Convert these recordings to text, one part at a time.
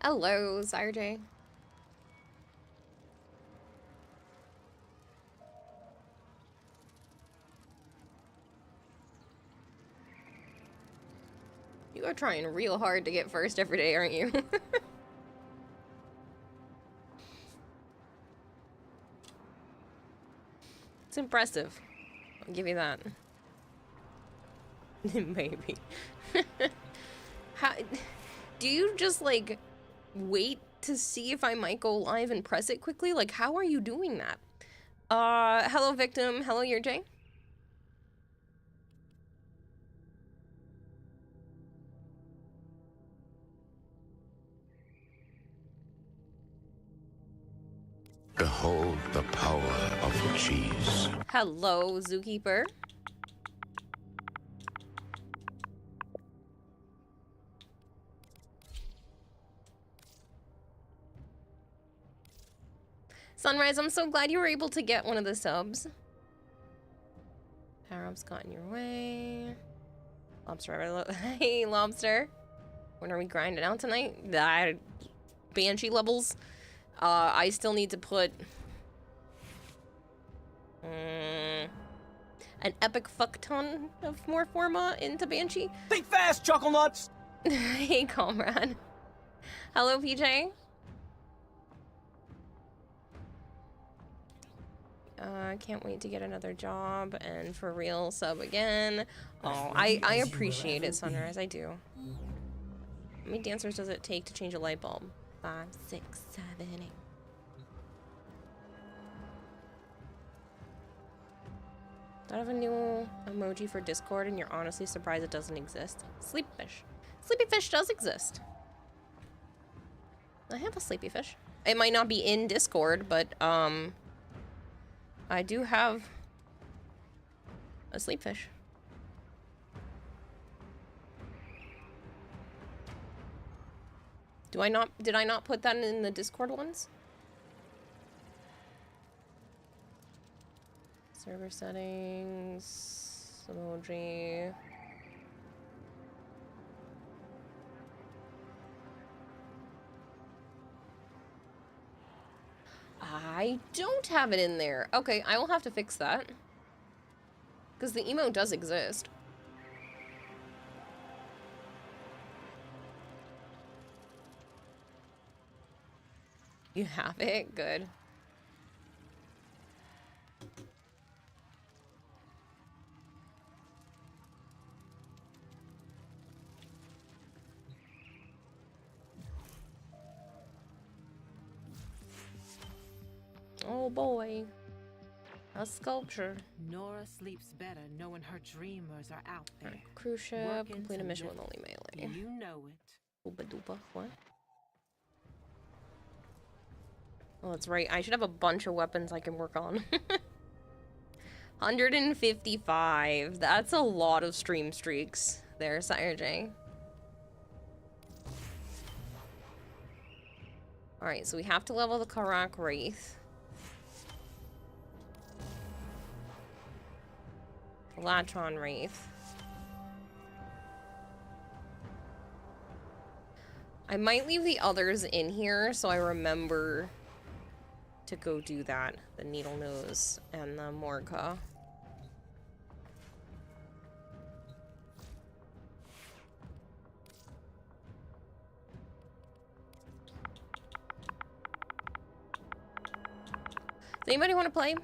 Hello, Sarjay. You are trying real hard to get first every day, aren't you? It's impressive. I'll give you that. Maybe. How, do you just, like, wait to see if I might go live and press it quickly? Like, how are you doing that? Hello, Victim. Hello, Yurjay. Behold the power of the cheese. Hello, Zookeeper. Sunrise, I'm so glad you were able to get one of the subs. Power-up's got in your way. Lobster, hey, Lobster. When are we grinding out tonight? Banshee levels. I still need to put an epic fuck ton of more forma into Banshee. Think fast, Chuckle Nuts! Hey, comrade. Hello, PJ. Can't wait to get another job and for real sub again. Oh, I appreciate it, Sunrise. I do. How many dancers does it take to change a light bulb? 5, 6, 7, 8. Do I have a new emoji for Discord and you're honestly surprised it doesn't exist? Sleepyfish. Sleepyfish does exist. I have a Sleepyfish. It might not be in Discord, but I do have a Sleepfish. Did I not put that in the Discord ones? Server settings, emoji. I don't have it in there. Okay, I will have to fix that. Because the emote does exist. You have it? Good. Oh boy. A sculpture. Nora sleeps better knowing her dreamers are out there. Cruise ship. Complete a mission with only melee. You know it. Ooba dooba. What? Oh, that's right. I should have a bunch of weapons I can work on. 155. That's a lot of stream streaks there, Sire J. Alright, so we have to level the Karak Wraith. The Latron Wraith. I might leave the others in here so I remember to go do that. The Needle Nose and the Morka. Does anybody want to play?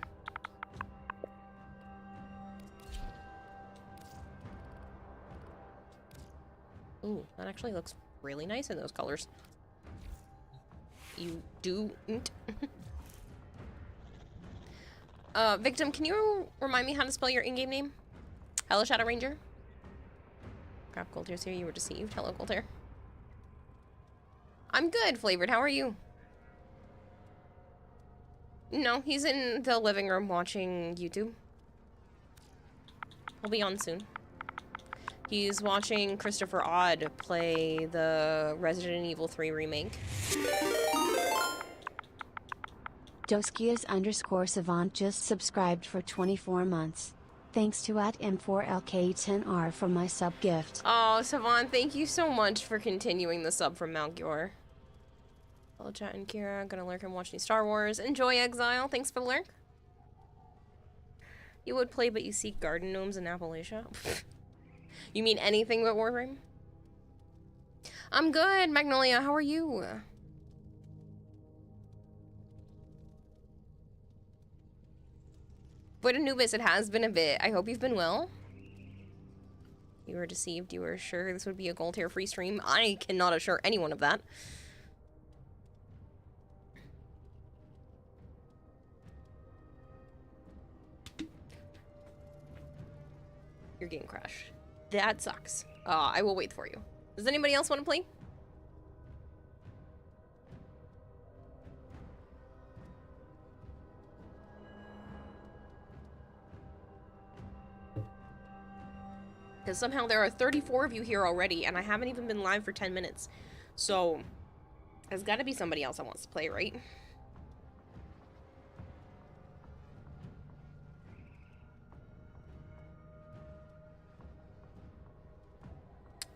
Ooh, that actually looks really nice in those colors. You do-n't. Victim, can you remind me how to spell your in-game name? Hello, Shadow Ranger. Crap, Goltear's here. You were deceived. Hello, Goltear. I'm good, Flavored. How are you? No, he's in the living room watching YouTube. He'll be on soon. He's watching Christopher Odd play the Resident Evil 3 remake. Doskias_Savant just subscribed for 24 months. Thanks to @M4LK10R for my sub gift. Oh, Savant, thank you so much for continuing the sub from Malgior. Hello, chat and Kira. Gonna lurk and watch new Star Wars. Enjoy Exile. Thanks for the lurk. You would play, but you seek garden gnomes in Appalachia. You mean anything but Warframe? I'm good, Magnolia. How are you? But Anubis, it has been a bit. I hope you've been well. You were deceived. You were sure this would be a gold tier free stream. I cannot assure anyone of that. Your game crashed. That sucks. I will wait for you. Does anybody else want to play? Because somehow there are 34 of you here already, and I haven't even been live for 10 minutes. So, there's got to be somebody else that wants to play, right?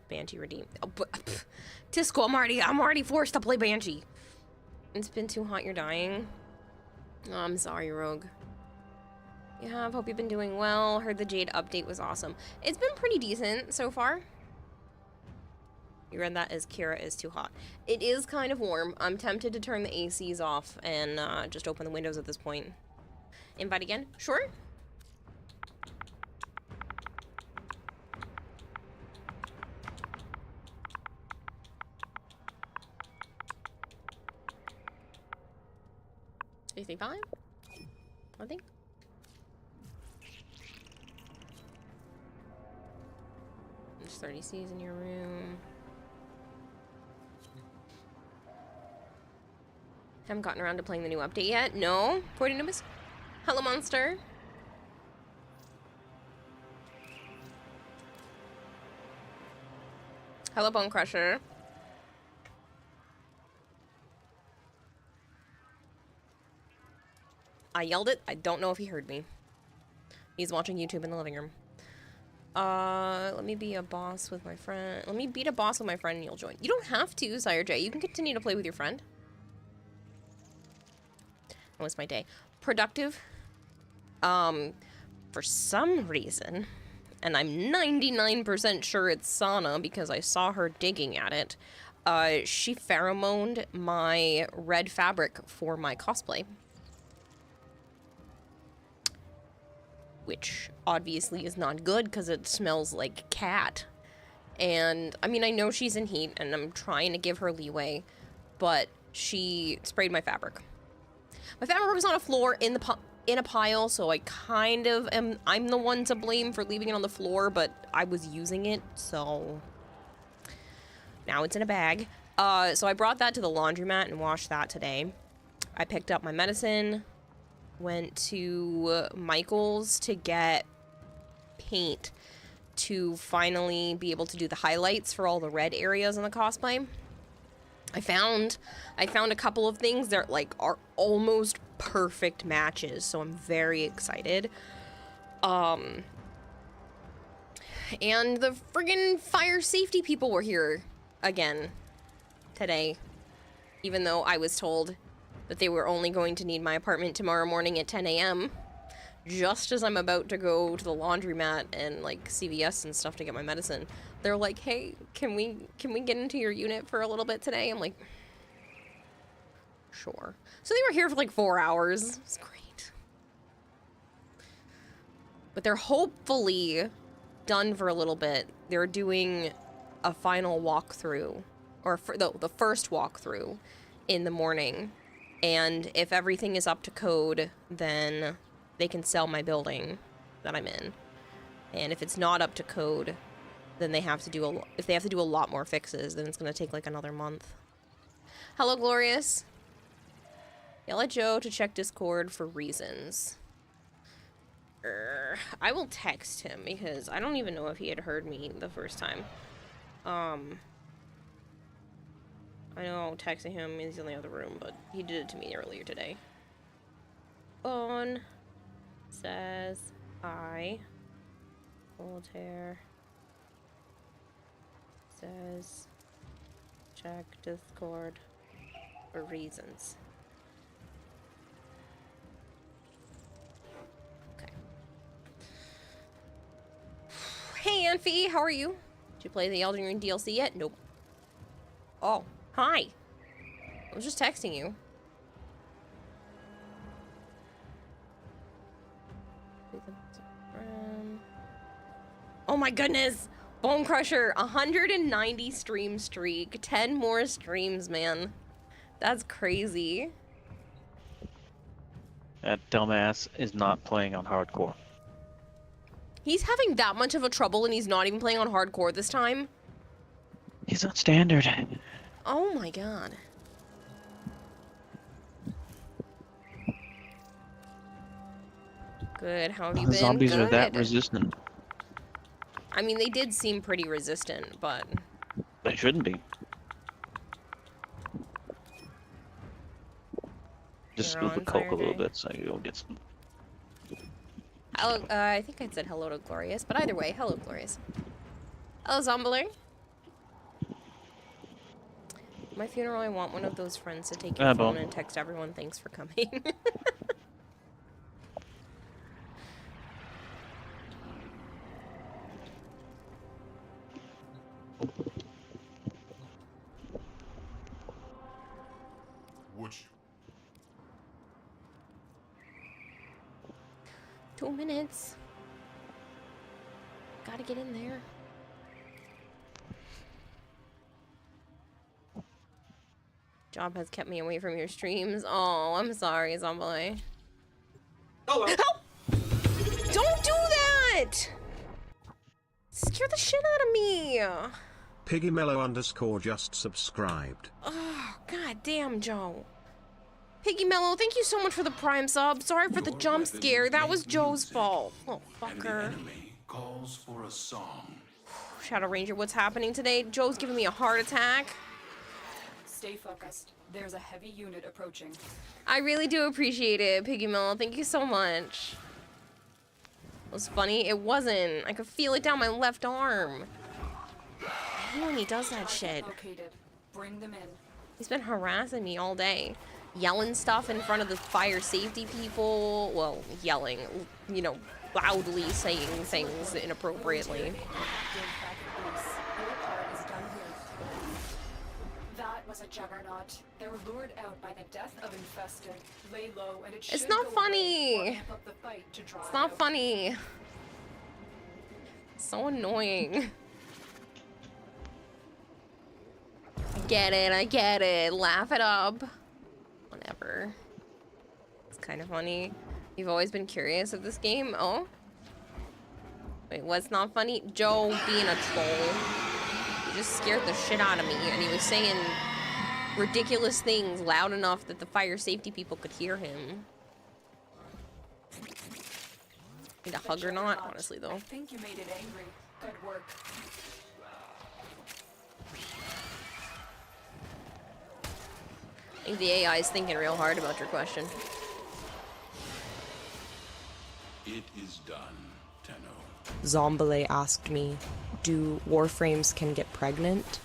Banshee redeemed. Oh, but, Tisco, I'm already forced to play Banshee. It's been too hot, you're dying. Oh, I'm sorry, Rogue. Yeah, I hope you've been doing well. Heard the Jade update was awesome. It's been pretty decent so far. You read that as Kira is too hot. It is kind of warm. I'm tempted to turn the ACs off and just open the windows at this point. Invite again? Sure. AC5? I think. There's 30 Cs in your room. Haven't gotten around to playing the new update yet. No. Portinubus. Hello, Monster. Hello, Bone Crusher. I yelled it. I don't know if he heard me. He's watching YouTube in the living room. Let me be a boss with my friend. Let me beat a boss with my friend and you'll join. You don't have to, Sire J. You can continue to play with your friend. That was my day. Productive. For some reason, and I'm 99% sure it's Sana because I saw her digging at it, she pheromoned my red fabric for my cosplay. Which obviously is not good because it smells like cat. And I mean, I know she's in heat and I'm trying to give her leeway, but she sprayed my fabric. My fabric was on a floor in a pile, so I kind of I'm the one to blame for leaving it on the floor, but I was using it, so now it's in a bag. So I brought that to the laundromat and washed that today. I picked up my medicine. Went to Michael's to get paint to finally be able to do the highlights for all the red areas in the cosplay. I found a couple of things that are almost perfect matches, so I'm very excited. And the friggin' fire safety people were here again today, even though I was told that they were only going to need my apartment tomorrow morning at 10 a.m. Just as I'm about to go to the laundromat and like CVS and stuff to get my medicine. They're like, hey, can we get into your unit for a little bit today? I'm like, sure. So they were here for like 4 hours. It's great. But they're hopefully done for a little bit. They're doing a final walkthrough, or the first walkthrough in the morning. And if everything is up to code, then they can sell my building that I'm in. And if it's not up to code, then they have to do a lot more fixes, then it's going to take like another month. Hello, Glorious. Yell at Joe to check Discord for reasons. I will text him because I don't even know if he had heard me the first time. I know texting him, he's in the other room, but he did it to me earlier today. Phone says hi. Voltaire says check Discord reasons. Okay. Hey, Anfie, how are you? Did you play the Elden Ring DLC yet? Nope. Oh, hi. I was just texting you. Oh my goodness! Bone Crusher, 190 stream streak. 10 more streams, man. That's crazy. That dumbass is not playing on hardcore. He's having that much of a trouble and he's not even playing on hardcore this time? He's on standard. Oh my god. Good, how have you The been? zombies Good. are that resistant. I mean, they did seem pretty resistant, but... They shouldn't be. Just You're spill the on coke a little Saturday. bit so you don't get some. I think I said hello to Glorious, but either way, hello, Glorious. Hello, Zombler. My funeral, I want one of those friends to take your Ah, phone bon. and text everyone thanks for coming. Would you? 2 minutes. Gotta get in there. Job has kept me away from your streams. Oh, I'm sorry, Zombie. Oh, well. Don't do that! Scare the shit out of me! Piggymellow_ just subscribed. Oh, god damn, Joe. Piggy Mellow, thank you so much for the Prime sub. Sorry for the jump scare. That was Joe's fault. Oh, fucker. Enemy calls for a song. Shadow Ranger, what's happening today? Joe's giving me a heart attack. Stay focused. There's a heavy unit approaching. I really do appreciate it, Piggy Mellow. Thank you so much. It was funny. It wasn't. I could feel it down my left arm. I hate when he does that shit. Located. Bring them in. He's been harassing me all day. Yelling stuff in front of the fire safety people. Well, yelling. You know, loudly saying things inappropriately. Active back at base. Your part is done here. That was a juggernaut. They were lured out by the death of infested. Lay low and it should It's not go funny. away or amp up the fight to draw It's it not out. funny. So annoying. I get it. Laugh it up. Whatever. It's kind of funny. You've always been curious of this game? Oh? Wait, what's not funny? Joe being a troll. He just scared the shit out of me, and he was saying ridiculous things loud enough that the fire safety people could hear him. Need a hug or not? Honestly, though. I think you made it angry. Good work. I think the AI is thinking real hard about your question. It is done, Tenno. Zombele asked me, do warframes can get pregnant?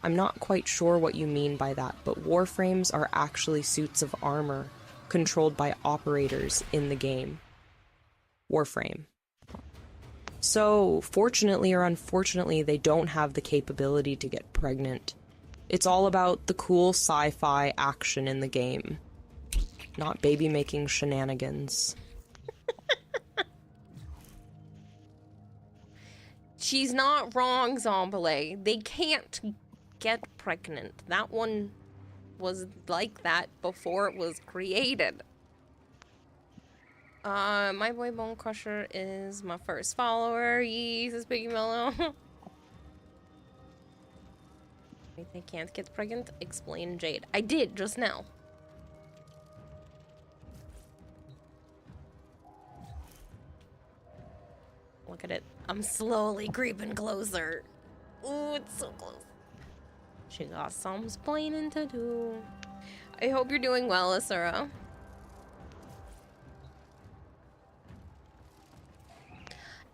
I'm not quite sure what you mean by that, but warframes are actually suits of armor controlled by operators in the game. Warframe. So, fortunately or unfortunately, they don't have the capability to get pregnant. It's all about the cool sci-fi action in the game, not baby-making shenanigans. She's not wrong, Zombele. They can't get pregnant. That one was like that before it was created. My boy Bone Crusher is my first follower. Yee, says Piggy Mellow. They can't get pregnant? Explain, Jade. I did just now. Look at it. I'm slowly creeping closer. Ooh, it's so close. She got some splaining to do. I hope you're doing well, Asura.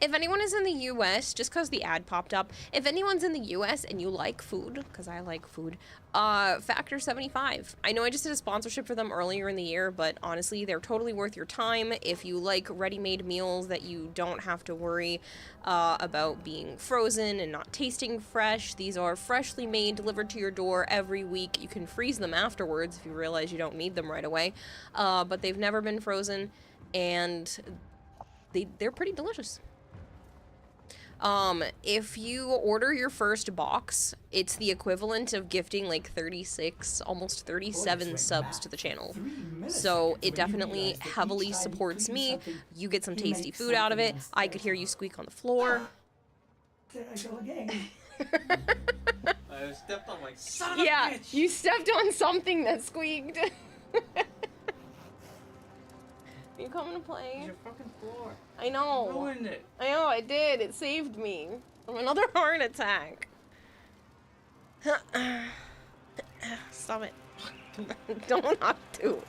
If anyone is in the US, just because the ad popped up, if anyone's in the US and you like food, because I like food, Factor 75. I know I just did a sponsorship for them earlier in the year, but honestly, they're totally worth your time if you like ready-made meals that you don't have to worry about being frozen and not tasting fresh. These are freshly made, delivered to your door every week. You can freeze them afterwards if you realize you don't need them right away, but they've never been frozen, and they're pretty delicious. If you order your first box, it's the equivalent of gifting like 36, almost 37 subs to the channel. So it definitely heavily supports me. You get some tasty food out of it. I could hear you squeak on the floor. There I go again. I stepped on my son of a Yeah, bitch. you stepped on something that squeaked. You coming to play? It's your fucking floor. I know. Ruined it. I know, I did. It saved me from another heart attack. Stop it. Don't have to.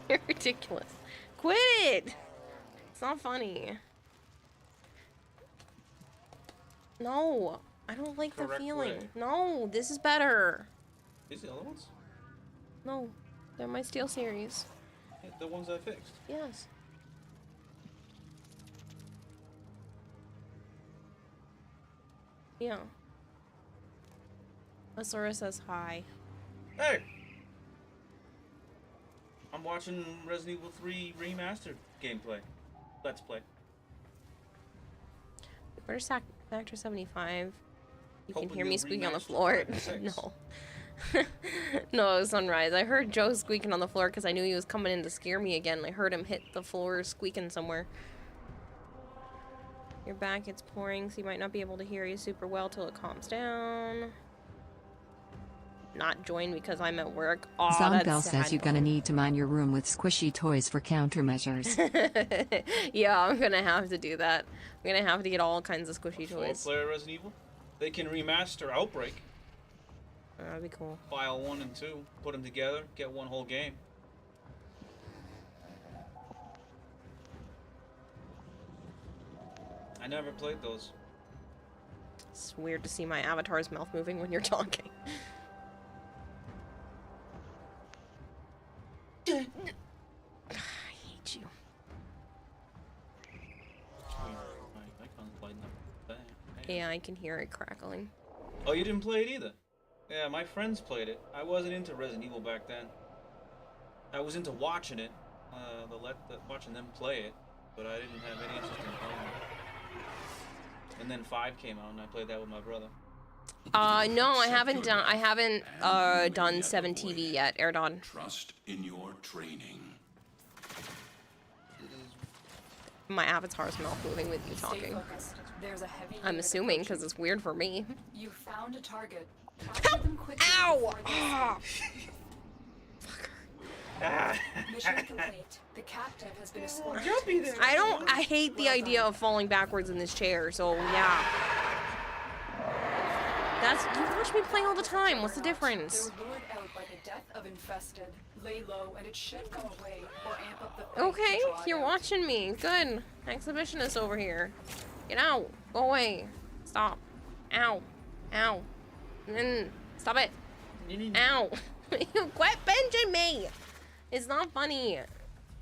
You're ridiculous. Quit it! It's not funny. No, I don't like the Correct feeling. way. No, this is better. These are the other ones? No, they're my Steel series. Yeah, the ones I fixed. Yes. Yeah. Asura says hi. Hey! I'm watching Resident Evil 3 Remastered gameplay. Let's play. Where's Factor 75? You can Hoping hear me you'll squeaking on the remaster floor. 5 and 6. No. No, Sunrise. I heard Joe squeaking on the floor because I knew he was coming in to scare me again. I heard him hit the floor squeaking somewhere. Your back, it's pouring, so you might not be able to hear you super well till it calms down. Not join because I'm at work. Aw, Zombell that's says sad. you're gonna need to mine your room with squishy toys for countermeasures. Yeah, I'm gonna have to do that. I'm gonna have to get all kinds of squishy toys. 4-player Resident Evil. They can remaster Outbreak. That'd be cool. File 1 and 2. Put them together. Get one whole game. I never played those. It's weird to see my avatar's mouth moving when you're talking. I hate you. My icon's lighting up. Dang. Yeah, I can hear it crackling. Oh, you didn't play it either? Yeah, my friends played it. I wasn't into Resident Evil back then. I was into watching it, watching them play it, but I didn't have any interest in playing it. And then 5 came out, and I played that with my brother. No, I haven't done 7 TV yet, Erdon. Trust in your training. My avatar's mouth moving with you Stay talking. focused. There's a heavy I'm unit assuming approaching. because it's weird for me. You found a target. Capture them quickly Ow! before they Ah! escape. Mission complete. The captive has been escorted. I hate the idea of falling backwards in this chair, so yeah. You watch me play all the time. What's the difference? They were lured out by the death of infested. Lay low, and it should go away or amp up the fight Okay, to draw it you're out. watching me. Good. Exhibitionist over here. Get out. Go away. Stop. Ow. Ow. Stop it. Ow. You quit binging me. It's not funny.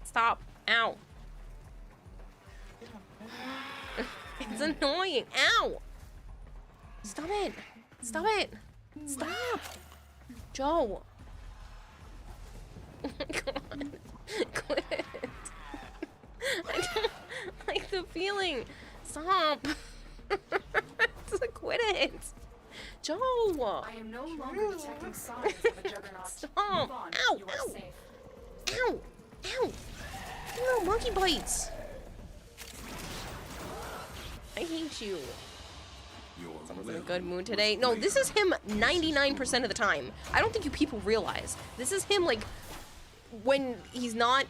Stop. Ow. It's annoying. Ow. Stop it. Stop it. Stop. Joe. Come on. Quit. I don't like the feeling. Stop. Just quit it. Joe. I am no longer detecting signs of a juggernaut. Stop. Move on. Ow. You are Ow. safe. Ow. Ow. No monkey bites. I hate you. Someone's in a good mood today. No, this is him 99% of the time. I don't think you people realize. This is him, like, when he's not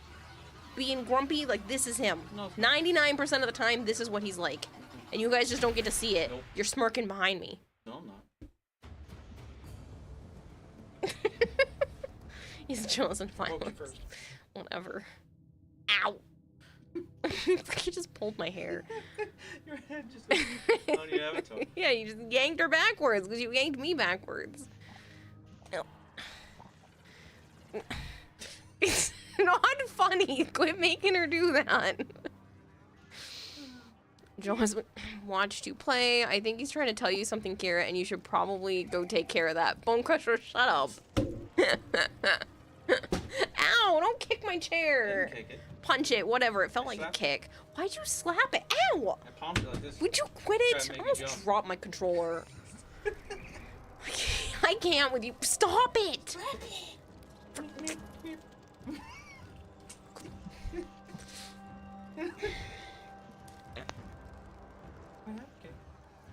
being grumpy, like, this is him. 99% of the time, this is what he's like. And you guys just don't get to see it. Nope. You're smirking behind me. No, I'm not. He's chosen violence. first. Whatever. Ow. You just pulled my hair. Your head just went on your avatar. Yeah, you just yanked her backwards because you yanked me backwards. No. It's not funny. Quit making her do that. Joe has watched you play. I think he's trying to tell you something, Kira, and you should probably go take care of that. Bone Crusher, shut up. Ow, don't kick my chair. Kick it. Punch it, whatever. It felt like a Slap it. kick. Why'd you slap it? Ow! I palmed it like this. Would you quit Try it? to I make you almost jump. dropped my controller. I can't with you. Stop it!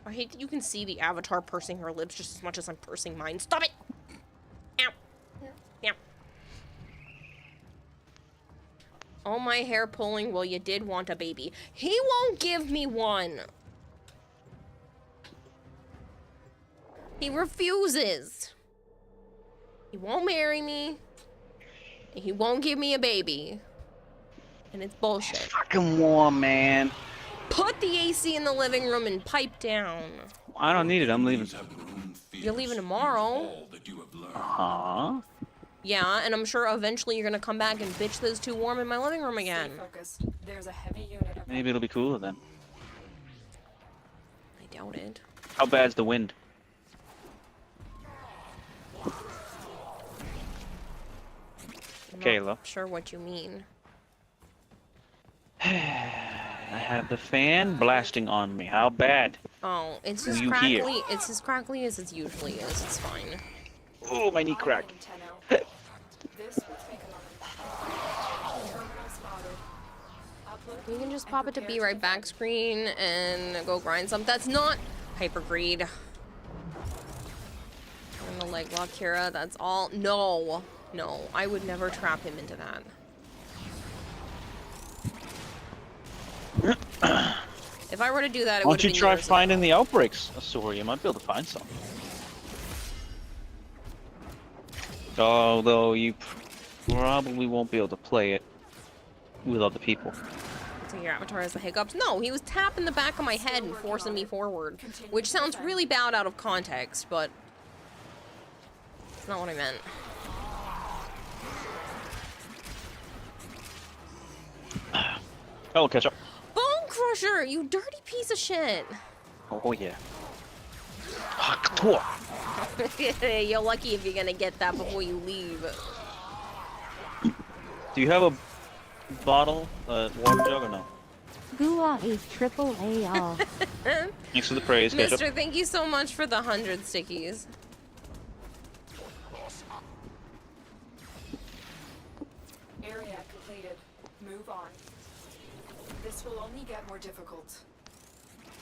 I hate that you can see the avatar pursing her lips just as much as I'm pursing mine. Stop it! Ow! Ow. All my hair pulling, well, you did want a baby. He won't give me one! He refuses. He won't marry me. And he won't give me a baby. And it's bullshit. Fucking warm, man. Put the AC in the living room and pipe down. I don't need it. I'm leaving. You're leaving tomorrow. Huh? Yeah, and I'm sure eventually you're gonna come back and bitch that it's too warm in my living room again. Stay focused. There's a heavy unit of Maybe it'll be cooler then. I doubt it. How bad's the wind? I'm Kayla. not sure what you mean. I have the fan blasting on me. How bad? Oh, it's Do just you crackly. hear? It's as crackly as it usually is. It's fine. Oh, my knee cracked. Tenno. This will take a terminal spotted. Upload You can just and pop it to prepare be right back screen and go grind some. That's not hyper greed. I'm gonna leg lock Kira. That's all. No, no, I would never trap him into that. If I were to do that, it Why would don't you have been try years finding the outbreaks, Asura? You might be able to find some. Although you probably won't be able to play it with other people. ago. So your avatar has the hiccups. No, he was tapping the back of my head and forcing me forward, which sounds really bad out of context, but it's not what I meant. Oh, catch up. Bone Crusher, you dirty piece of shit. Oh yeah. Ah, Kator. You're lucky if you're gonna get that before you leave. Do you have a bottle, water jug or no? Gua is triple A all. Thanks for the praise, catch up. Mister, thank you so much for the 100 stickies. area completed. Move on. This will only get more difficult.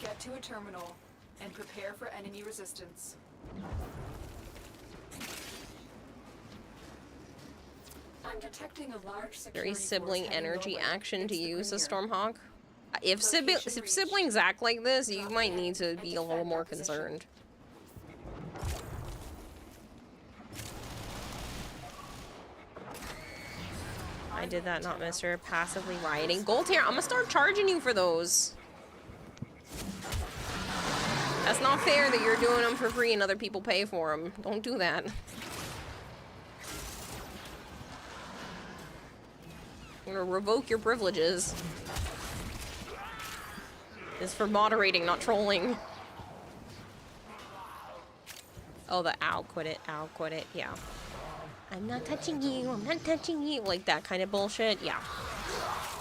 Get to a terminal and prepare for enemy resistance. I'm detecting a large security Very sibling force heading energy your way. action to It's the use a Premier. Stormhawk. If siblings act like this, you might need to be a little more concerned. I did that, not Mister. Passively rioting. Gold tier, I'm gonna start charging you for those. That's not fair that you're doing them for free and other people pay for them. Don't do that. I'm gonna revoke your privileges. It's for moderating, not trolling. Oh, the ow, quit it, yeah. I'm not touching you, I'm not touching you. Like that kind of bullshit, yeah.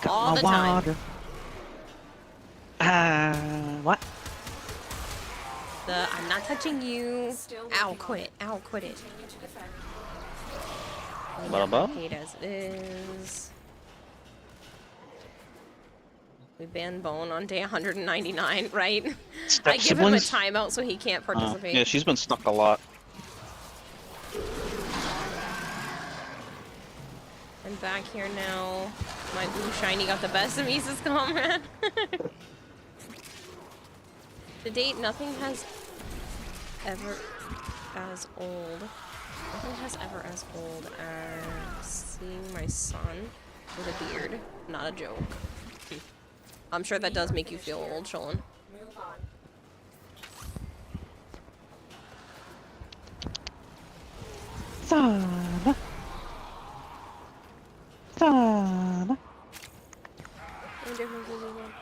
All the time. What? The I'm not touching you. Still Ow, working quit on it, ow, quit it. Continue to defend. Baba? Hate as it is. We banned Bone on day 199, right? I give him a siblings? timeout so he can't participate. Yeah, she's been stuck a lot. I'm back here now. My blue shiny got the best of me, says Comrade. To date, nothing has ever as old. Nothing has ever as old as seeing my son with a beard. Not a joke. I'm sure that does make you feel old, Sholin. Move on. Sana. Sana.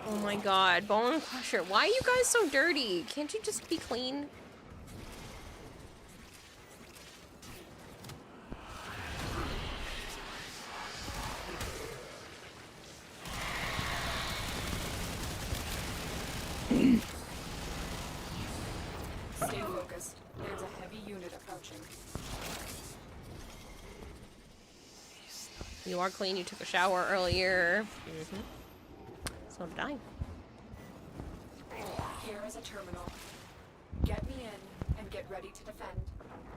Oh my god, Bone Crusher. Why are you guys so dirty? Can't you just be clean? Stay focused. There's a heavy unit approaching. You are clean, you took a shower earlier. So did I. Here is a terminal. Get me in and get ready to defend.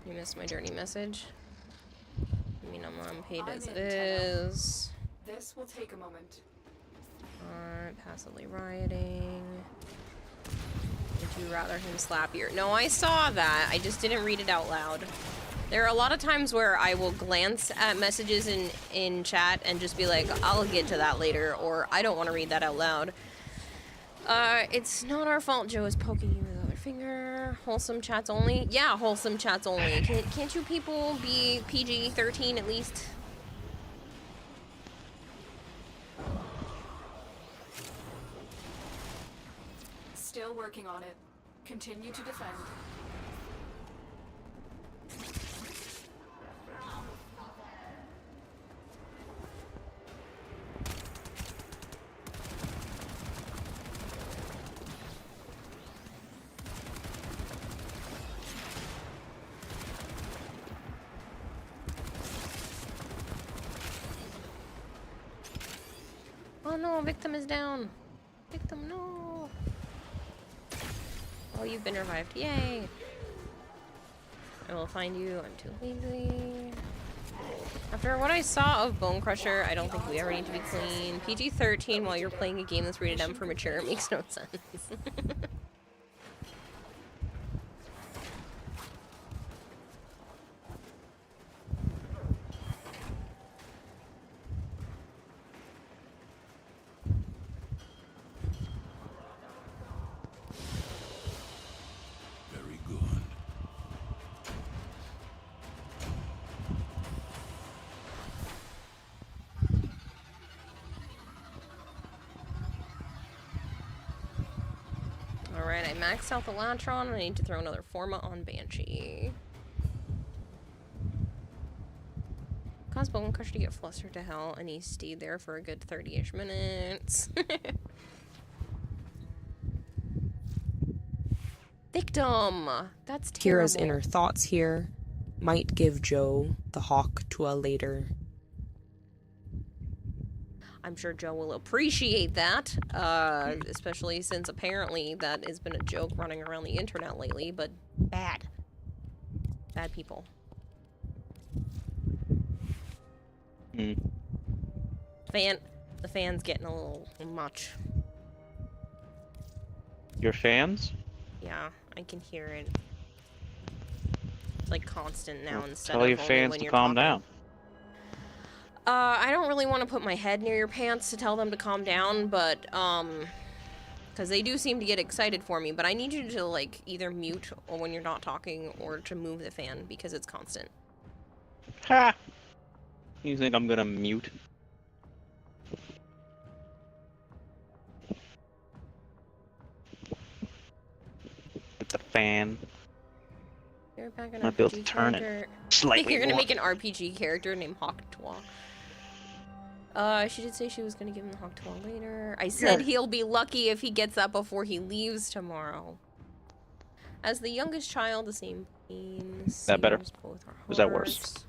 You missed my journey message. I mean, I'm unpaid as I'm it in, is. This will take a moment. Alright, passively rioting. Would you rather him slap your... No, I saw that. I just didn't read it out loud. There are a lot of times where I will glance at messages in chat and just be like, I'll get to that later, or I don't want to read that out loud. It's not our fault Joe is poking you with other finger. Wholesome chats only? Yeah, wholesome chats only. Can't you people be PG-13 at least? Still working on it. Continue to defend. Oh no, victim is down. Victim, no. Oh, you've been revived. Yay. I will find you. I'm too lazy. After what I saw of Bone Crusher, I don't think we ever need to be clean. PG-13 while you're playing a game that's rated M for mature makes no sense. Very good. Alright, I maxed out the Latron. I need to throw another Forma on Banshee. Caused Bone Crusher to get flustered to hell, and he stayed there for a good 30-ish minutes. Victim! That's terrible. Kira's inner thoughts here might give Joe the hawk to a later. I'm sure Joe will appreciate that, especially since apparently that has been a joke running around the internet lately, but bad. Bad people. Mm. The fan's getting a little much. Your fans? Yeah, I can hear it. It's like constant now Well, instead tell of your only fans when to you're calm talking. down. I don't really want to put my head near your pants to tell them to calm down, but, because they do seem to get excited for me, but I need you to, like, either mute or when you're not talking or to move the fan because it's constant. Ha! You think I'm gonna mute? With the fan. You're back an Might be able to RPG turn it character. slightly You're gonna more. make an RPG character named Hawktwa. She did say she was gonna give him the Hawktwa later. I said he'll be lucky if he gets that before he leaves tomorrow. As the youngest child, the same pain. That better? Both are Was that worse?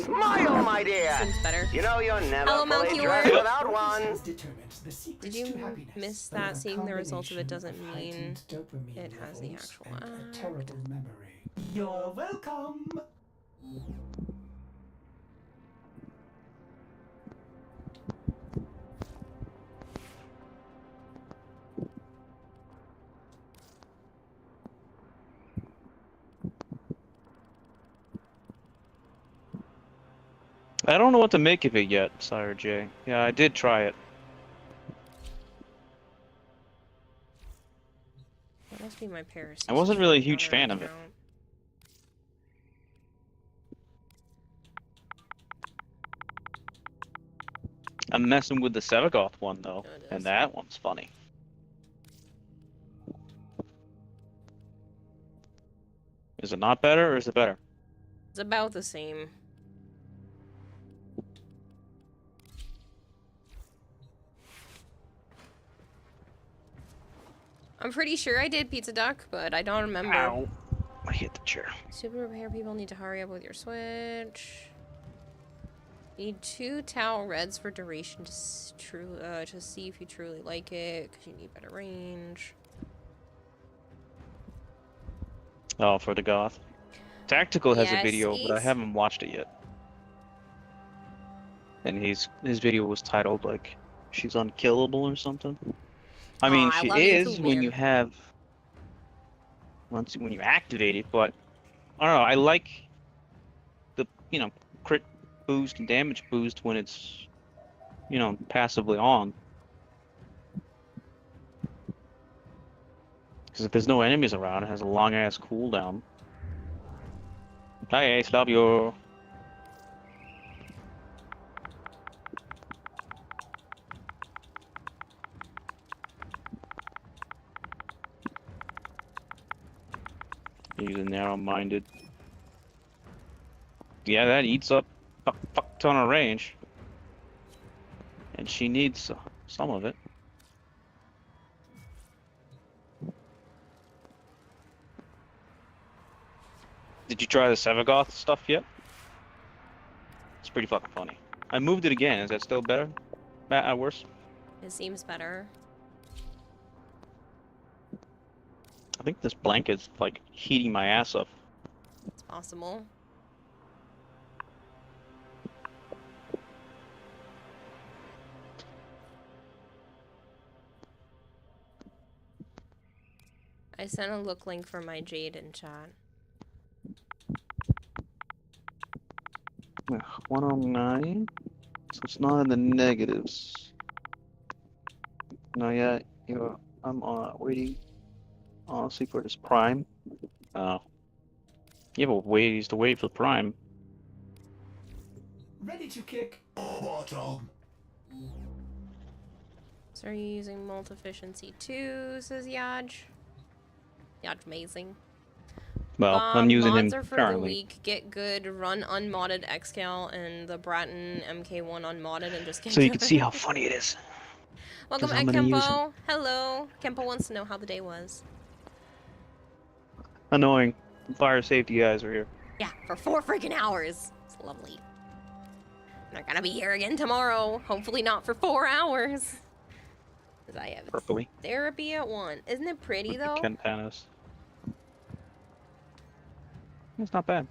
Smile, my dear. Seems better. You know you're never Hello, fully Melchior. dressed without one. Did you miss that? Seeing the results of it doesn't mean it has the actual act. You're welcome. I don't know what to make of it yet, Sire J. Yeah, I did try it. That must be my parasite. I wasn't really a huge fan of it. I'm messing with the Sevagoth one though, and that one's funny. Is it not better, or is it better? It's about the same. I'm pretty sure I did Pizza Duck, but I don't remember. Ow. I hit the chair. Super repair people need to hurry up with your switch. Need 2 towel reds for duration to see if you truly like it, because you need better range. Oh, for the goth. Tactical has a Yes, video, but I he's- haven't watched it yet. And his video was titled like, "She's unkillable" or something. I mean, Aw, I she love you, is when Kulir. you have when you activate it, but I don't know. I like the crit boost and damage boost when it's passively on. Because if there's no enemies around, it has a long ass cooldown. Hi, Ace, love you. He's a narrow-minded. Yeah, that eats up a fuck ton of range. And she needs some of it. Did you try the Sevagoth stuff yet? It's pretty fucking funny. I moved it again. Is that still better? Worse? It seems better. I think this blanket's like heating my ass up. It's possible. I sent a look link for my Jade in chat. 109. So it's not in the negatives. No, yeah, I'm waiting. Honestly, for this prime. Yeah, but ways to wait for the prime. Ready to kick bottom. So are you using Multi-Efficiency 2, says Yaj? Yaj amazing. Well, I'm using him mods are for currently. the week. Get good, run unmodded Xcal and the Bratton MK1 unmodded and just get So you good. can see how funny it is. Welcome 'Cause back, I'm gonna use Kempo. Hello. Kempo wants to know how the day was. Annoying. Fire safety guys are here. Yeah, for 4 freaking hours. It's lovely. They're gonna be here again tomorrow. Hopefully not for 4 hours. Because I have Purpley. therapy at 1. Isn't it pretty though? Ken Panis. It's not bad.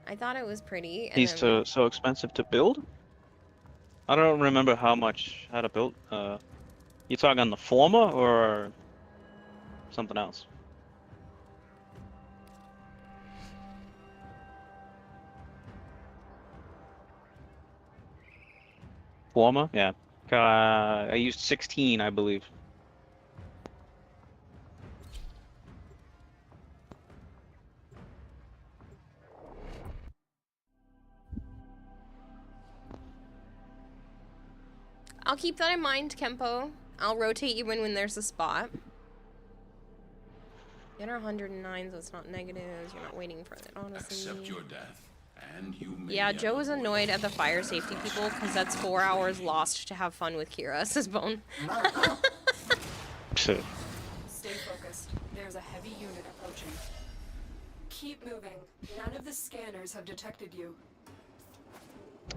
I thought it was pretty. And He's then- so expensive to build? I don't remember how to build. You talking on the Forma or something else? Forma? Yeah. I used 16, I believe. I'll keep that in mind, Kempo. I'll rotate you in when there's a spot. You're 109, so it's not negatives. You're not waiting for it, honestly. Accept your death, and you may Yeah, yet Joe was avoid annoyed at the fire safety people because that's 4 hours lost to have fun with Kira, says Bone. Stay focused. There's a heavy unit approaching. Keep moving. None of the scanners have detected you.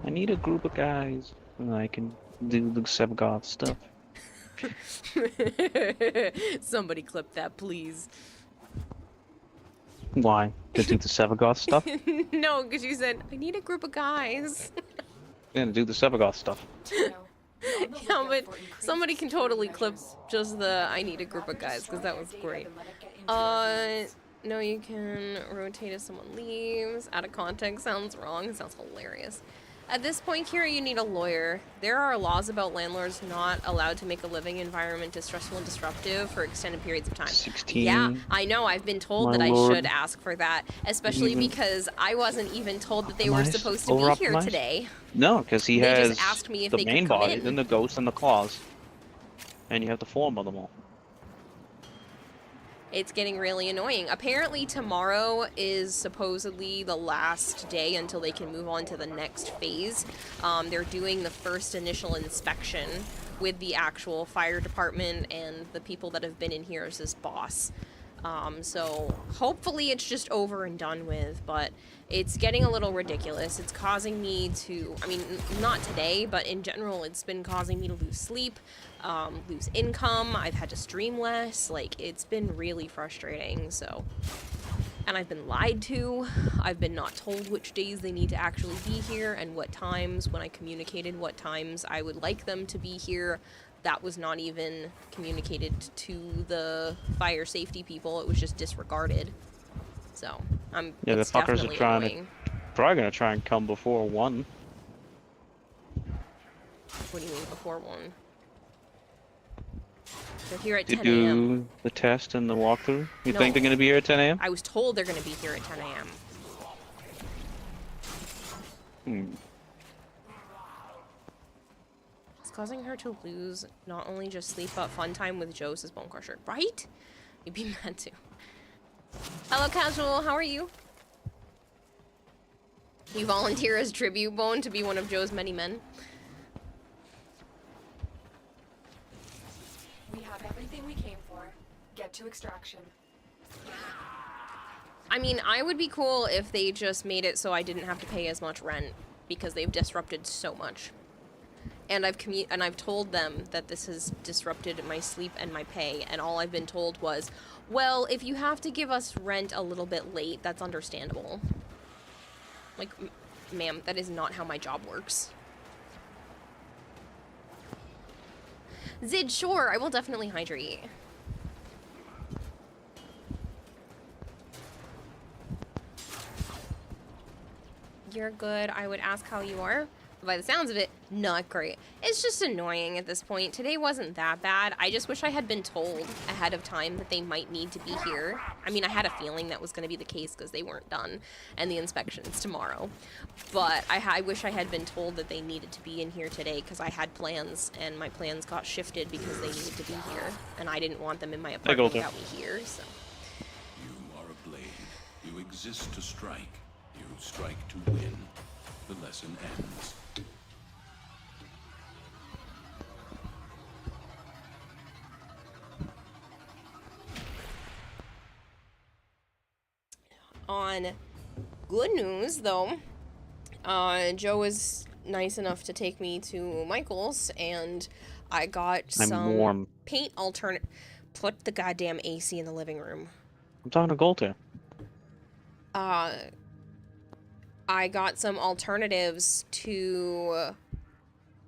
I need a group of guys and I can do the Sevagoth stuff. Somebody clip that, please. Why? To do the Sevagoth stuff? No, because you said, I need a group of guys. Yeah, to do the Sevagoth stuff. Yeah, but somebody can totally clip just the I need a group of guys, because that was great. No, you can rotate if someone leaves. Out of context sounds wrong. It sounds hilarious. At this point, Kira, you need a lawyer. There are laws about landlords not allowed to make a living environment distressful and disruptive for extended periods of time. 16. Yeah, I know. I've been told My that lord. I should ask for that, especially Even- because I wasn't even told that they Am were I supposed to be here over-optimized? today. No, because he They has just asked me if the they could main come body, in. then the ghost, and the claws. And you have the form of them all. It's getting really annoying. Apparently tomorrow is supposedly the last day until they can move on to the next phase. They're doing the first initial inspection with the actual fire department and the people that have been in here as his boss. So hopefully it's just over and done with, but it's getting a little ridiculous. It's causing me to, I mean, not today, but in general, it's been causing me to lose sleep, lose income. I've had to stream less. Like, it's been really frustrating, so. And I've been lied to. I've been not told which days they need to actually be here and what times. When I communicated what times I would like them to be here, that was not even communicated to the fire safety people. It was just disregarded. So, Yeah, the it's fuckers are definitely trying annoying. probably gonna try and come before 1. What do you mean before 1? They're here at To 10 a.m. do the test and the walkthrough. You No. think they're gonna be here at 10 a.m.? I was told they're going to be here at 10 a.m. Hmm. It's causing her to lose not only just sleep, but fun time with Joe's Bone Crusher. Right? You'd be mad too. Hello, Casual. How are you? You volunteer as tribute bone to be one of Joe's many men. We have everything we came for. Get to extraction. I mean, I would be cool if they just made it so I didn't have to pay as much rent because they've disrupted so much. And I've told them that this has disrupted my sleep and my pay, and all I've been told was, well, if you have to give us rent a little bit late, that's understandable. Like, ma'am, that is not how my job works. Zid, sure, I will definitely hydrate. You're good. I would ask how you are. By the sounds of it, not great. It's just annoying at this point. Today wasn't that bad. I just wish I had been told ahead of time that they might need to be here. I mean, I had a feeling that was going to be the case because they weren't done and the inspection's tomorrow. But I wish I had been told that they needed to be in here today because I had plans and my plans got shifted because they needed to be here. And I didn't want them in my apartment without me here, so. You are a blade. You exist to strike. You strike to win. The lesson ends. On good news, though, Joe was nice enough to take me to Michael's, and I got some warm. paint alternate. Put the goddamn AC in the living room. I'm talking to Golter. I got some alternatives to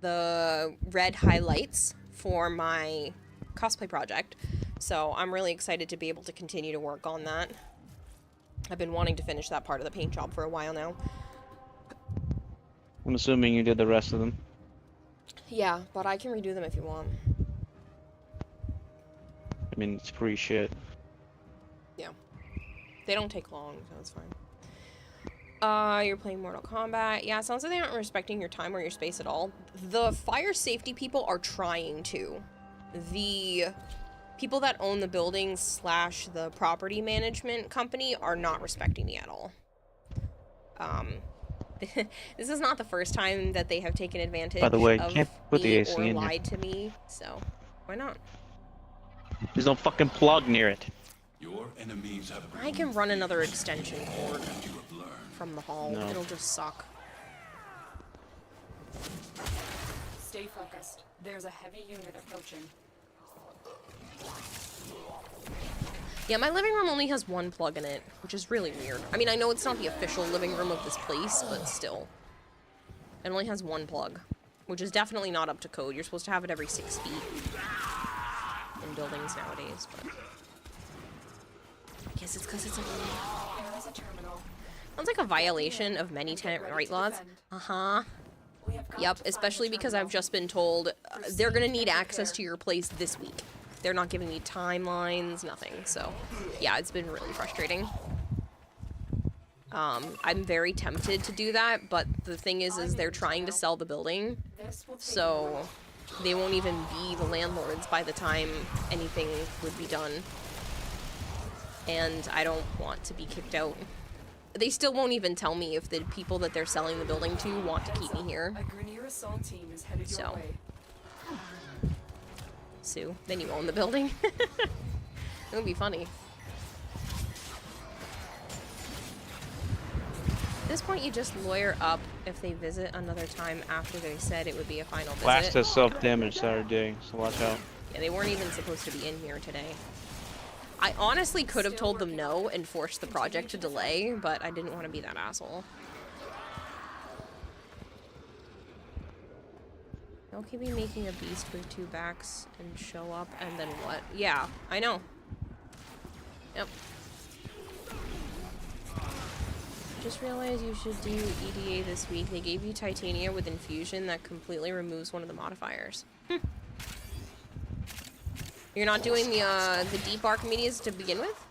the red highlights for my cosplay project, so I'm really excited to be able to continue to work on that. I've been wanting to finish that part of the paint job for a while now. I'm assuming you did the rest of them. Yeah, but I can redo them if you want. I mean, it's free shit. Yeah. They don't take long, so it's fine. You're playing Mortal Kombat. Yeah, it sounds like they aren't respecting your time or your space at all. The fire safety people are trying to. The people that own the buildings / the property management company are not respecting me at all. This is not the first time that they have taken advantage By the way, of can't put the me AC or in lied to me, so why not? There's no fucking plug near it. Your enemies have I can run another extension cord you have learned. from the hall. No. It'll just suck. Stay focused. There's a heavy unit approaching. Yeah, my living room only has one plug in it, which is really weird. I mean, I know it's not the official living room of this place, but still. It only has one plug, which is definitely not up to code. You're supposed to have it every 6 feet in buildings nowadays, but... I guess it's because it's a... There is a terminal. Sounds like a violation of many tenant right laws. Uh-huh. Yep, especially because I've just been told they're gonna need access to your place this week. They're not giving me timelines, nothing. So, yeah, it's been really frustrating. I'm very tempted to do that, but the thing is they're trying to sell the building, so they won't even be the landlords by the time anything would be done. And I don't want to be kicked out. They still won't even tell me if the people that they're selling the building to want to keep me here. A Grineer assault team is headed your So. way. Sue, then you own the building. It would be funny. At this point, you just lawyer up if they visit another time after they said it would be a final visit. Blast has self-damage Saturday, so watch out. Yeah, they weren't even supposed to be in here today. I honestly could have told them no and forced the project to delay, but I didn't want to be that asshole. Okay, be making a beast with 2 backs and show up, and then what? Yeah, I know. Yep. Just realized you should do EDA this week. They gave you Titania with infusion that completely removes one of the modifiers. You're not doing the deep Archimedes to begin with?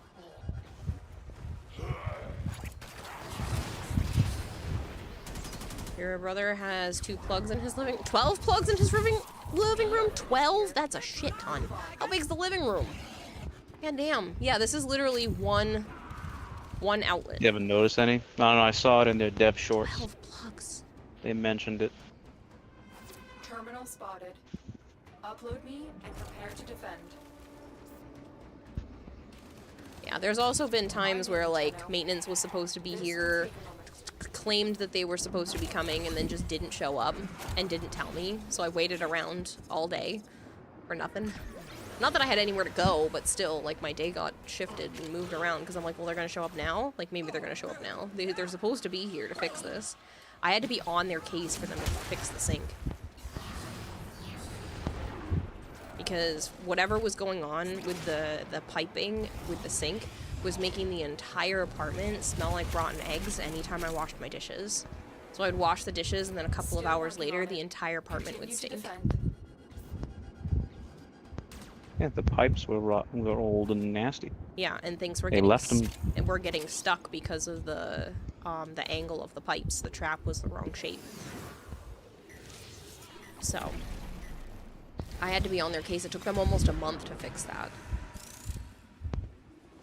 Your brother has 2 plugs in his 12 plugs in his living room? 12? That's a shit ton. How big's the living room? God damn. Yeah, this is literally one outlet. You haven't noticed any? No, I saw it in their dev shorts. 12 plugs. They mentioned it. Terminal spotted. Upload me and prepare to defend. Yeah, there's also been times where, like, maintenance was supposed to be here, claimed that they were supposed to be coming, and then just didn't show up and didn't tell me. So I waited around all day for nothing. Not that I had anywhere to go, but still, like, my day got shifted and moved around because I'm like, well, they're going to show up now? Like, maybe they're going to show up now. They're supposed to be here to fix this. I had to be on their case for them to fix the sink. Because whatever was going on with the piping with the sink was making the entire apartment smell like rotten eggs anytime I washed my dishes. So I'd wash the dishes, and then a couple of hours later, the entire apartment would stink. Yeah, the pipes were rotten, were old and nasty. Yeah, and things were They getting left them. and were getting stuck because of the angle of the pipes. The trap was the wrong shape. So I had to be on their case. It took them almost a month to fix that.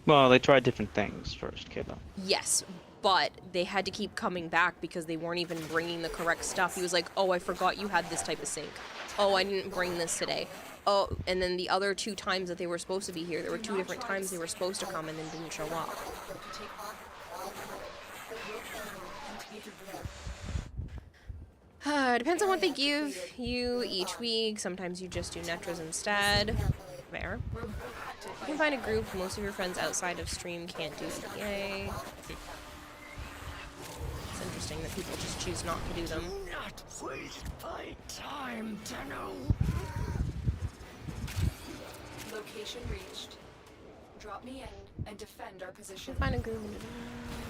Well, they tried different things first, kiddo. Yes, but they had to keep coming back because they weren't even bringing the correct stuff. He was like, oh, I forgot you had this type of sink. Oh, I didn't bring this today. Oh, and then the other 2 times that they were supposed to be here, there were 2 different times they were supposed to come and then didn't show up. Depends on what they give you each week. Sometimes you just do Netras instead. Fair. You can find a group. Most of your friends outside of stream can't do EDA. It's interesting that people just choose not to do them. Do not waste my time, Tenno. Location reached. Drop me in and defend our position. Find a group.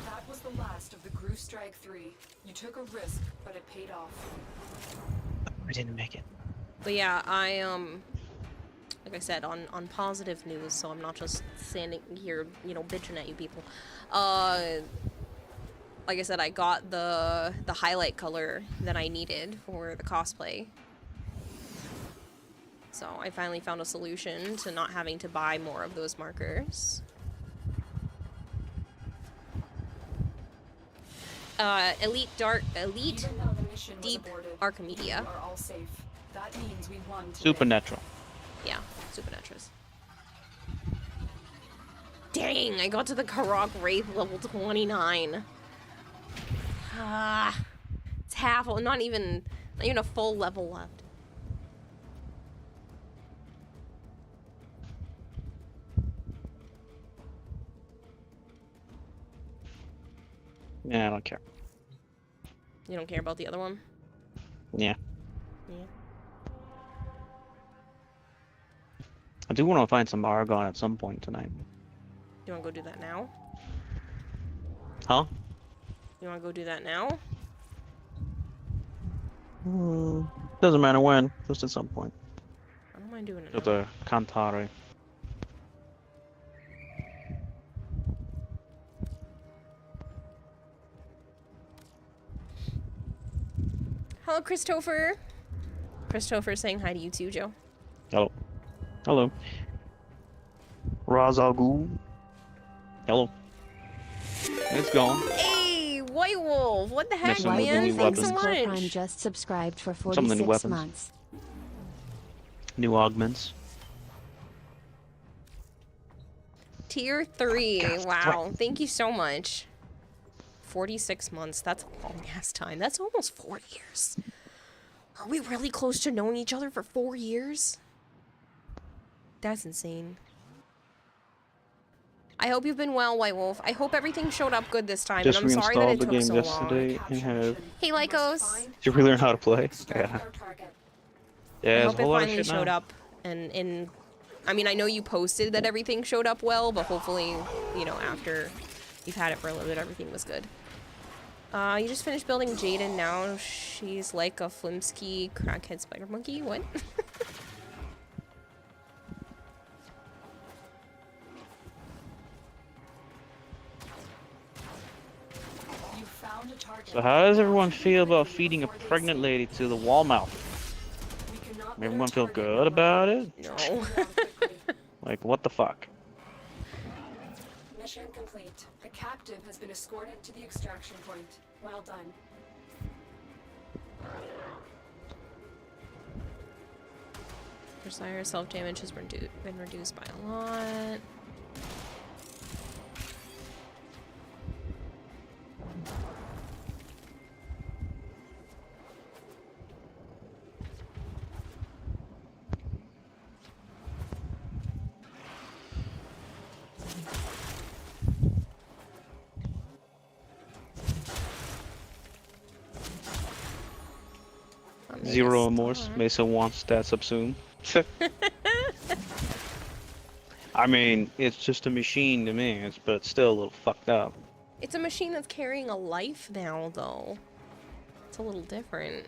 That was the last of the Groovestrike 3. You took a risk, but it paid off. I didn't make it. But yeah, like I said, on positive news, so I'm not just standing here, bitching at you people. Like I said, I got the highlight color that I needed for the cosplay. So I finally found a solution to not having to buy more of those markers. Elite Deep Archimedia. Are all safe. That means we won today. Supernatural. Yeah, Supernatras. Dang, I got to the Karak Wraith level 29. It's half, not even a full level left. Yeah, I don't care. You don't care about the other one? Yeah. Yeah. I do want to find some Argon at some point tonight. You wanna go do that now? Huh? You wanna go do that now? Doesn't matter when, just at some point. I don't mind doing it With now. the Cantare. Hello, Christopher. Christopher saying hi to you too, Joe. Hello. Hello. Ra's al Ghul. Hello. It's gone. Hey, White Wolf. What the heck, Messing with the man? new Thanks so weapons. Prime much. just subscribed for Some of the new 46 weapons. months. New augments. Tier 3. God, Wow. Thank you so much. 46 months. That's a long ass time. That's almost 4 years. Are we really close to knowing each other for 4 years? That's insane. I hope you've been well, White Wolf. I hope everything showed up good this time, Just and I'm sorry that reinstalled it the took game so yesterday long. and have. Hey, Lycos. Did you really learn how to play? Yeah. Yeah, I there's hope a it whole lot of finally shit showed now. up, and I mean, I know you posted that everything showed up well, but hopefully, you know, after you've had it for a little bit, everything was good. You just finished building Jaden now. She's like a flimsky crackhead spider monkey. What? You found a target. So how does everyone feel about feeding a pregnant lady to the wall mouth? We cannot let Everyone our feel target good run about it? No. Move on quickly. Like, what the fuck? Mission complete. The captive has been escorted to the extraction point. Well done. Desire self-damage has been reduced by a lot. Zero remorse. Mesa wants that subsume. I mean, it's just a machine to me, but it's still a little fucked up. It's a machine that's carrying a life now, though. It's a little different.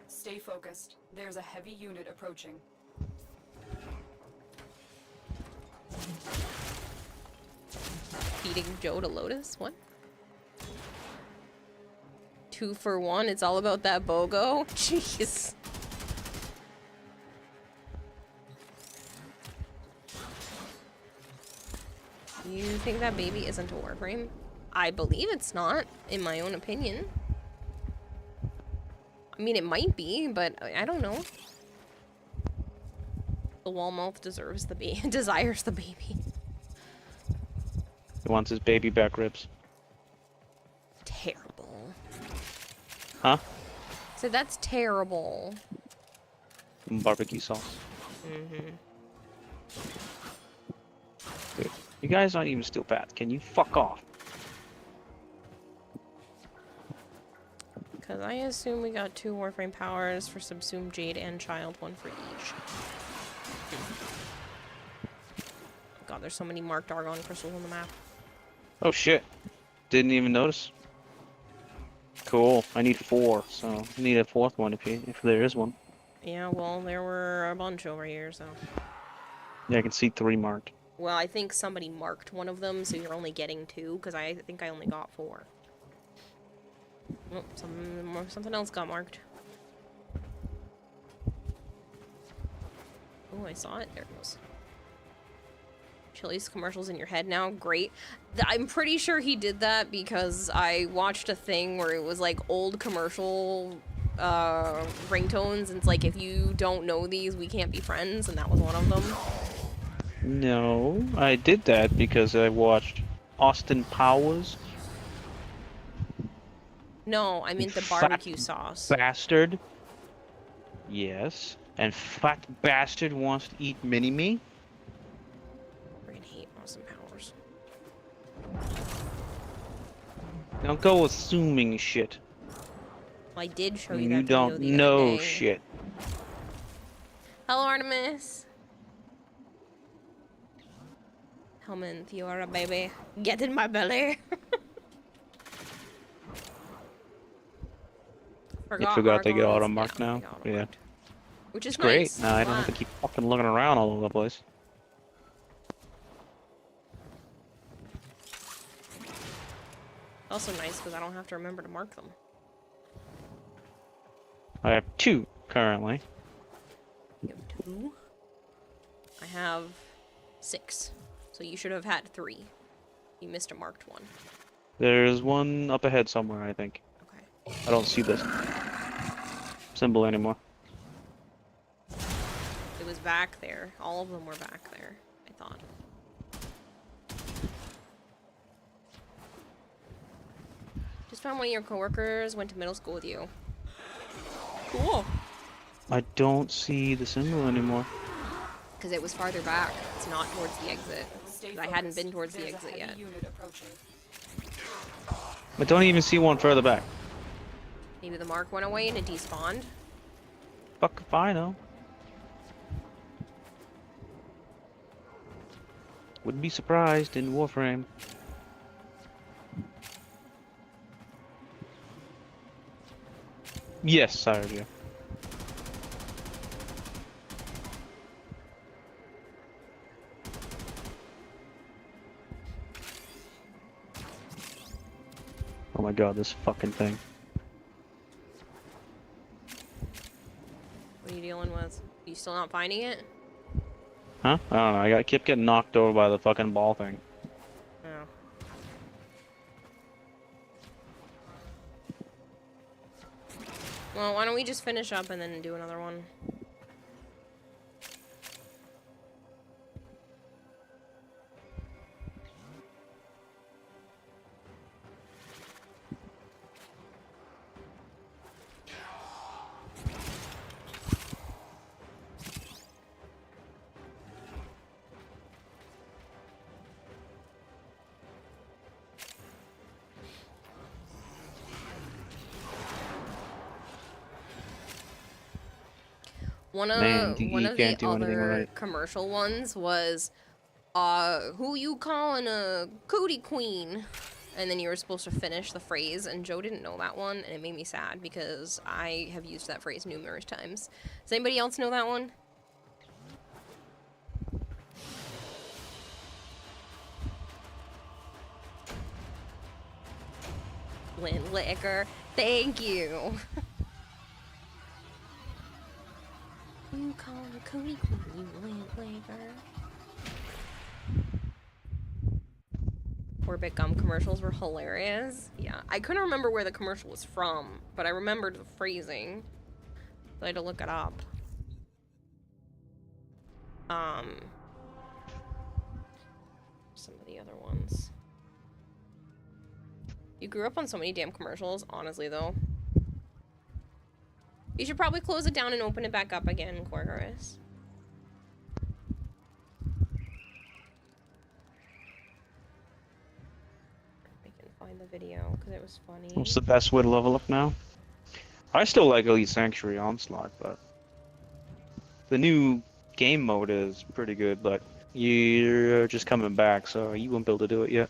Stay focused. There's a heavy unit approaching. Feeding Joe to Lotus? What? 2 for 1? It's all about that BOGO? Jeez. You think that baby isn't a Warframe? I believe it's not, in my own opinion. I mean, it might be, but I don't know. The Wallmouth deserves the baby, desires the baby. He wants his baby back ribs. Terrible. Huh? So that's terrible. Barbecue sauce. Mm-hmm. Dude, you guys aren't even steel pat. Can you fuck off? Because I assume we got 2 Warframe powers for Subsume, Jade, and Child, 1 for each. God, there's so many marked Argon crystals on the map. Oh shit. Didn't even notice. Cool. I need 4, so I need a 4th one if there is one. Yeah, well, there were a bunch over here, so... Yeah, I can see 3 marked. Well, I think somebody marked one of them, so you're only getting 2, because I think I only got 4. Oh, something else got marked. Oh, I saw it. There it goes. Chili's commercials in your head now. Great. I'm pretty sure he did that because I watched a thing where it was like old commercial ringtones, and it's like, if you don't know these, we can't be friends, and that was one of them. No, I did that because I watched Austin Powers. No, I meant the barbecue sauce. Bastard. Yes. And fat bastard wants to eat mini-me. Freaking hate Austin Powers. Don't go assuming shit. Well, I did show when you that you video don't the other know day. shit. Hello, Artemis. coming, Fiora, baby. Get in my belly. You forgot to get Argon's- auto mark yeah, now? they got auto Yeah. marked. Which is It's great. nice. Now I don't have to keep fucking looking around all over the place. Also nice because I don't have to remember to mark them. I have 2 currently. You have 2. I have 6. So you should have had 3. You missed a marked one. There's one up ahead somewhere, I think. Okay. I don't see this symbol anymore. It was back there. All of them were back there, I thought. Just found one of your coworkers, went to middle school with you. Cool. I don't see the symbol anymore. Because it was farther back. It's not towards the exit. 'Cause I hadn't been towards the There's a exit heavy yet. unit approaching. I don't even see one further back. Maybe the mark went away and it despawned. Fuck if I know. Wouldn't be surprised in Warframe. Yes, I heard you. Oh my god, this fucking thing. What are you dealing with? You still not finding it? Huh? I don't know, kept getting knocked over by the fucking ball thing. Oh. Well, why don't we just finish up and then do another one? One of the other commercial ones was, who you calling a cootie queen? And then you were supposed to finish the phrase, and Joe didn't know that one, and it made me sad because I have used that phrase numerous times. Does anybody else know that one? Lynn Liquor, thank you. You call her Cody Queen, you Lynn Liquor. Orbit gum commercials were hilarious. Yeah, I couldn't remember where the commercial was from, but I remembered the phrasing. So I had to look it up. Some of the other ones. You grew up on so many damn commercials, honestly, though. You should probably close it down and open it back up again, Corgarus. I can find the video, because it was funny. What's the best way to level up now? I still like Elite Sanctuary Onslaught, but the new game mode is pretty good, but you're just coming back, so you won't be able to do it yet.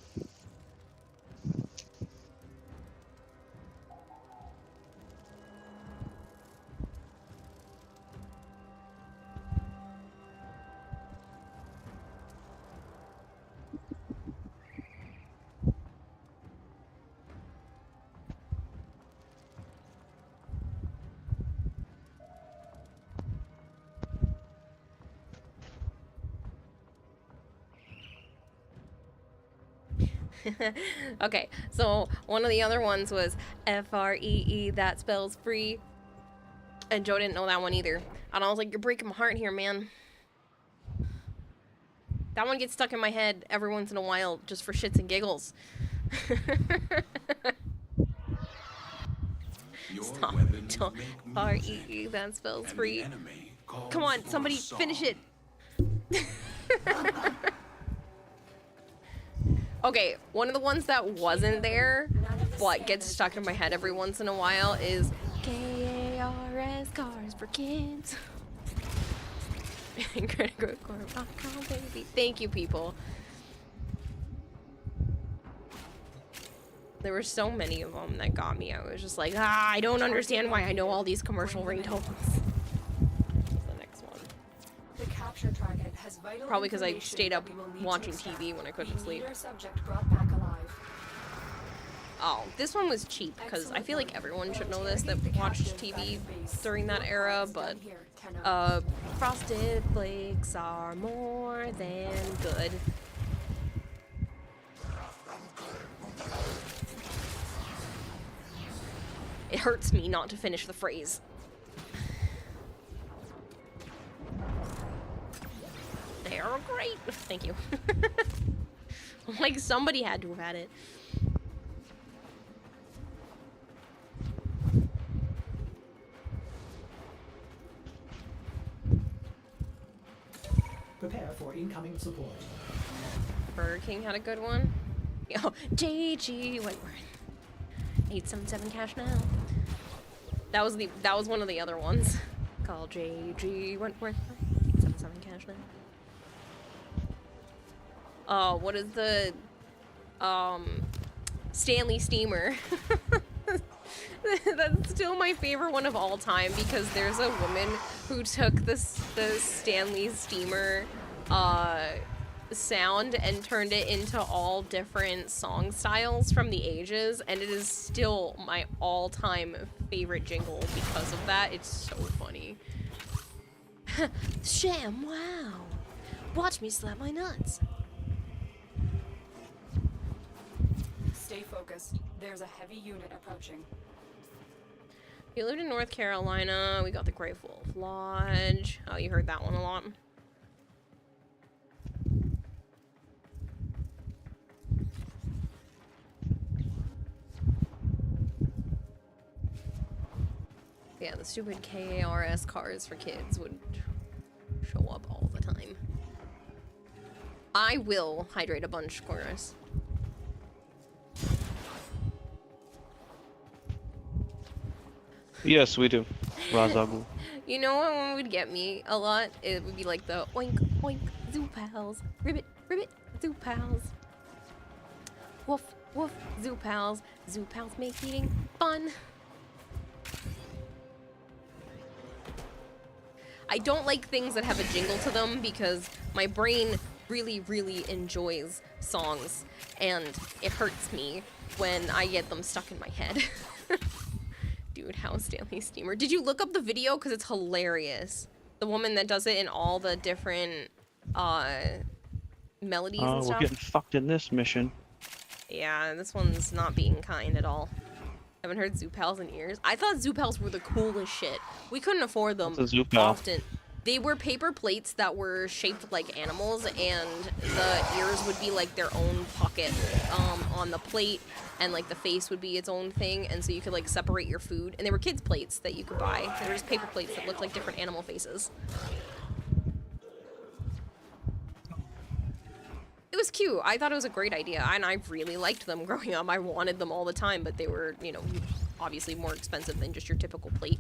Okay, so one of the other ones was F-R-E-E, that spells free. And Joe didn't know that one either. And I was like, you're breaking my heart here, man. That one gets stuck in my head every once in a while, just for shits and giggles. Stop. F-R-E-E, that spells free. Come on, somebody finish it. Okay, one of the ones that wasn't there, but gets stuck in my head every once in a while is K-A-R-S, Cars for Kids. Baby. Thank you, people. There were so many of them that got me. I was just like, I don't understand why I know all these commercial ringtones. What's the next one? The capture target has vital Probably because I information stayed up that we will need to watching extract. TV when I couldn't We sleep. need our subject brought back alive. Oh, this one was cheap because I feel like everyone should know this that watched TV during that era, but Frosted Flakes are more than good. It hurts me not to finish the phrase. They're great. Thank you. Like somebody had to have had it. Prepare for incoming support. Burger King had a good one. Yo, JG Wentworth. 877 cash now. That was one of the other ones. Call JG Wentworth. 877 cash now. Oh, what is the Stanley Steamer? That's still my favorite one of all time because there's a woman who took the Stanley Steamer sound and turned it into all different song styles from the ages, and it is still my all-time favorite jingle because of that. It's so funny. Sham, wow. Watch me slap my nuts. Stay focused. There's a heavy unit approaching. You lived in North Carolina. We got the Grey Wolf Lodge. Oh, you heard that one a lot. Yeah, the stupid KARS cars for kids would show up all the time. I will hydrate a bunch, chorus. Yes, we do. Razagu. You know what one would get me a lot? It would be like the oink, oink, zoo pals. Ribbit, ribbit, zoo pals. Woof, woof, zoo pals. Zoo pals make eating fun. I don't like things that have a jingle to them because my brain really, really enjoys songs, and it hurts me when I get them stuck in my head. Dude, how's Stanley Steamer? Did you look up the video? Because it's hilarious. The woman that does it in all the different melodies and Oh, stuff. we're getting fucked in this mission. Yeah, this one's not being kind at all. Haven't heard Zoo Pals in years. I thought Zoo Pals were the coolest shit. We couldn't afford them What's a Zoo Pal? often. They were paper plates that were shaped like animals, and the ears would be like their own pocket on the plate, and like the face would be its own thing, and so you could like separate your food. And they were kids' plates that you could buy. They were just paper plates that looked like different animal faces. It was cute. I thought it was a great idea, and I really liked them growing up. I wanted them all the time, but they were, you know, obviously more expensive than just your typical plate.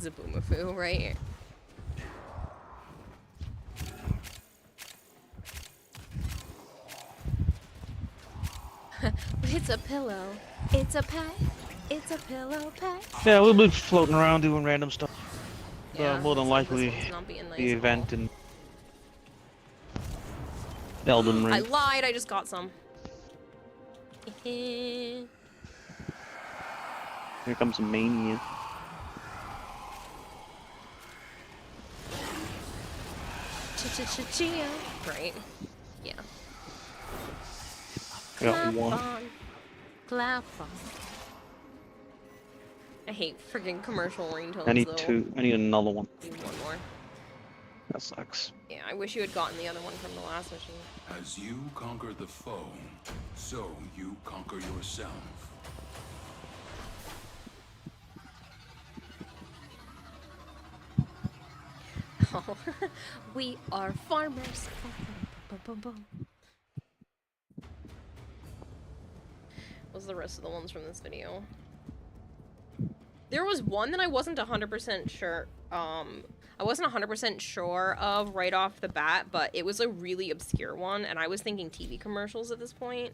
Zaboomafoo, right? It's a pillow. It's a pet. It's a pillow pet. Yeah, we'll be floating around doing random stuff. Yeah, More than likely, not being nice the at event in Elden Ring. I lied. I just got some. Here comes Mania. Ch-ch-ch-chia. Right. Yeah. Got one. on. Clap on. I hate freaking commercial ringtones, I need though. two. I need another one. Need one more. That sucks. Yeah, I wish you had gotten the other one from the last mission. As you conquer the foe, so you conquer yourself. Oh, we are farmers. Boom, boom, boom. What's the rest of the ones from this video? There was one that I wasn't 100% sure. I wasn't 100% sure of right off the bat, but it was a really obscure one, and I was thinking TV commercials at this point.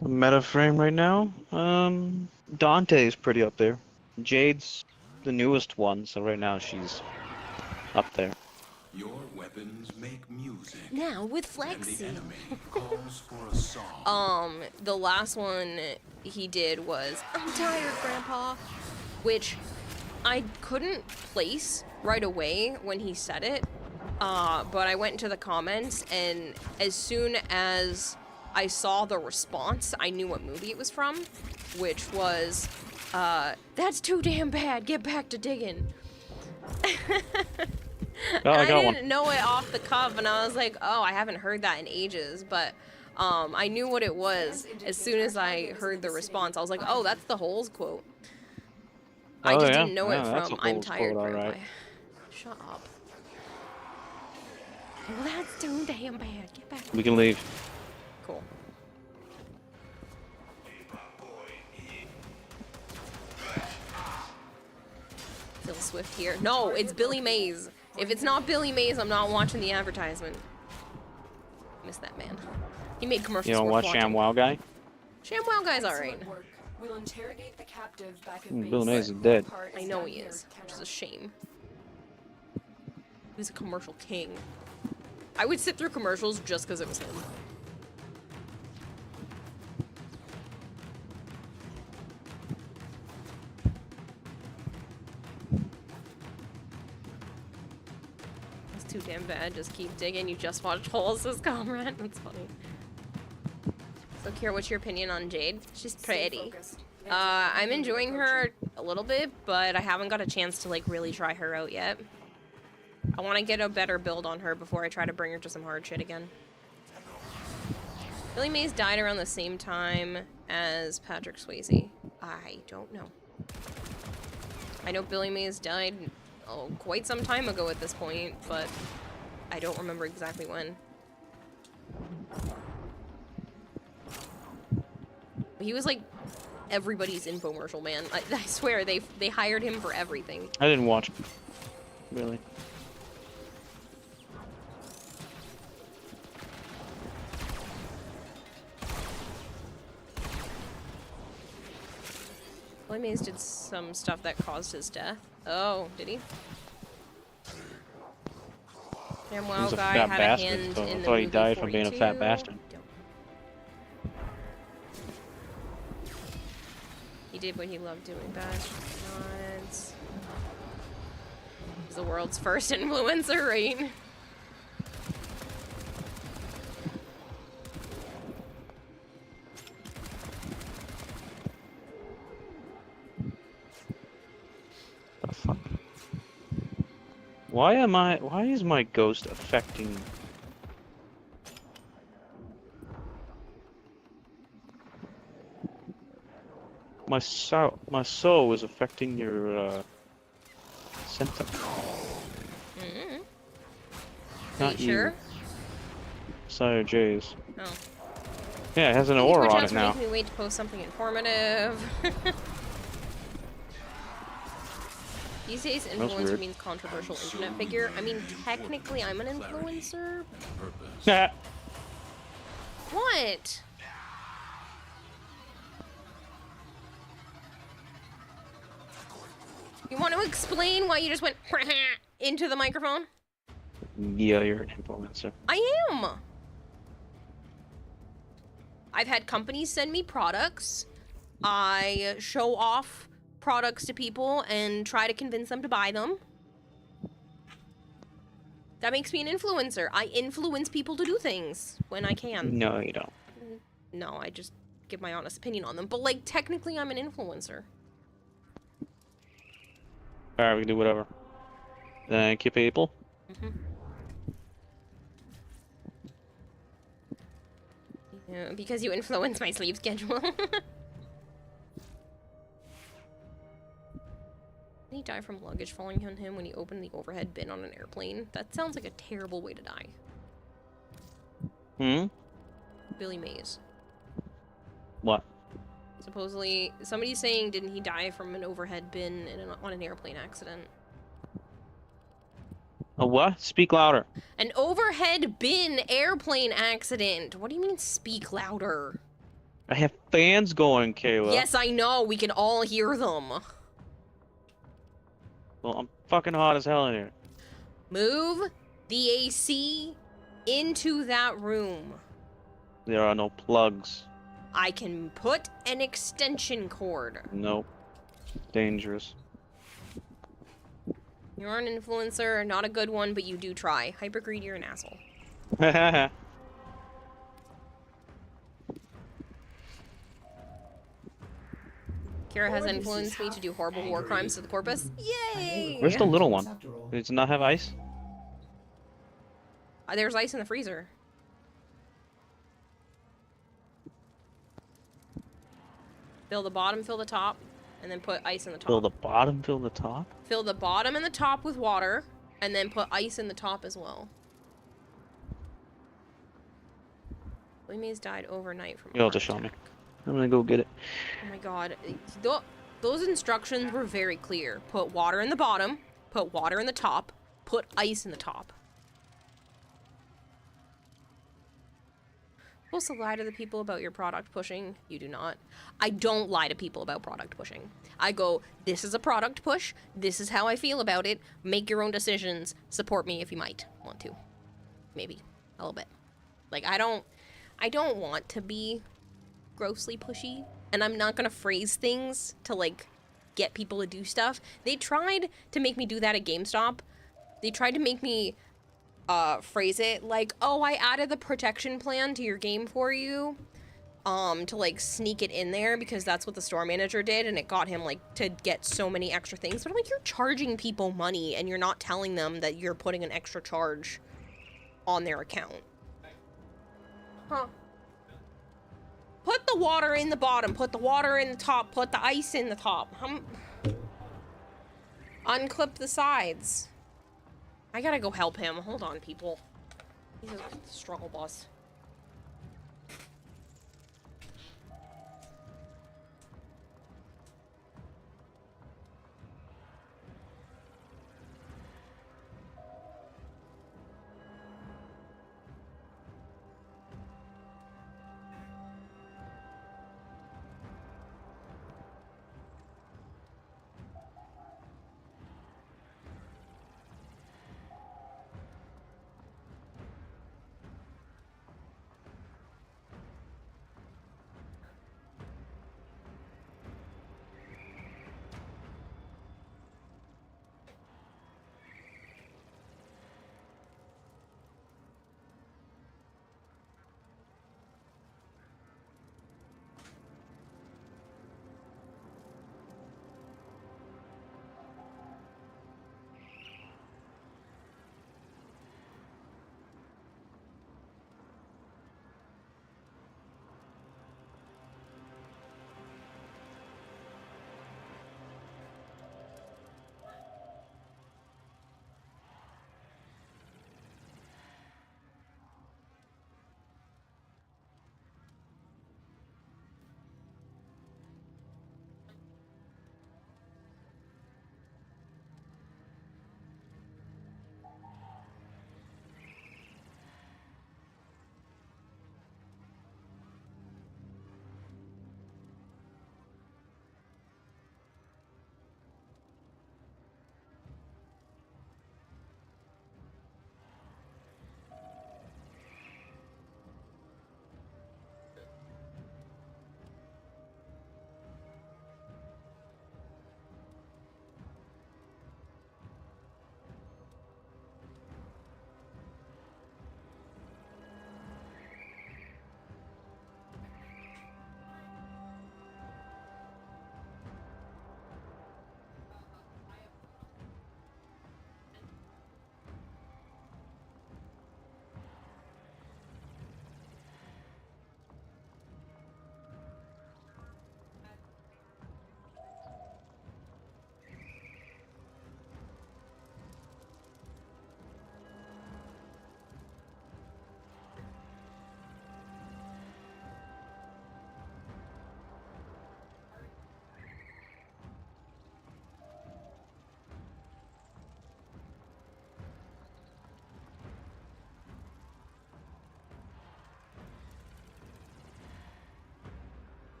Meta frame right now. Dante's pretty up there. Jade's the newest one, so right now she's up there. Your weapons make music. Now with And Flexi. the enemy calls for a song. The last one he did was "I'm tired, Grandpa," which I couldn't place right away when he said it. But I went into the comments, and as soon as I saw the response, I knew what movie it was from, which was, "That's too damn bad. Get back to digging." Oh, I got one. didn't know it off the cuff, and I was like, oh, I haven't heard that in ages, but I knew what it was as soon as I heard the response. I was like, oh, that's the Holes quote. I Oh, just yeah? didn't know Yeah, it that's from a I'm Holes Tired, quote, Grandpa. alright. Shut up. Well, that's too damn bad. Get back. We can leave. Cool. Phil Swift here. No, it's Billy Mays. If it's not Billy Mays, I'm not watching the advertisement. Miss that man. He made commercials. You don't worth watch watching. ShamWow guy? ShamWow guy's alright. Excellent work. We'll interrogate the captive back at Bill base. Mays is dead. Part I know down he here, is, which is Kenner. a shame. He was a commercial king. I would sit through commercials just because it was him. It's too damn bad. Just keep digging. You just watched Holes, says Comrade. That's funny. So, Kira, what's your opinion on Jade? She's Stay pretty. focused. I'm enjoying her a little bit, but I haven't got a chance to, like, really try her out yet. I want to get a better build on her before I try to bring her to some hard shit again. Billy Mays died around the same time as Patrick Swayze. I don't know. I know Billy Mays died quite some time ago at this point, but I don't remember exactly when. He was like everybody's infomercial man. I swear they hired him for everything. I didn't watch. Really. Billy Mays did some stuff that caused his death. Oh, did he? Damn, He wow, was a guy fat had bastard, a hand so in I the thought he movie died from being a fat 42. bastard. He did what he loved doing best. Nods. He's the world's first influencer, right? The fuck? Why is my ghost affecting? My soul is affecting your symptom. Mm-hmm. Not you sure? Sire J's. Oh. Yeah, it has an Thank you for aura a on chance it for now. making me wait to post something informative. These days, influencer weird. means controversial internet figure. I mean, technically, I'm an influencer. Nah. What? You want to explain why you just went into the microphone? Yeah, you're an influencer. I am. I've had companies send me products. I show off products to people and try to convince them to buy them. That makes me an influencer. I influence people to do things when I can. No, you don't. No, I just give my honest opinion on them. But, like, technically I'm an influencer. Alright, we can do whatever. Thank you, people. Yeah, because you influence my sleep schedule. Did he die from luggage falling on him when he opened the overhead bin on an airplane? That sounds like a terrible way to die. Hmm? Billy Mays. What? Supposedly, somebody's saying, didn't he die from an overhead bin on an airplane accident? A what? Speak louder. An overhead bin airplane accident. What do you mean, speak louder? I have fans going, Kayla. Yes, I know. We can all hear them. Well, I'm fucking hot as hell in here. Move the AC into that room. There are no plugs. I can put an extension cord. Nope. Dangerous. You're an influencer, not a good one, but you do try. Hypergreed, you're an asshole. Kira has influenced me to do horrible war crimes to the corpus. Yay! Where's the little one? Does it not have ice? There's ice in the freezer. Fill the bottom, fill the top, and then put ice in the top. Fill the bottom, fill the top? Fill the bottom and the top with water, and then put ice in the top as well. William's died overnight from a You'll have heart to show me. attack. I'm gonna go get it. Oh my god. Those instructions were very clear. Put water in the bottom, put water in the top, put ice in the top. You're supposed to lie to the people about your product pushing. You do not. I don't lie to people about product pushing. I go, this is a product push. This is how I feel about it. Make your own decisions. Support me if you might want to. Maybe. A little bit. Like, I don't want to be grossly pushy, and I'm not gonna phrase things to like get people to do stuff. They tried to make me do that at GameStop. They tried to make me phrase it like, oh, I added the protection plan to your game for you to like sneak it in there because that's what the store manager did, and it got him like to get so many extra things. But I'm like, you're charging people money and you're not telling them that you're putting an extra charge on their account. Huh. Put the water in the bottom, put the water in the top, put the ice in the top. Unclip the sides. I gotta go help him. Hold on, people. He's a struggle bus.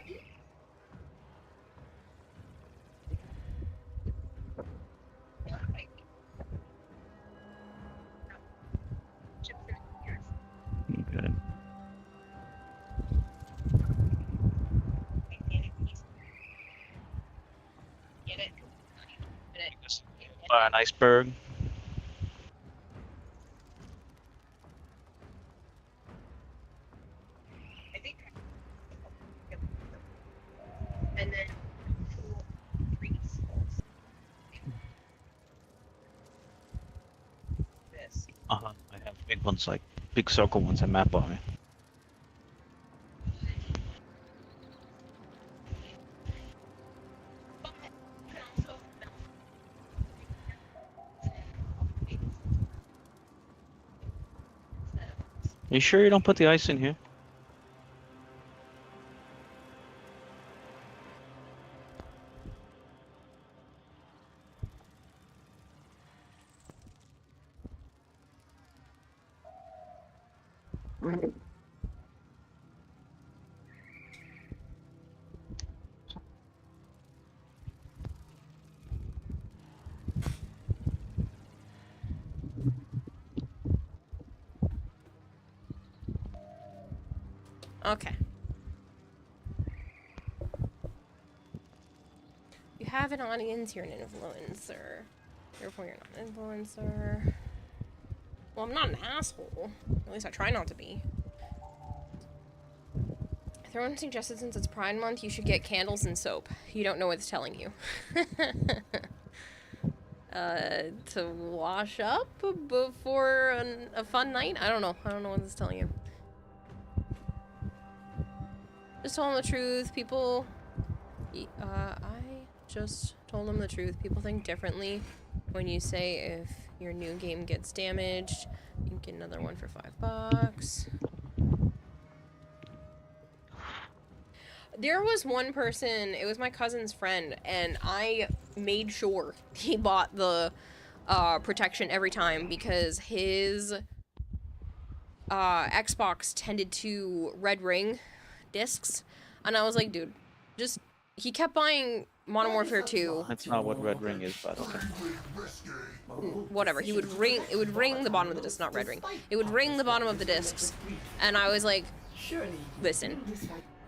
Okay. Buy an iceberg. I have big ones, like big circle ones, and map on it. You sure you don't put the ice in here? Okay. You have an audience, you're an influencer. Therefore, you're not an influencer. Well, I'm not an asshole. At least I try not to be. Throne suggested since it's Pride Month, you should get candles and soap. You don't know what it's telling you. To wash up before a fun night? I don't know. I don't know what it's telling you. Just told him the truth. People... I just told him the truth. People think differently when you say if your new game gets damaged, you can get another one for $5. There was one person, it was my cousin's friend, and I made sure he bought the protection every time because his Xbox tended to red ring discs, and I was like, dude, just, he kept buying Modern Warfare 2. That's not what red ring is, but okay. Whatever, he would ring, it would ring the bottom of the disc, not red ring. It would ring the bottom of the discs, and I was like, listen,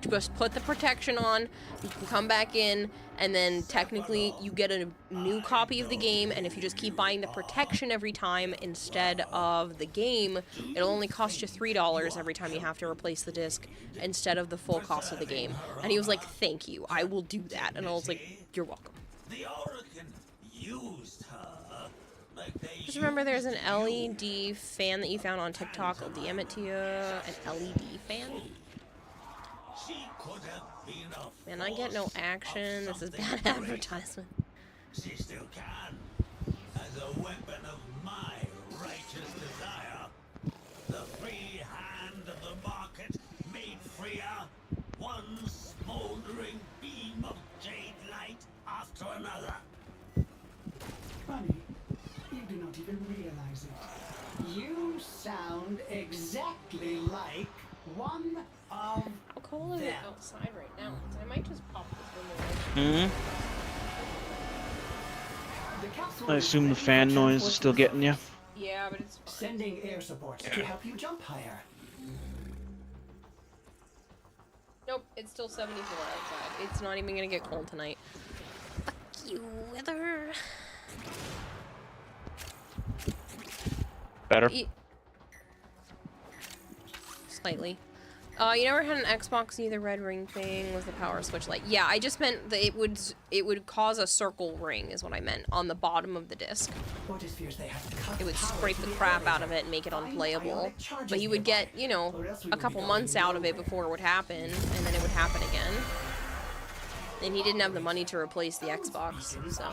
just put the protection on, you can come back in, and then technically you get a new copy of the game, and if you just keep buying the protection every time instead of the game, it'll only cost you $3 every time you have to replace the disc instead of the full cost of the game. And he was like, thank you, I will do that. And I was like, you're welcome. Just remember there's an LED fan that you found on TikTok, I'll DM it to you, an LED fan. Man, I get no action. This is bad advertisement. She still can. As a weapon of my righteous desire. The free hand of the market made freer. One smoldering beam of jade light after another. Funny, you do not even realize it. You sound exactly like one of How cold is it outside right now? I might just pop this room away. I assume the fan noise is still getting you. Yeah, but it's fine. Sending air support to help you jump higher. Nope, it's still 74 outside. It's not even gonna get cold tonight. Fuck you, weather. Better? Slightly. You never had an Xbox near the red ring thing with the power switch light. Yeah, I just meant that it would cause a circle ring is what I meant on the bottom of the disc. It would scrape the crap out of it and make it unplayable. But you would get, you know, a couple months out of it before it would happen, and then it would happen again. And he didn't have the money to replace the Xbox, so.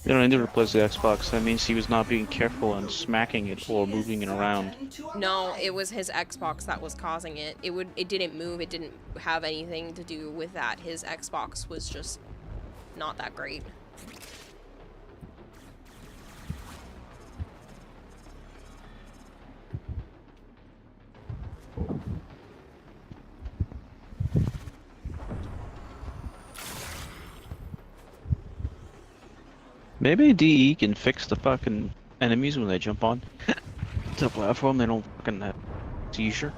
You don't need to replace the Xbox. That means he was not being careful and smacking it or moving it around. No, it was his Xbox that was causing it. It didn't move. It didn't have anything to do with that. His Xbox was just not that great. Maybe DE can fix the fucking enemies when they jump on to the platform. They don't fucking have seizure.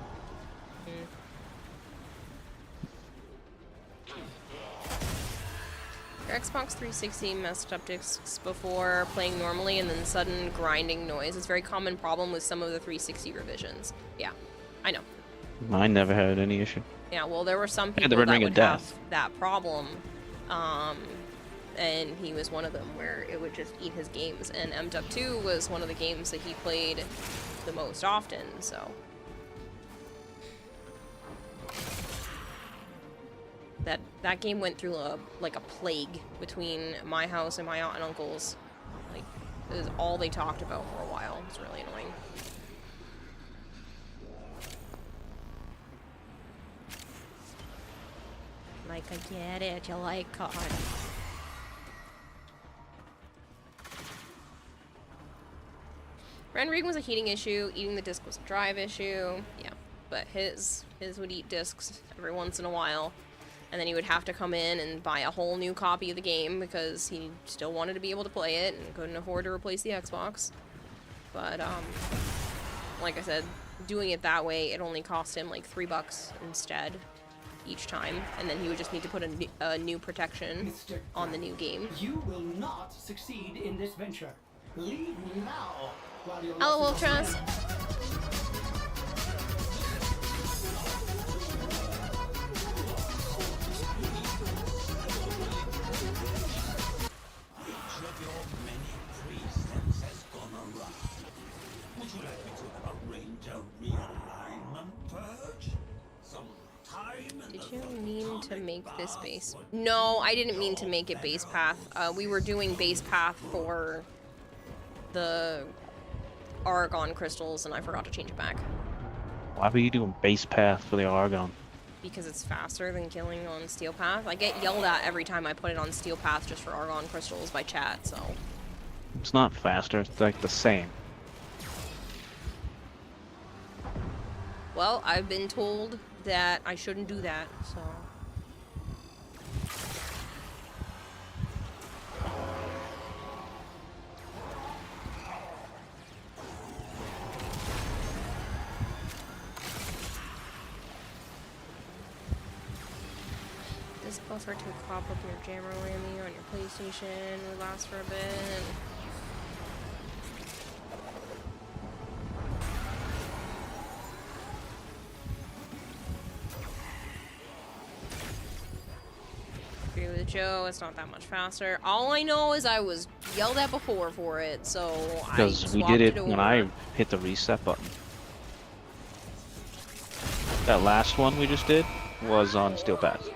Your Xbox 360 messed up discs before playing normally and then sudden grinding noise. It's a very common problem with some of the 360 revisions. Yeah, I know. Mine never had any issue. Yeah, well, there were some I had people the Red that Ring of would have Death. that problem, and he was one of them where it would just eat his games. And MDub 2 was one of the games that he played the most often, so... That game went through like a plague between my house and my aunt and uncle's. Like, it was all they talked about for a while. It's really annoying. Like, I get it. You like COD. Rendering was a heating issue. Eating the disc was a drive issue. Yeah, but his would eat discs every once in a while. And then he would have to come in and buy a whole new copy of the game because he still wanted to be able to play it and couldn't afford to replace the Xbox. But, like I said, doing it that way, it only cost him like $3 instead each time. And then he would just need to put a new protection on the new game. You will not succeed in this venture. Leave now while your Hello, losses Ultras. Did you mean to make this base? No, I didn't mean to make it base path. We were doing base path for the Argon crystals, and I forgot to change it back. Why were you doing base path for the Argon? Because it's faster than killing on Steel Path. I get yelled at every time I put it on Steel Path just for Argon crystals by chat, so... It's not faster, it's like the same. Well, I've been told that I shouldn't do that, so... This buffer to pop up your jammer whammy on your PlayStation will last for a bit. Agree with Joe, it's not that much faster. All I know is I was yelled at before for it, so Because we did it when I hit the reset button. That last one we just did was on Steel Path.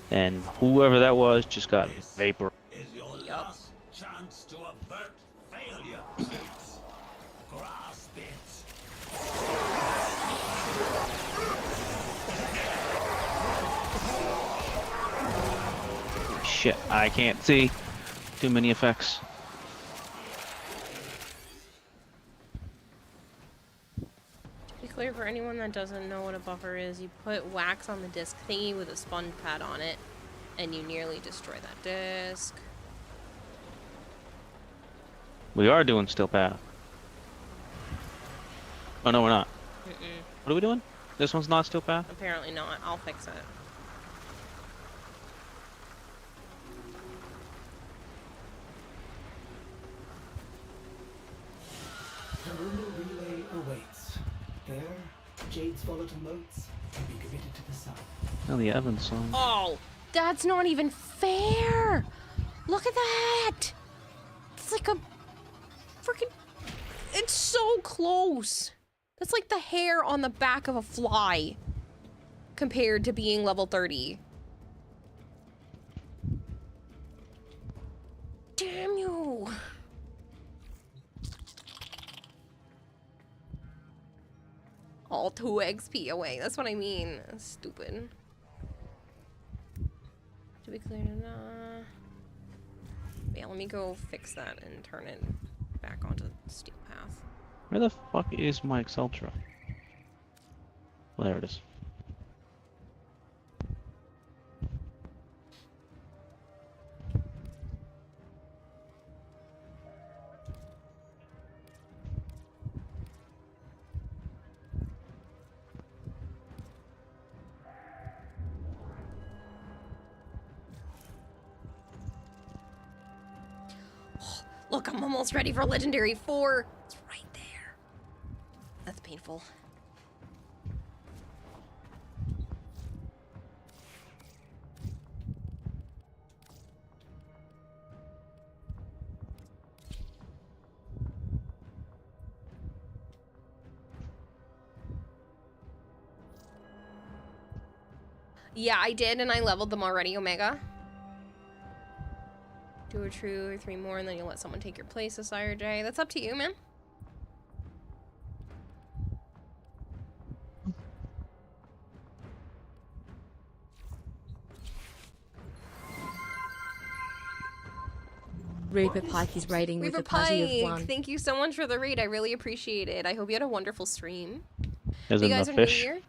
And whoever that was just got vapor. Chance to avert failure. Grasp it. Shit, I can't see. Too many effects. To be clear, for anyone that doesn't know what a buffer is, you put wax on the disc thingy with a sponge pad on it, and you nearly destroy that disc. We are doing Steel Path. Oh no, we're not. Mm-mm. What are we doing? This one's not Steel Path? Apparently not. I'll fix it. The lunar relay awaits. There, Jade's volatile motes can be committed to the sun. Oh, the Evans song. Oh, that's not even fair! Look at that! It's like a freaking... It's so close! That's like the hair on the back of a fly compared to being level 30. Damn you! All 2 XP away. That's what I mean. That's stupid. To be clear, yeah, let me go fix that and turn it back onto Steel Path. Where the fuck is my Exultra? Well, there it is. Look, I'm almost ready for Legendary 4. It's right there. That's painful. Yeah, I did, and I leveled them already, Omega. Do a true or 3 more, and then you'll let someone take your place, Sire J. That's up to you, man. Reaper Pike is raiding with Reaper a party of Pike, 1. thank you so much for the raid. I really appreciate it. I hope you had a wonderful stream. There's If you guys enough are fish. new here,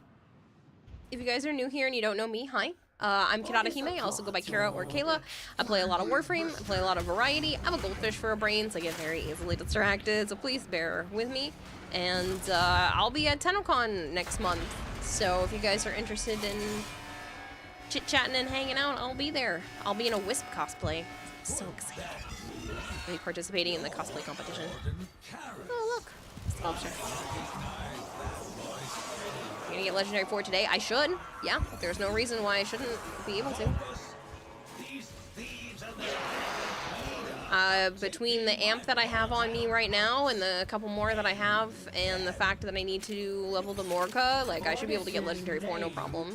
if you guys are new here and you don't know me, hi. I'm Kirata Hime. I also go by Kira or Kayla. I play a lot of Warframe. I play a lot of variety. I'm a goldfish for a brain, so I get very easily distracted. So please bear with me. And I'll be at TennoCon next month. So if you guys are interested in chit-chatting and hanging out, I'll be there. I'll be in a Wisp cosplay. So excited. I'll be participating in the cosplay competition. Oh, look. Sculpture. I'm gonna get Legendary 4 today. I should. Yeah, there's no reason why I shouldn't be able to. Between the amp that I have on me right now and the couple more that I have and the fact that I need to level the Morka, like, I should be able to get Legendary 4 no problem.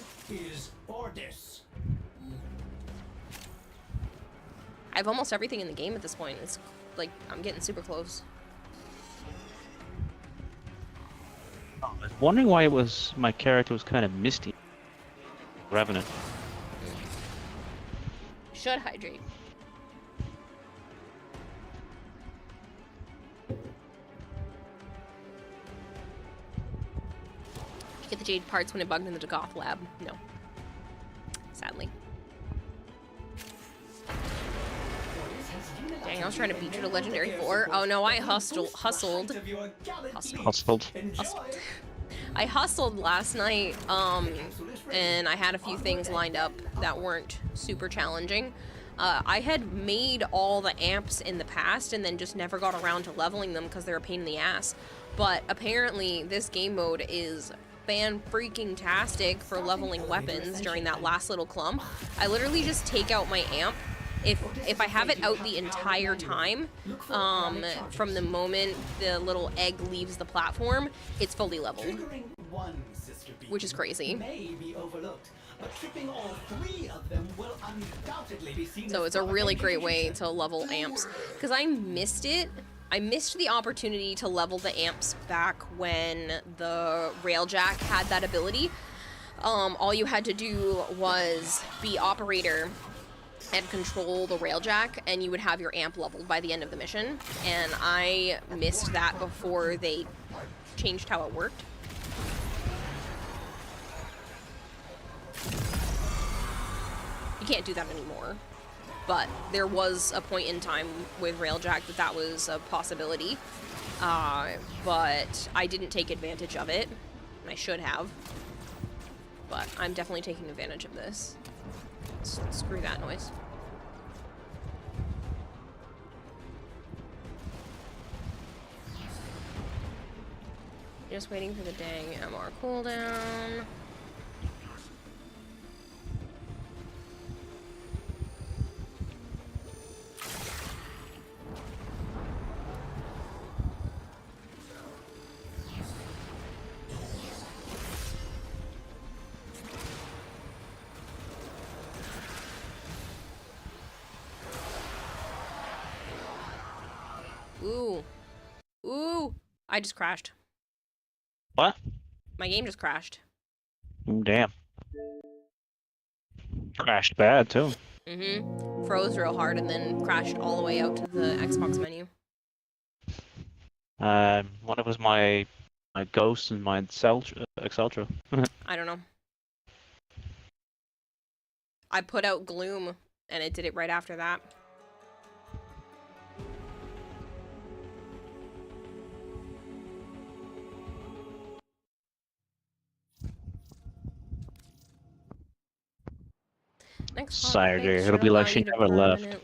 I have almost everything in the game at this point. It's like, I'm getting super close. I was wondering why my character was kind of misty. Revenant. Should hydrate. Get the jade parts when it bugged in the Dagoth lab. No. Sadly. Dang, I was trying to beat you to Legendary 4. Oh no, I hustled. I hustled last night, and I had a few things lined up that weren't super challenging. I had made all the amps in the past and then just never got around to leveling them because they're a pain in the ass. But apparently this game mode is fan-freaking-tastic for leveling weapons during that last little clump. I literally just take out my amp. If I have it out the entire time, from the moment the little egg leaves the platform, it's fully leveled, which is crazy. So it's a really great way to level amps, because I missed it. I missed the opportunity to level the amps back when the Railjack had that ability. All you had to do was be operator and control the Railjack, and you would have your amp leveled by the end of the mission. And I missed that before they changed how it worked. You can't do that anymore. But there was a point in time with Railjack that was a possibility. But I didn't take advantage of it. I should have. But I'm definitely taking advantage of this. Screw that noise. Just waiting for the dang MR cooldown. Ooh. Ooh. I just crashed. What? My game just crashed. Damn. Crashed bad, too. Mm-hmm. Froze real hard and then crashed all the way out to the Xbox menu. One of it was my Ghost and my Exceltra. I don't know. I put out Gloom and it did it right after that. Next Sire J, it'll be like she never left. Buff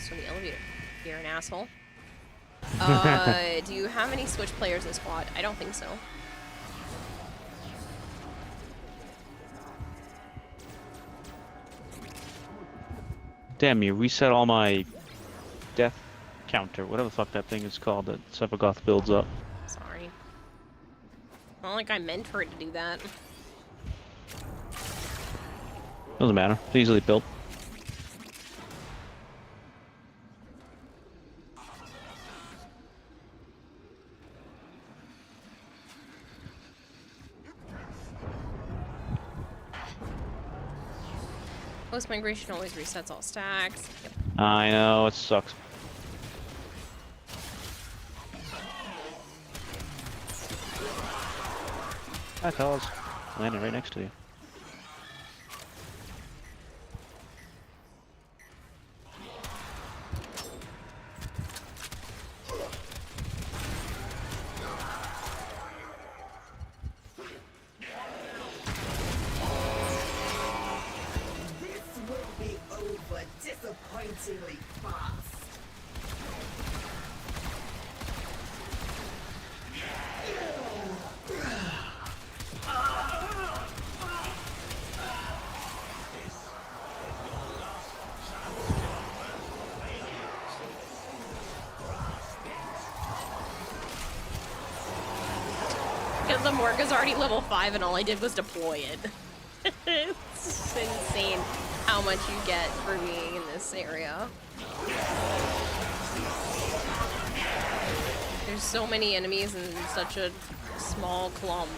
from the elevator. You're an asshole. Do you have any Switch players in squad? I don't think so. Damn, you reset all my death counter, whatever the fuck that thing is called that Sephiroth builds up. Sorry. Not like I meant for it to do that. Doesn't matter. It's easily built. Post migration always resets all stacks. Yep. I know, it sucks. Hi, fellas. Landing right next to you. Disappointingly fast. Because the Morga's already level 5 and all I did was deploy it. It's insane how much you get for being in this area. There's so many enemies in such a small clump.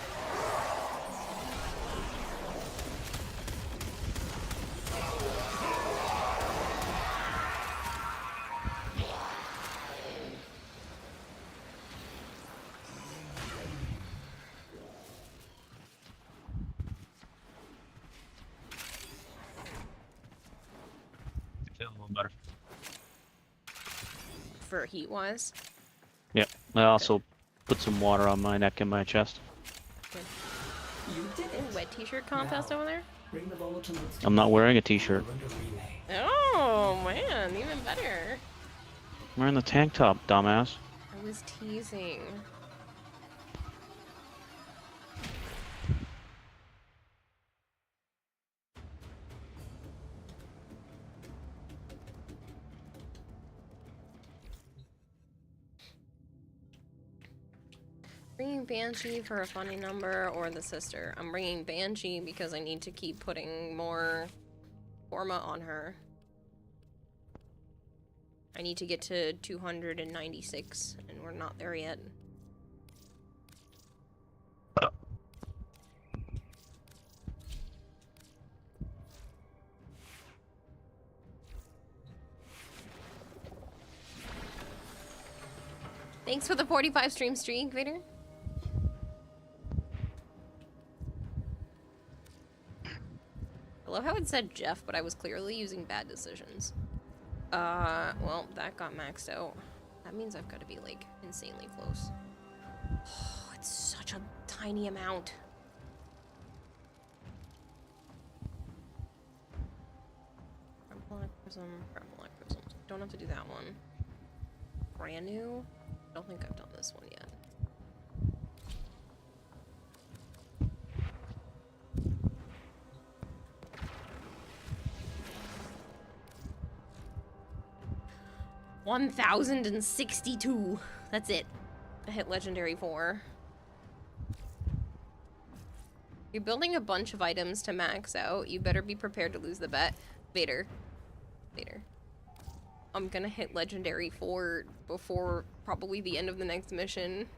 Feel a little better. For heat-wise. Yep. I also put some water on my neck and my chest. Good. Ooh, wet t-shirt contest over there? I'm not wearing a t-shirt. Oh, man, even better. I'm wearing the tank top, dumbass. I was teasing. Bringing Banshee for a funny number or the sister. I'm bringing Banshee because I need to keep putting more Forma on her. I need to get to 296 and we're not there yet. Thanks for the 45 stream streak, Vader. I love how it said Jeff, but I was clearly using bad decisions. Well, that got maxed out. That means I've got to be, like, insanely close. Oh, it's such a tiny amount. Prism. Don't have to do that one. Brand new? I don't think I've done this one yet. $1,062. That's it. I hit Legendary 4. You're building a bunch of items to max out. You better be prepared to lose the bet. Vader. Vader. I'm gonna hit Legendary 4 before probably the end of the next mission.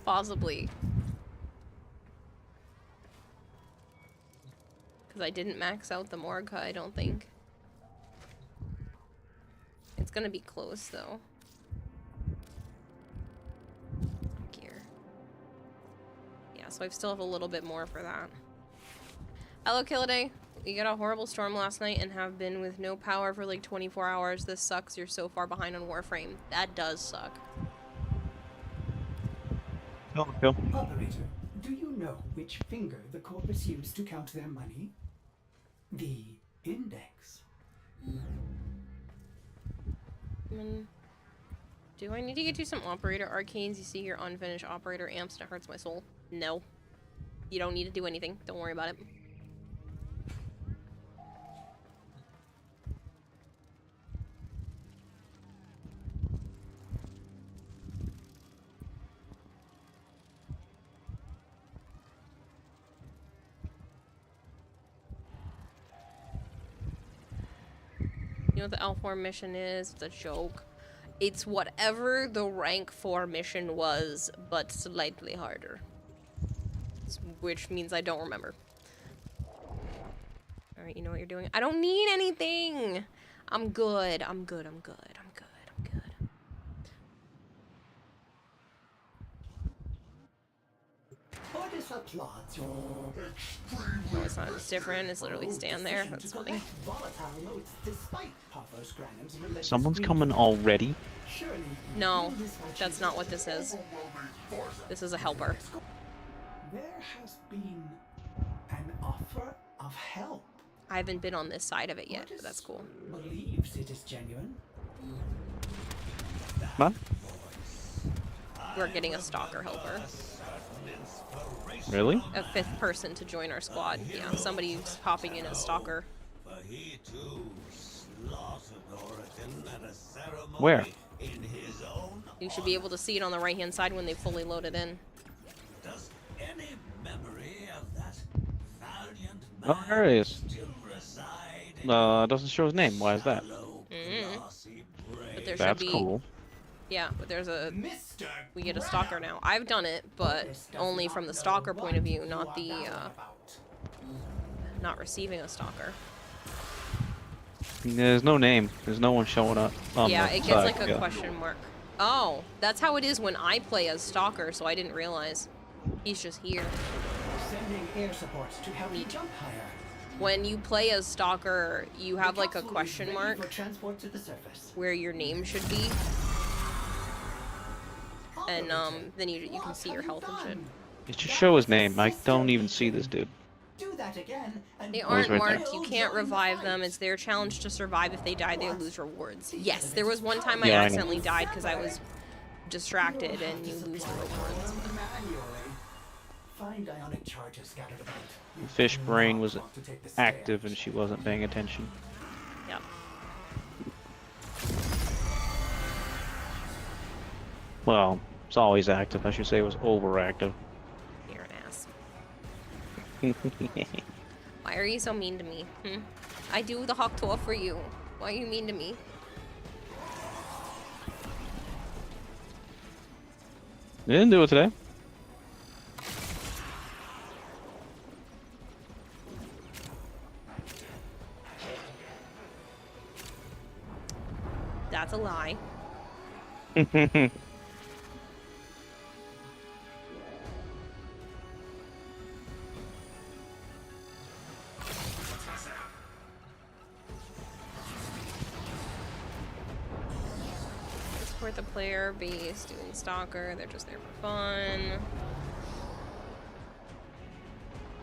Possibly. Because I didn't max out the Morga, I don't think. It's gonna be close, though. Gear. Yeah, so I still have a little bit more for that. Hello, Killaday. We got a horrible storm last night and have been with no power for like 24 hours. This sucks. You're so far behind on Warframe. That does suck. Operator, do you know which finger the corpus used to count their money? The index. Do I need to get you some operator arcanes? You see your unfinished operator amps and it hurts my soul. No. You don't need to do anything. Don't worry about it. You know what the L4 mission is? It's a joke. It's whatever the rank 4 mission was, but slightly harder. Which means I don't remember. Alright, you know what you're doing? I don't need anything! I'm good. I'm good. I'm good. I'm good. I'm good. Ordis applauds your No, it's not. It's different. It's literally stand there. That's funny. volatile modes despite Parvos Granum's relentless Someone's greed. coming already. Surely No, that's not what this is. This is a helper. there has been an offer of help. I haven't been on this side of it yet, but that's cool. Believes it is genuine. What? We're getting a stalker helper. Really? A 5th person to join our squad. Yeah, somebody's popping in as stalker. Where? You should be able to see it on the right-hand side when they fully load it in. Does any memory of that valiant Oh, there it is. reside It doesn't show his name. Why is that? But there That's should be. cool. Yeah, but there's a. We get a stalker now. I've done it, but only from the stalker point of view, not the. Not receiving a stalker. There's no name. There's no one showing up. On Yeah, the it gets side. like a Yeah. question mark. Oh, that's how it is when I play as stalker, so I didn't realize. He's just here. Sending air supports to help you jump higher. When you play as stalker, you have like a question mark For transport to the surface. where your name should be. And then you can see your health and shit. It should show his name. I don't even see this dude. Do that again, and They Oh, he's aren't right there. marked, you can't revive them, it's their challenge to survive. If they die, they lose rewards. Yes, there was one time I Yeah, I know. accidentally died because I was distracted and you lose the rewards. manually. Find ionic charges scattered about. The fish brain was active and she wasn't paying attention. Yep. Well, it's always active. I should say it was overactive. You're an ass. Why are you so mean to me? I do the hawk tour for you. Why are you mean to me? They didn't do it today. That's a lie. Support the player base doing stalker. They're just there for fun.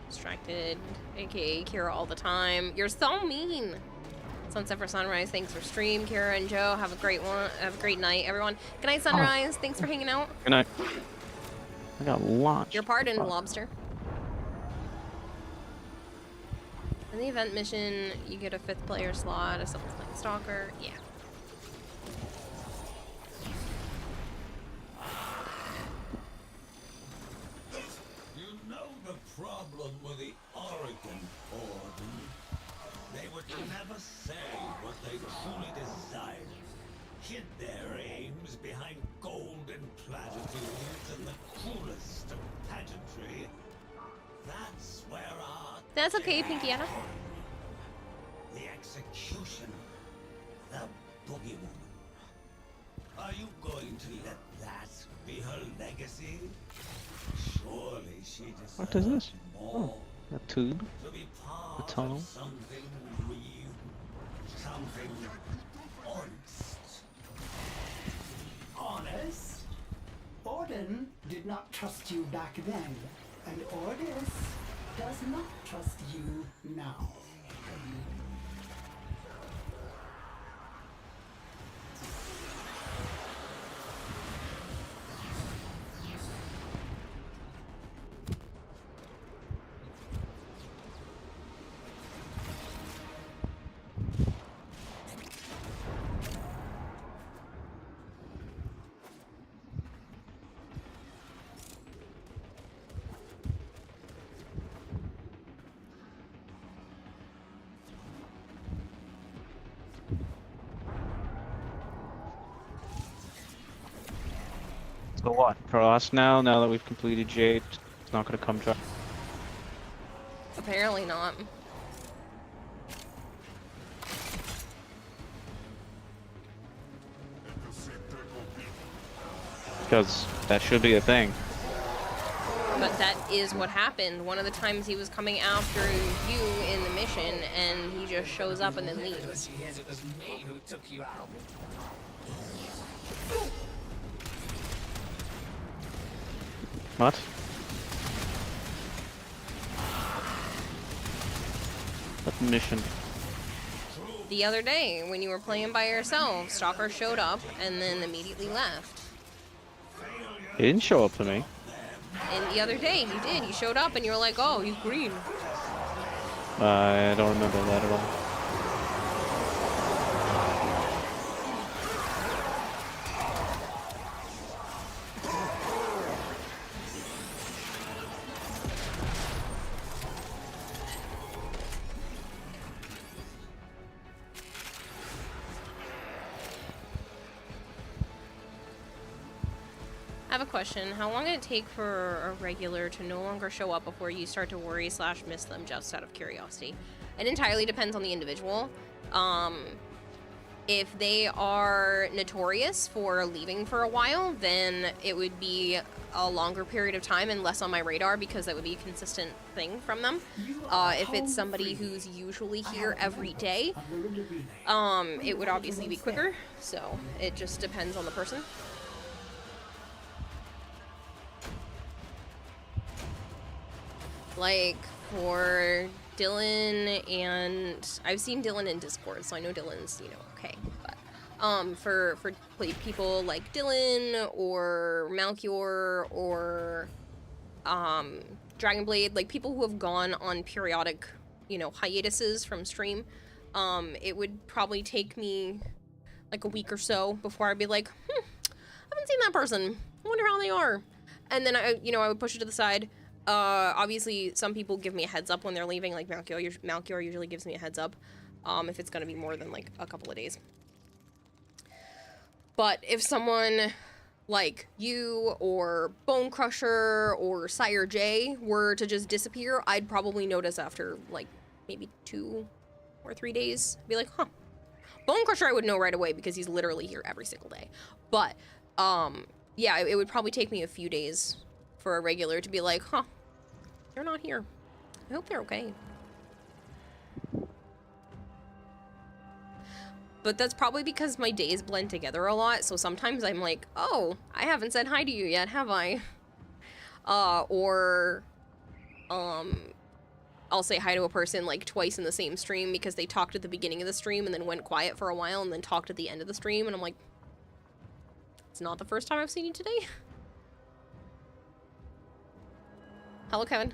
Distracted, aka Kira all the time. You're so mean. Sunset for Sunrise, thanks for stream. Kira and Joe, have a great one. Have a great night, everyone. Good night, Sunrise. Thanks for hanging out. Good night. I got launched. You're pardoned, Lobster. In the event mission, you get a 5th player slot if someone's playing Stalker. Yeah. You know the problem with the Oregon Orden? They would never say what they truly desired. Hid their aims behind golden platitudes and the cruelest of pageantry. That's where our That's okay, Pinkiana. the execution, the boogie woman. Are you going to let that be her legacy? Surely she deserves What is this? more. A tube? To be A part tunnel? of something real, something honest. Honest? Orden did not trust you back then, and Ordis does not trust you now. So what? For us now that we've completed Jade, it's not gonna come dry. Apparently not. Because that should be a thing. But that is what happened. One of the times he was coming after you in the mission, and he just shows up and then leaves. It was me who took you out. What? What mission? The other day, when you were playing by yourself, Stalker showed up and then immediately left. He didn't show up to me. And the other day, he did. He showed up and you were like, oh, he's green. I don't remember that at all. I have a question. How long did it take for a regular to no longer show up before you start to worry / miss them, just out of curiosity? It entirely depends on the individual. If they are notorious for leaving for a while, then it would be a longer period of time and less on my radar, because that would be a consistent thing from them. If it's somebody who's usually here every day, it would obviously be quicker. So it just depends on the person. Like, for Dylan, and I've seen Dylan in Discord, so I know Dylan's, okay. But for people like Dylan or Malchior or Dragonblade, like people who have gone on periodic, hiatuses from stream, it would probably take me like a week or so before I'd be like, I haven't seen that person. I wonder how they are. And then I would push it to the side. Obviously, some people give me a heads up when they're leaving, like Malchior usually gives me a heads up, if it's gonna be more than, like, a couple of days. But if someone like you, or Bone Crusher, or Sire J were to just disappear, I'd probably notice after, like, maybe 2 or 3 days. Be like, huh. Bone Crusher I would know right away, because he's literally here every single day. But, yeah, it would probably take me a few days for a regular to be like, huh, they're not here. I hope they're okay. But that's probably because my days blend together a lot, so sometimes I'm like, oh, I haven't said hi to you yet, have I? I'll say hi to a person like twice in the same stream because they talked at the beginning of the stream and then went quiet for a while and then talked at the end of the stream, and I'm like, it's not the first time I've seen you today. Hello, Kevin.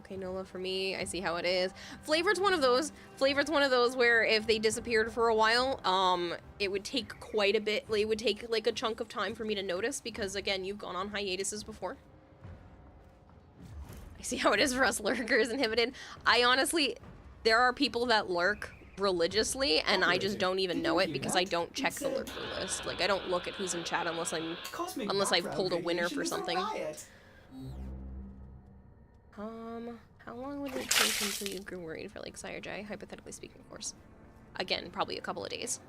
Okay, no love for me. I see how it is. Flavor's one of those. Flavor's one of those where if they disappeared for a while, it would take quite a bit. It would take like a chunk of time for me to notice because, again, you've gone on hiatuses before. I see how it is for us lurkers inhibited. I honestly, there are people that lurk religiously, and I just don't even know it because I don't check the lurker list. Like, I don't look at who's in chat unless I've pulled a winner for something. How long would it take until you grew worried for, like, Sire J? Hypothetically speaking, of course. Again, probably a couple of days.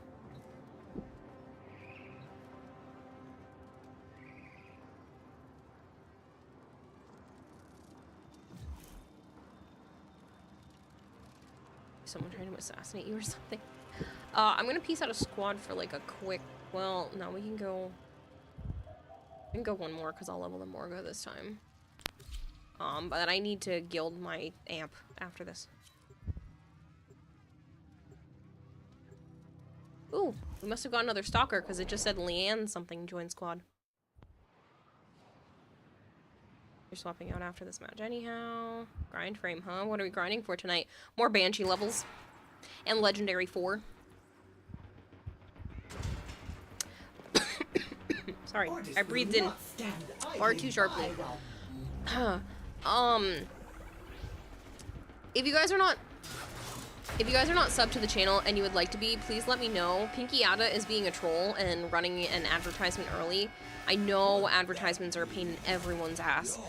Someone trying to assassinate you or something. I'm gonna piece out a squad for, like, a quick... Well, no, we can go one more, because I'll level the Morga this time. But I need to guild my amp after this. Ooh, we must have got another stalker because it just said Leanne something join squad. You're swapping out after this match anyhow. Grind frame, huh? What are we grinding for tonight? More Banshee levels. And Legendary 4. Sorry, I breathed in far too sharply. If you guys are not If you guys are not subbed to the channel and you would like to be, please let me know. Pinky Ada is being a troll and running an advertisement early. I know advertisements are a pain in everyone's ass.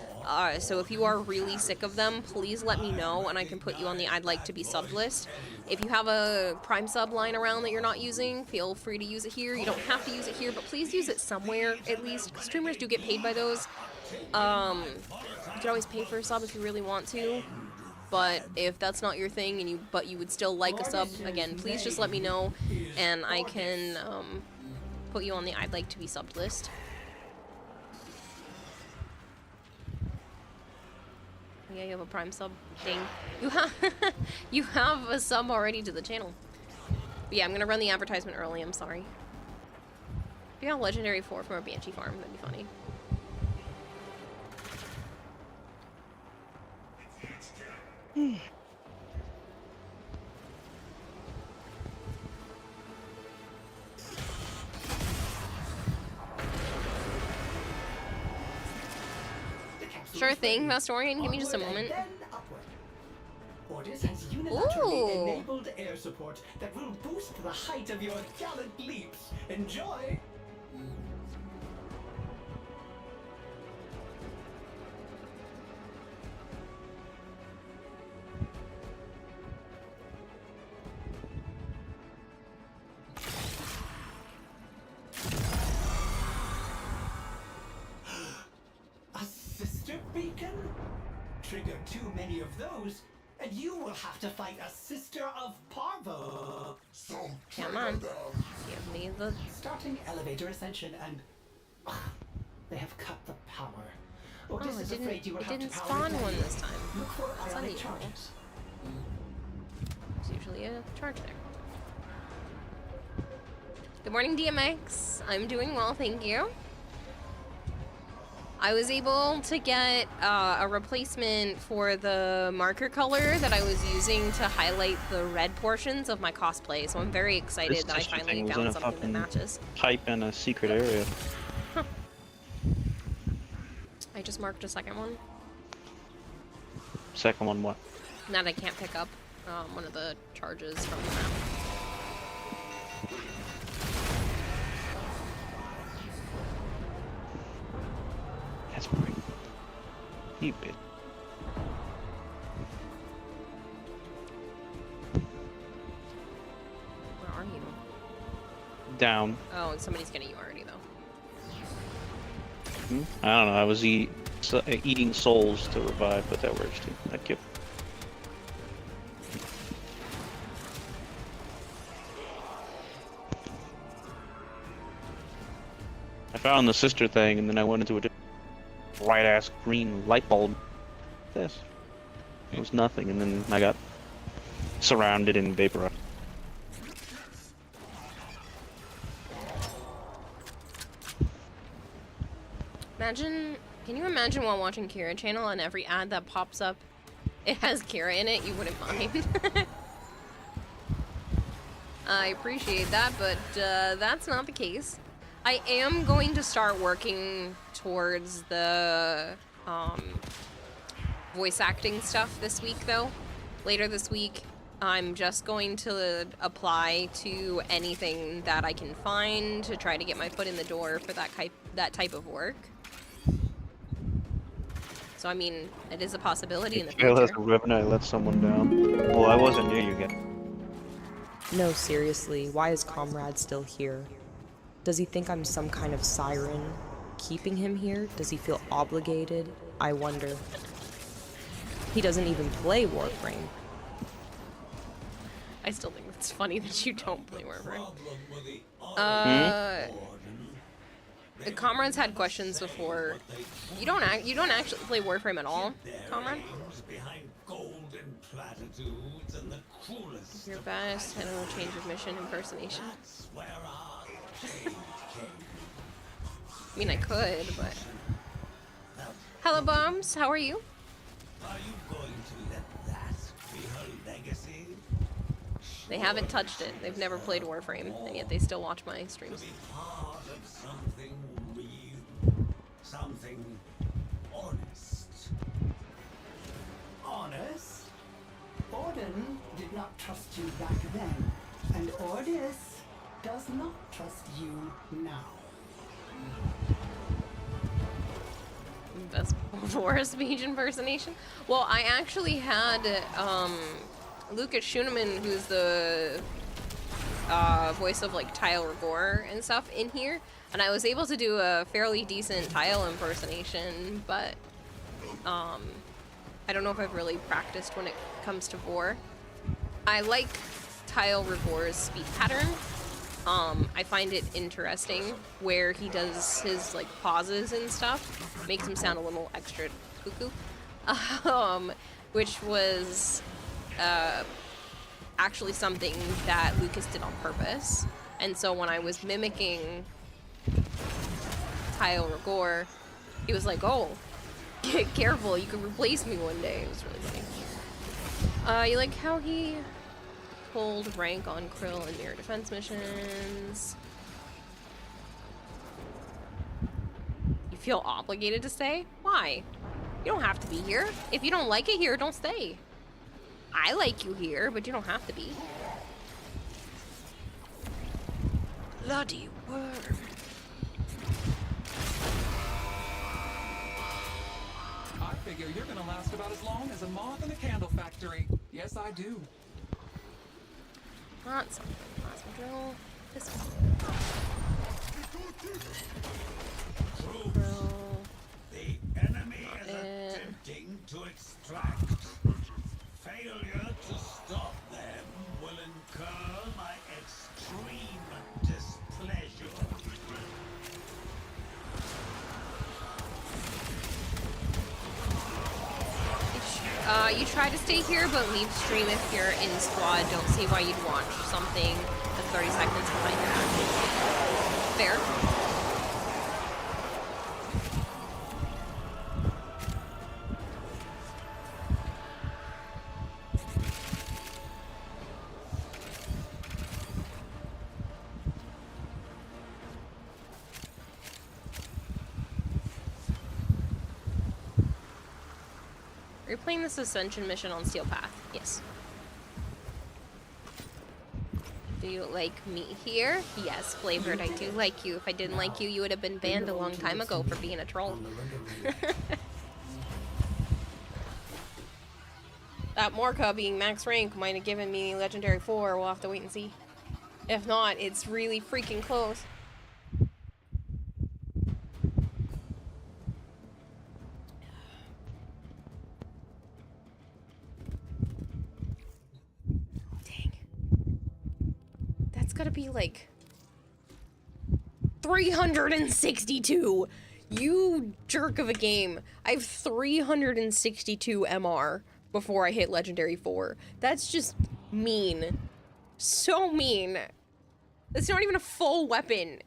So if you are really sick of them, please let me know and I can put you on the I'd like to be subbed list. If you have a Prime sub lying around that you're not using, feel free to use it here. You don't have to use it here, but please use it somewhere at least. Streamers do get paid by those. You can always pay for a sub if you really want to. But if that's not your thing and you would still like a sub, again, please just let me know and I can put you on the I'd like to be subbed list. Yeah, you have a Prime sub. Ding. You have a sub already to the channel. But yeah, I'm gonna run the advertisement early, I'm sorry. If you got Legendary 4 from a Banshee farm, that'd be funny. Sure thing, Vastorian. Give me just a moment. Ordis has unilaterally enabled air support that will boost the height of your gallant leaps. Enjoy! A sister beacon? Trigger too many of those, and you will have to fight a sister of Parvo. Come on. Give me the... Starting elevator ascension and... they have cut the power. Oh, Odysseus is afraid you will it have didn't to power spawn it one manually. this time. Look for That's ionic unusual. charges. There's usually a charge there. Good morning, DMX. I'm doing well, thank you. I was able to get a replacement for the marker color that I was using to highlight the red portions of my cosplay, so I'm very excited This that I sister finally thing was in found a something that fucking matches. pipe in a secret area. I just marked a second one. Second one, what? That I can't pick up. One of the charges from the map. That's right. Keep it. Where are you? Down. Oh, and somebody's getting you already, though. I don't know. I was eating souls to revive, but that works too. Thank you. I found the sister thing, and then I went into a bright ass green light bulb. This. It was nothing, and then I got surrounded and vaporized. Imagine, can you imagine while watching Kira channel and every ad that pops up, it has Kira in it, you wouldn't mind. I appreciate that, but that's not the case. I am going to start working towards the voice acting stuff this week, though. Later this week, I'm just going to apply to anything that I can find to try to get my foot in the door for that type of work. So, I mean, it is a possibility in the Fail as future. a revenue, I let someone down. Well, I wasn't near you yet. No, seriously, why is Comrade still here? Does he think I'm some kind of siren keeping him here? Does he feel obligated? I wonder. He doesn't even play Warframe. I still think it's funny that you don't play Warframe. The Comrades had questions before. You don't actually play Warframe at all, Comrade? Your best, I don't know, change of mission impersonation. I mean, I could, but... Hello, Bombs, how are you? They haven't touched it. They've never played Warframe, and yet they still watch my streams. Something honest. Honest? Orden, did not trust you back then, and Ordis does not trust you now. Best Boris speech impersonation. Well, I actually had Lucas Schuneman, who's the voice of like Tile Rigor and stuff, in here, and I was able to do a fairly decent Tile impersonation, but I don't know if I've really practiced when it comes to Vor. I like Tile Rigor's speech pattern. I find it interesting where he does his like pauses and stuff, makes him sound a little extra cuckoo, which was actually something that Lucas did on purpose. And so when I was mimicking Tile Rigor, he was like, "Oh, get careful, you could replace me one day." It was really funny. You like how he pulled rank on Krill and Mirror Defense missions? You feel obligated to stay? Why? You don't have to be here. If you don't like it here, don't stay. I like you here, but you don't have to be. Bloody worm. I figure you're gonna last about as long as a moth in a candle factory. Yes, I do. Not something. Plasma drill. This one. Drill. The enemy is attempting to extract. Failure to stop them will incur my extreme displeasure. You try to stay here, but leave stream if you're in squad. Don't see why you'd watch something that's 30 seconds behind your action. Fair. Are you playing this Ascension mission on Steel Path? Yes. Do you like me here? Yes, Flavored, I do like you. If I didn't like you, you would have been banned a long time ago for being a troll. That Morka being max rank might have given me Legendary 4. We'll have to wait and see. If not, it's really freaking close. Gotta be like 362. You jerk of a game. I have 362 MR before I hit Legendary 4. That's just mean. So mean. That's not even a full weapon.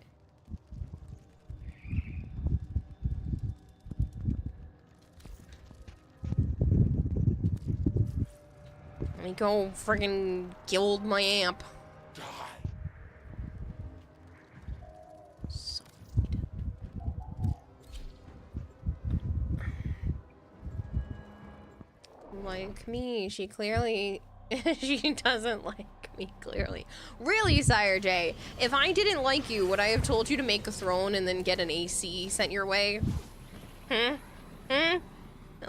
Let me go friggin' guild my amp. Like me, she clearly she doesn't like me, clearly. Really, Sire J, if I didn't like you, would I have told you to make a throne and then get an AC sent your way? That's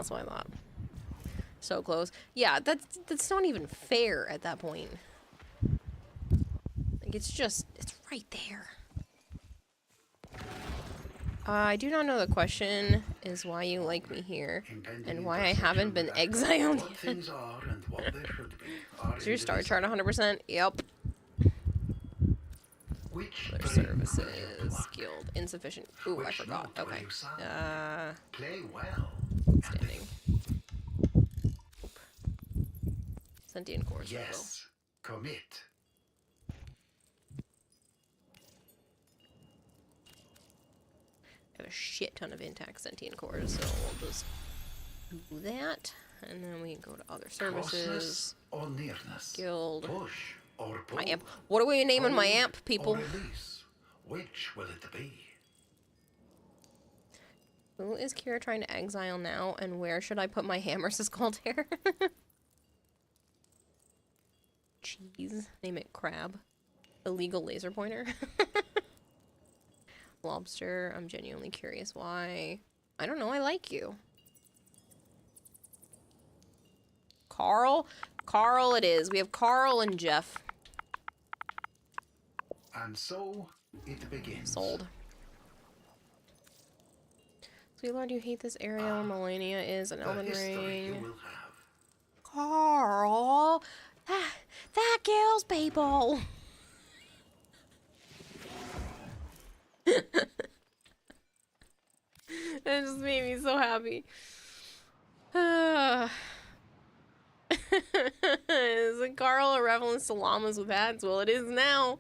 what I thought. So close. Yeah, that's not even fair at that point. Like, it's right there. I do not know the question is why you like me here and why I haven't been exiled yet. Is your star chart 100%? Yep. Other services, guild, insufficient. Ooh, I forgot. Okay. Standing. Sentient cores. Yes, commit. I have a shit ton of intact sentient cores, so we'll just do that, and then we go to other services, or nearness. guild, Push or pull. my amp. What are we naming my amp, people? Or release. Which will it be? Who is Kira trying to exile now, and where should I put my hammer, says Caldair? cheese. Name it crab. Illegal laser pointer. Lobster. I'm genuinely curious why. I don't know. I like you. Carl? Carl it is. We have Carl and Jeff. And so it begins. Sold. Sweet Lord, you hate this area where Melania is an Elden Ring. Carl! That kills people! That just made me so happy. Is it Carl or Revel in Salamas with hats? Well, it is now.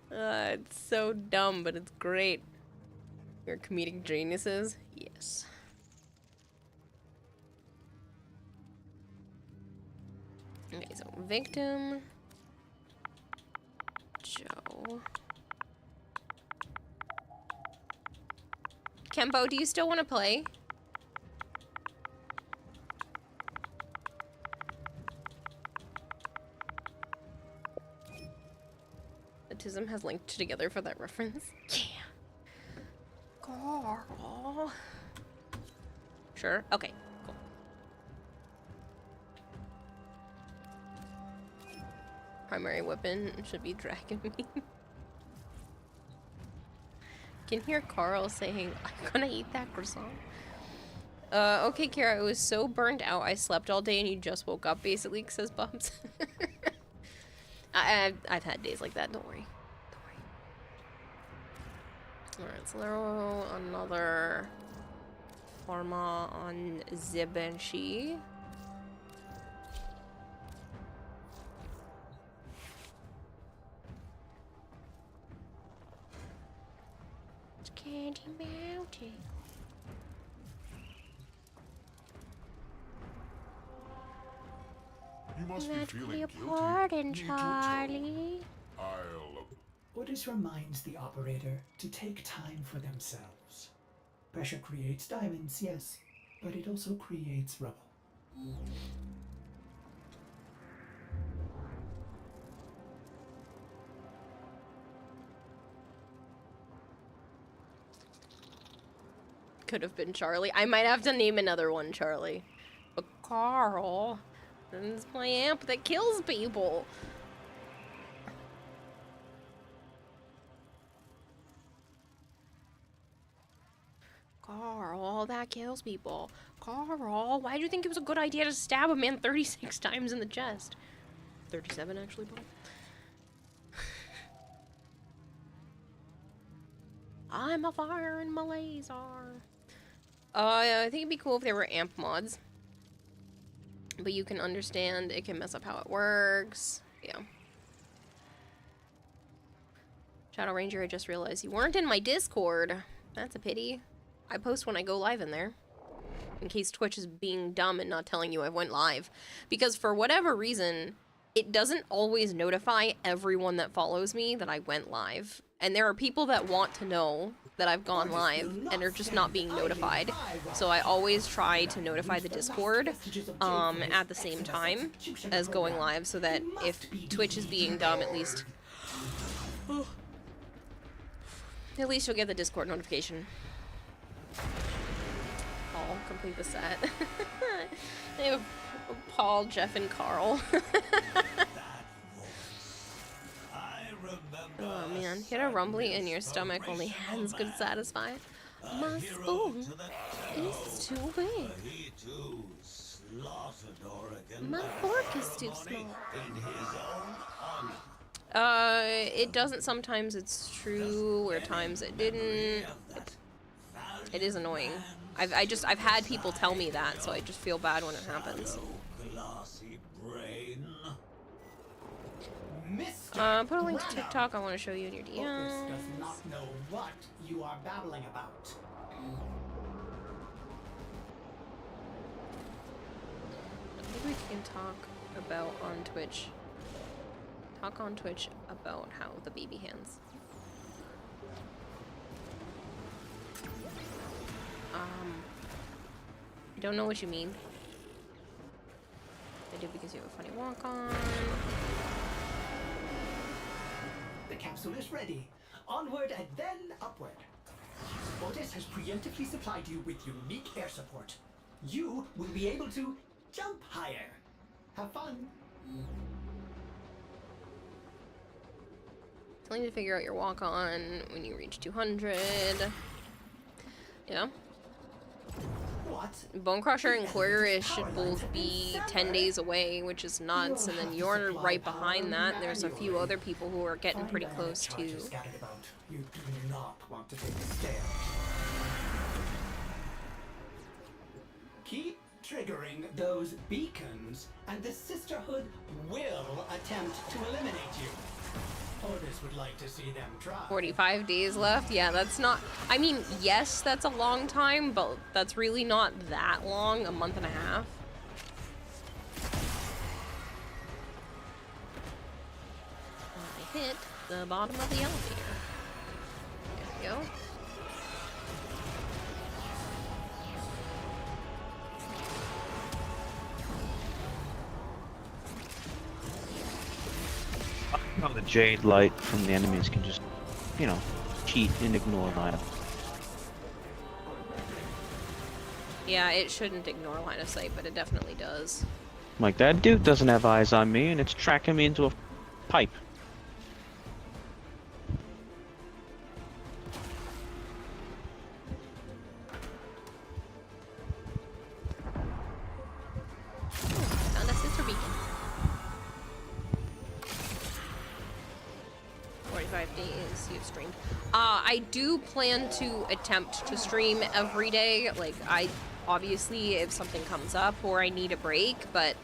It's so dumb, but it's great. You're comedic geniuses? Yes. Okay, so victim. Joe. Kempo, do you still want to play? Autism has linked together for that reference. Yeah. Carl. Sure. Okay. Cool. Primary weapon should be dragon meat. Can hear Carl saying, "I'm gonna eat that croissant." Okay, Kara. I was so burnt out. I slept all day, and you just woke up. Basically, says Bubs. I've had days like that. Don't worry. Alright, so throw another Pharma on Zebanshi. It's Candy Mountain. You must be feeling your guilty. pardon, Need to Charlie. tell. I'll... Orders reminds the operator to take time for themselves. Pressure creates diamonds, yes, but it also creates rubble. Could have been Charlie. I might have to name another one Charlie. But Carl, this is my amp that kills people. Carl, that kills people. Carl, why do you think it was a good idea to stab a man 36 times in the chest? 37, actually, Paul. I'm a fire in my laser. I think it'd be cool if there were amp mods. But you can understand it can mess up how it works. Yeah. Shadow Ranger, I just realized you weren't in my Discord. That's a pity. I post when I go live in there. In case Twitch is being dumb and not telling you I went live. Because for whatever reason, it doesn't always notify everyone that follows me that I went live. And there are people that want to know that I've gone live and are just not being notified. So I always try to notify the Discord at the same time as going live so that if Twitch is being dumb, at least you'll get the Discord notification. Paul, complete the set. They have Paul, Jeff, and Carl. Oh man, hit a rumbly in your stomach, only hands could satisfy. My spoon is too big. My fork is too small. It doesn't sometimes, it's true, or times it didn't. It is annoying. I've had people tell me that, so I just feel bad when it happens. Put a link to TikTok. I want to show you in your DMs. Focus does not know what you are babbling about. I think we can talk about on Twitch. Talk on Twitch about how the baby hands. I don't know what you mean. I do because you have a funny walk-on. The capsule is ready. Onward and then upward. Otis has preemptively supplied you with unique air support. You will be able to jump higher. Have fun. Still need to figure out your walk-on when you reach 200. Yeah. What? Bone Crusher and Quarterish should both be 10 days away, which is nuts, and then you're right behind that. There's a few other people who are getting pretty close too. You do not want to take the stairs. Keep triggering those beacons, and the Sisterhood will attempt to eliminate you. Otis would like to see them try. 45 days left? Yeah, that's not... I mean, yes, that's a long time, but that's really not that long. A month and a half. I hit the bottom of the elevator. There we go. How the jade light from the enemies can just, you know, cheat and ignore line of. Yeah, it shouldn't ignore line of sight, but it definitely does. Like, that dude doesn't have eyes on me, and it's tracking me into a pipe. Found a sister beacon. 45 days you've streamed. I do plan to attempt to stream every day. Like, obviously, if something comes up or I need a break, but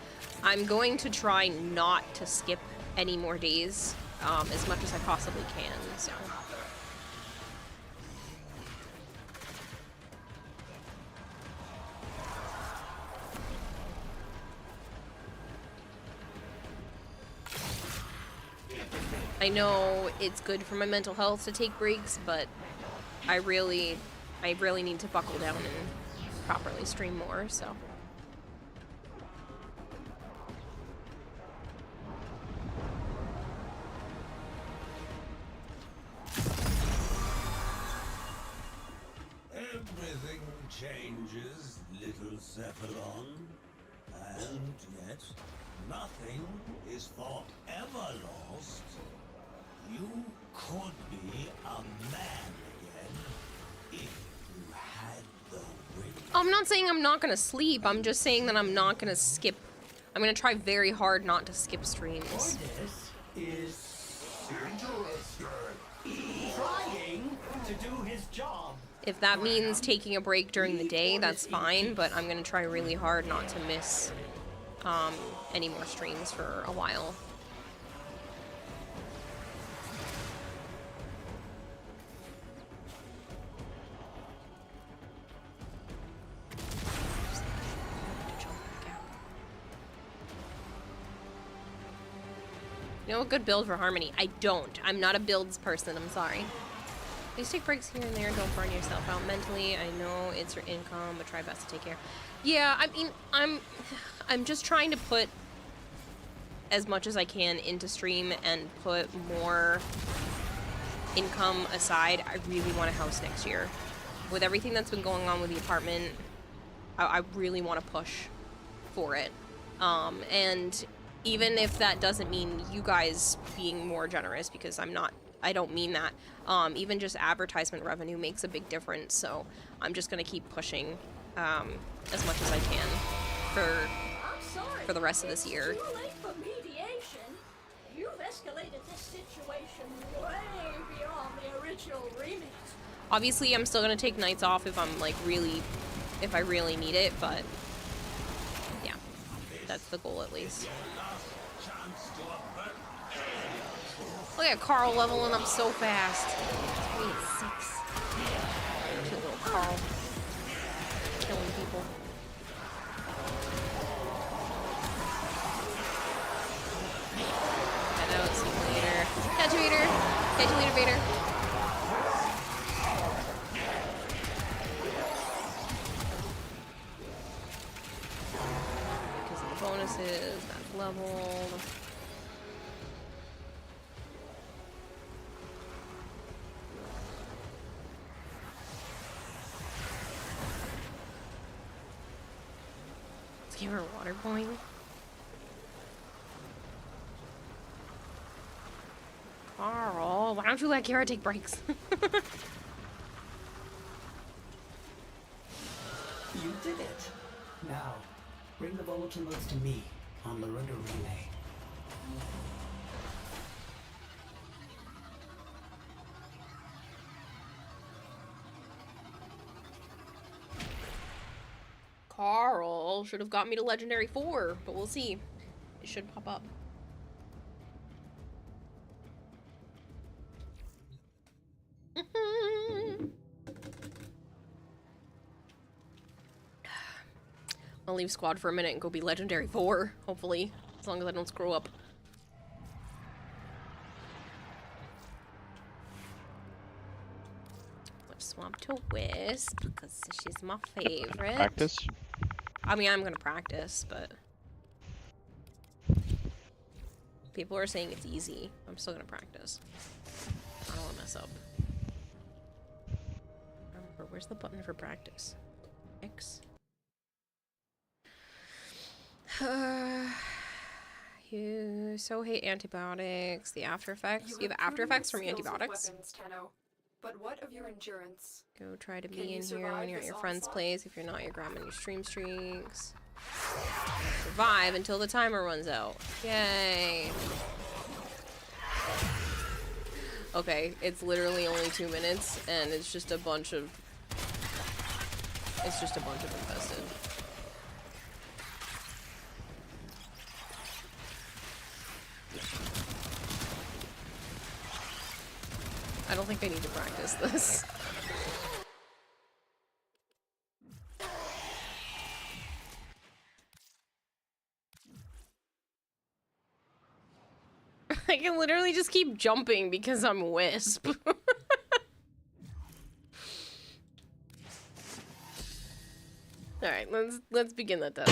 I'm going to try not to skip any more days as much as I possibly can, so. I know it's good for my mental health to take breaks, but I really need to buckle down and properly stream more, so. Everything changes, little Cephalon. And yet, nothing is forever lost. You could be a man again if you had the will. I'm not saying I'm not gonna sleep, I'm just saying that I'm not gonna skip. I'm gonna try very hard not to skip streams. Otis is trying to do his job. If that means taking a break during the day, that's fine, but I'm gonna try really hard not to miss any more streams for a while. You know a good build for Harmony? I don't. I'm not a builds person, I'm sorry. Please take breaks here and there, don't burn yourself out mentally. I know it's your income, but try best to take care. Yeah, I mean, I'm just trying to put as much as I can into stream and put more income aside. I really want a house next year. With everything that's been going on with the apartment, I really want to push for it. And even if that doesn't mean you guys being more generous, because I don't mean that. Even just advertisement revenue makes a big difference, so I'm just gonna keep pushing as much as I can for the rest of this year. Too late for mediation. You've escalated this situation way beyond the original remit. Obviously, I'm still gonna take nights off if I really need it, but yeah, that's the goal at least. Look at Carl leveling up so fast. 26. Cute little Carl. Killing people. Head out, see you later. Catch you later. Catch you later, Vader. Because of the bonuses. That's leveled. Let's give her a water point. Carl, why don't you let Kira take breaks? You did it. Now, bring the bulletin notes to me on the rudder relay. Carl should have got me to Legendary 4, but we'll see. It should pop up. I'll leave squad for a minute and go be Legendary 4, hopefully. As long as I don't screw up. Let's swap to Wisp, because she's my favorite. Practice? I mean, I'm gonna practice, but... people are saying it's easy. I'm still gonna practice. I don't wanna mess up. Remember, where's the button for practice? X? You so hate antibiotics. The after effects. You have after effects from antibiotics. Weapons, Tenno. But what of your endurance? Go try to Can be you in here when survive you're at this your friend's onslaught? place. If you're not, you're grabbing your stream streaks. Survive until the timer runs out. Yay. Okay, it's literally only 2 minutes, and it's just a bunch of... it's just a bunch of infested. I don't think I need to practice this. I can literally just keep jumping because I'm Wisp. Alright, let's begin the test.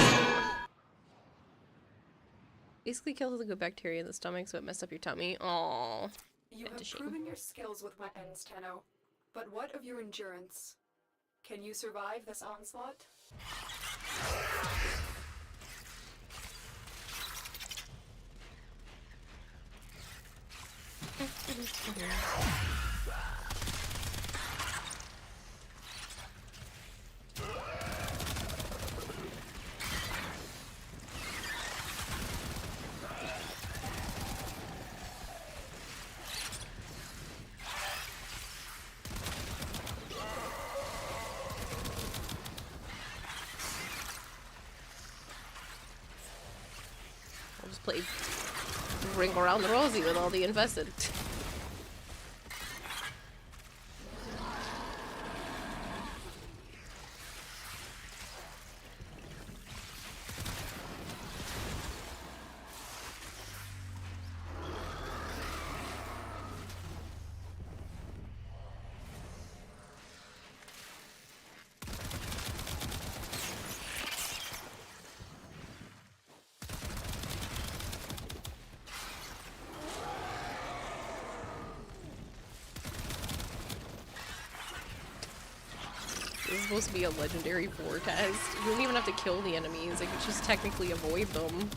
Basically kills the good bacteria in the stomach so it messed up your tummy. Aww. You have proven your skills with weapons, Tenno. But what of your endurance? Can you survive this onslaught? I'll just play Ring Around the Rosie with all the infested. This is supposed to be a Legendary 4 test. You don't even have to kill the enemies, like, you just technically avoid them.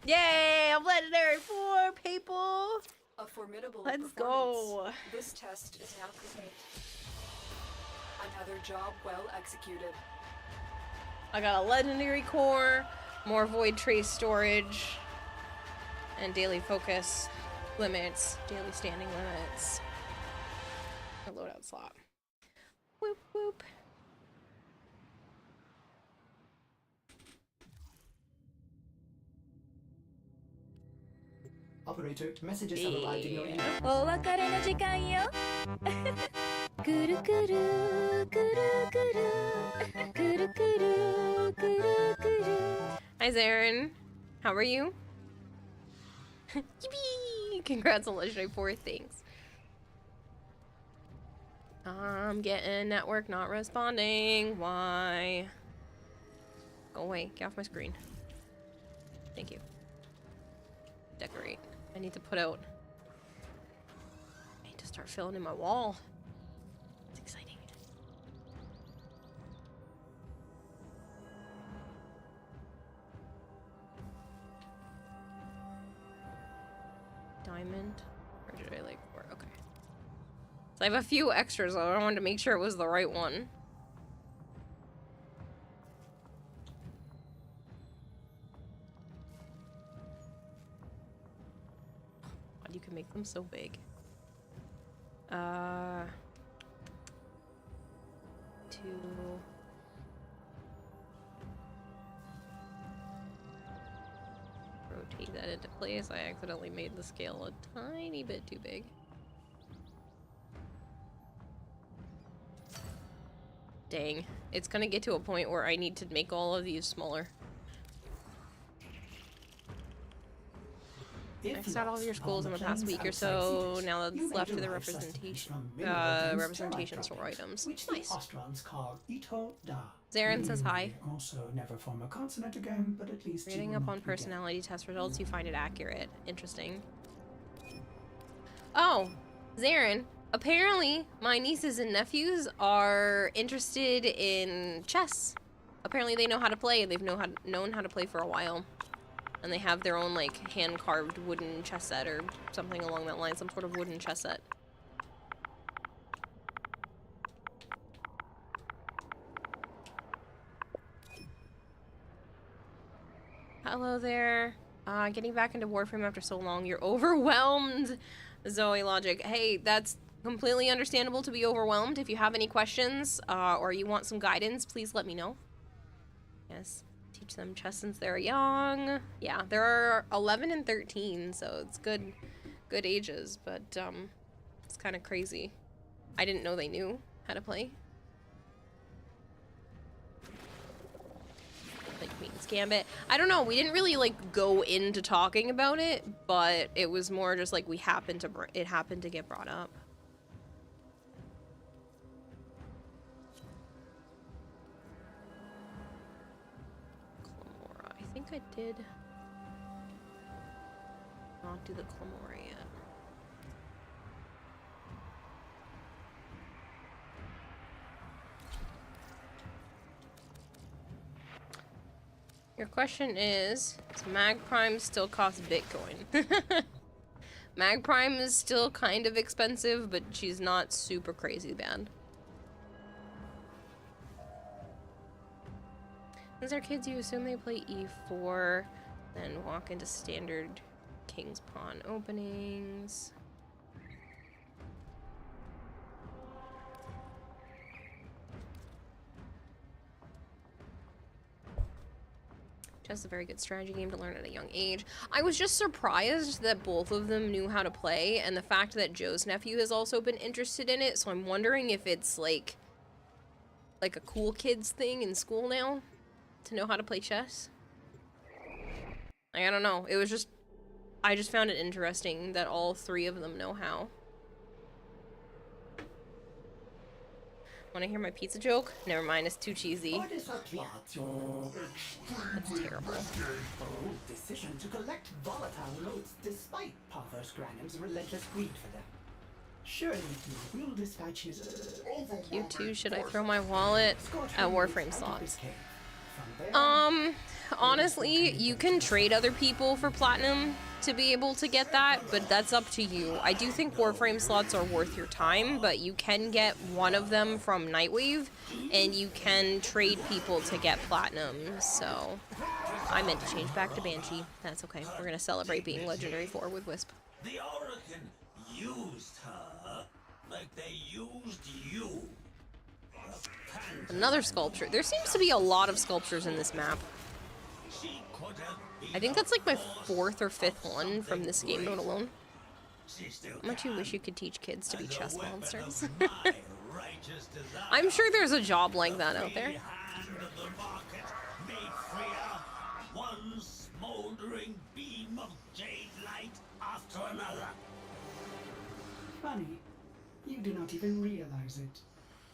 Yay! I'm Legendary 4, people! A formidable Let's performance. go! This test is now complete. Another job well executed. I got a Legendary Core, more Void Trace storage. And daily focus limits, daily standing limits. A loadout slot. Whoop whoop. Operator, messages have arrived in your email. お別れの時間よ。くるくるくるくるくるくるくるくる。 Hi Zarin, how are you? Yippee! Congrats on Legendary 4, thanks. I'm getting network not responding. Why? Go away, get off my screen. Thank you. Decorate. I need to put out. I need to start filling in my wall. It's exciting. Diamond? Or did I like work? Okay. So I have a few extras, so I wanted to make sure it was the right one. God, you can make them so big. 2. Rotate that into place. I accidentally made the scale a tiny bit too big. Dang. It's gonna get to a point where I need to make all of these smaller. Maxed out all of your schools in the past week or so. Now that's left to the representation store items. Which Nice. the Ostrons call Ito Da. Zarin says hi. Also never form a consonant again, but at least Reading up on personality test results, you find it accurate. Interesting. Oh, Zarin. Apparently, my nieces and nephews are interested in chess. Apparently, they know how to play. They've known how to play for a while. And they have their own, like, hand-carved wooden chess set or something along that line. Some sort of wooden chess set. Hello there. Getting back into Warframe after so long. You're overwhelmed, Zoe Logic. Hey, that's completely understandable to be overwhelmed. If you have any questions or you want some guidance, please let me know. Yes. Teach them chess since they're young. Yeah, there are 11 and 13, so it's good ages, but it's kind of crazy. I didn't know they knew how to play. Like Queen's Gambit. I don't know, we didn't really like go into talking about it, but it was more just like it happened to get brought up. I think I did not do the Clamora yet. Your question is Mag Prime still cost Bitcoin? Mag Prime is still kind of expensive, but she's not super crazy bad. Since they're kids, you assume they play e4, then walk into standard King's Pawn openings. Chess is a very good strategy game to learn at a young age. I was just surprised that both of them knew how to play, and the fact that Joe's nephew has also been interested in it, so I'm wondering if it's like a cool kids thing in school now. To know how to play chess? Like, I don't know. It was just... I just found it interesting that all three of them know how. Wanna hear my pizza joke? Never mind, it's too cheesy. That's terrible. Decision to collect volatile loads despite Parthos Granham's relentless greed for them. Surely you will dispatch his... You too, should I throw my wallet at Warframe slots? Honestly, you can trade other people for platinum to be able to get that, but that's up to you. I do think Warframe slots are worth your time, but you can get one of them from Nightwave, and you can trade people to get platinum, so I meant to change back to Banshee. That's okay. We're gonna celebrate being Legendary 4 with Wisp. The Orokin used her like they used you. Another sculpture. There seems to be a lot of sculptures in this map. I think that's like my 4th or 5th one from this game mode alone. How much you wish you could teach kids to be chess monsters? I'm sure there's a job like that out there. One smoldering beam of jade light after another. Funny, you do not even realize it.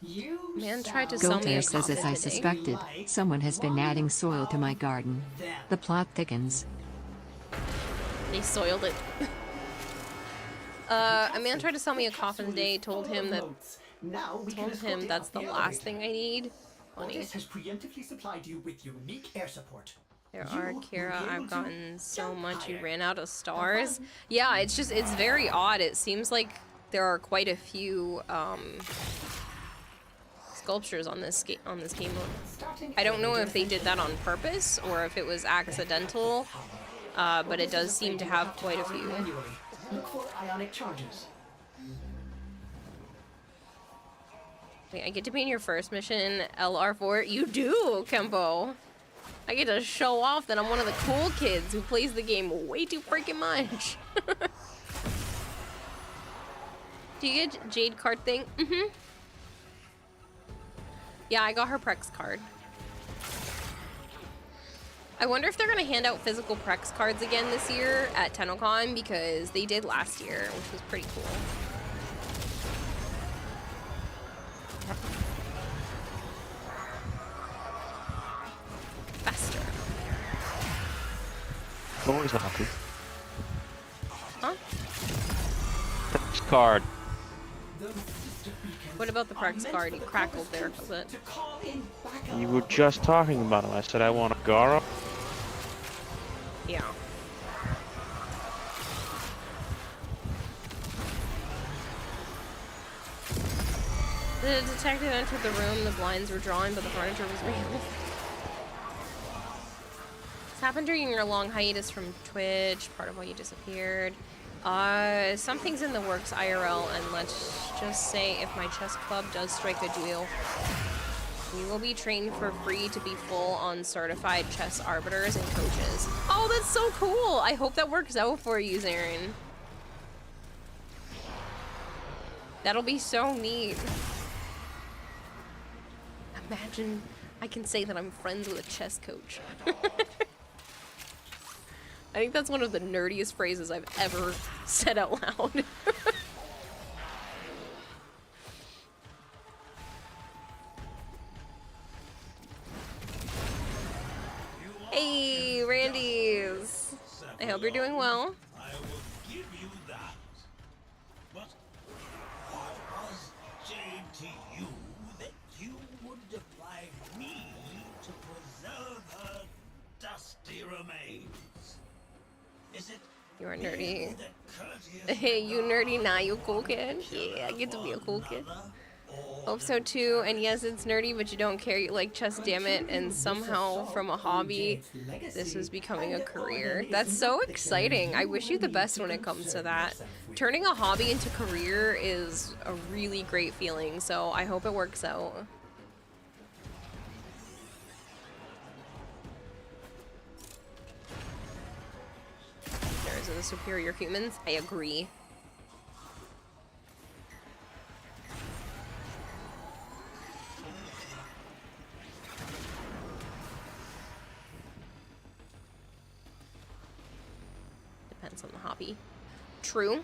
You Man tried to sell me Golter a says, as coffin I today. suspected, someone has been adding soil to my garden. The plot thickens. They soiled it. A man tried to sell me a coffin today, told him that's the last thing I need. Funny. Otis has preemptively supplied you with unique air support. There are, Kira, I've gotten so much you ran out of stars. Yeah, it's very odd. It seems like there are quite a few sculptures on this game mode. I don't know if they did that on purpose or if it was accidental, but it does seem to have quite a few. Look for ionic charges. Wait, I get to be in your first mission, LR4? You do, Kempo! I get to show off that I'm one of the cool kids who plays the game way too freaking much. Do you get Jade card thing? Mm-hmm. Yeah, I got her Prex card. I wonder if they're gonna hand out physical Prex cards again this year at TennoCon, because they did last year, which was pretty cool. Faster. Always happy. Huh? Prex card. What about the Prex card? You crackled there a bit. You were just talking about him. I said I want a Gara. Yeah. The detective entered the room, the blinds were drawn, but the furniture was real. This happened during your long hiatus from Twitch, part of why you disappeared. Something's in the works IRL, and let's just say if my chess club does strike a deal, you will be trained for free to be full-on certified chess arbiters and coaches. Oh, that's so cool! I hope that works out for you, Zarin. That'll be so neat. Imagine I can say that I'm friends with a chess coach. I think that's one of the nerdiest phrases I've ever said out loud. Hey, Randy's. I hope you're doing well. I will give you that. But what was Jade to you that you would defy me to preserve her dusty remains? Is it You are nerdy. that courteous Hey, you nerdy now, you cool kid? Yeah, I get to be a cool kid. Hope so too, and yes, it's nerdy, but you don't care, you like chess, damn it, and somehow from a hobby, this is becoming a career. That's so exciting. I wish you the best when it comes to that. Turning a hobby into career is a really great feeling, so I hope it works out. There's the superior humans, I agree. Depends on the hobby. True.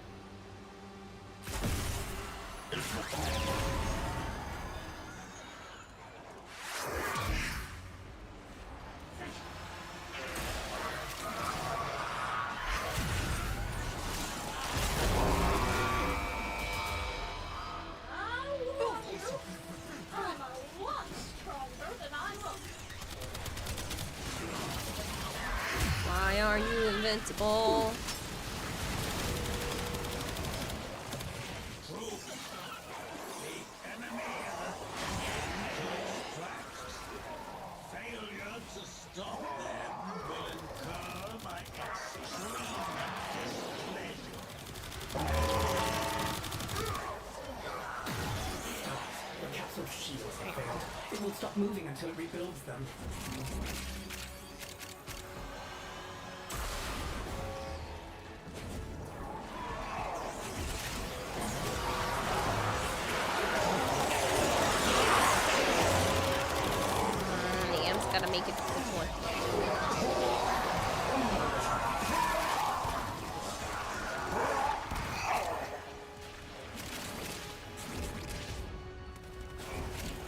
Why are you invincible? failure to stop them will stop moving until it rebuilds them. The amp's gotta make it to the point.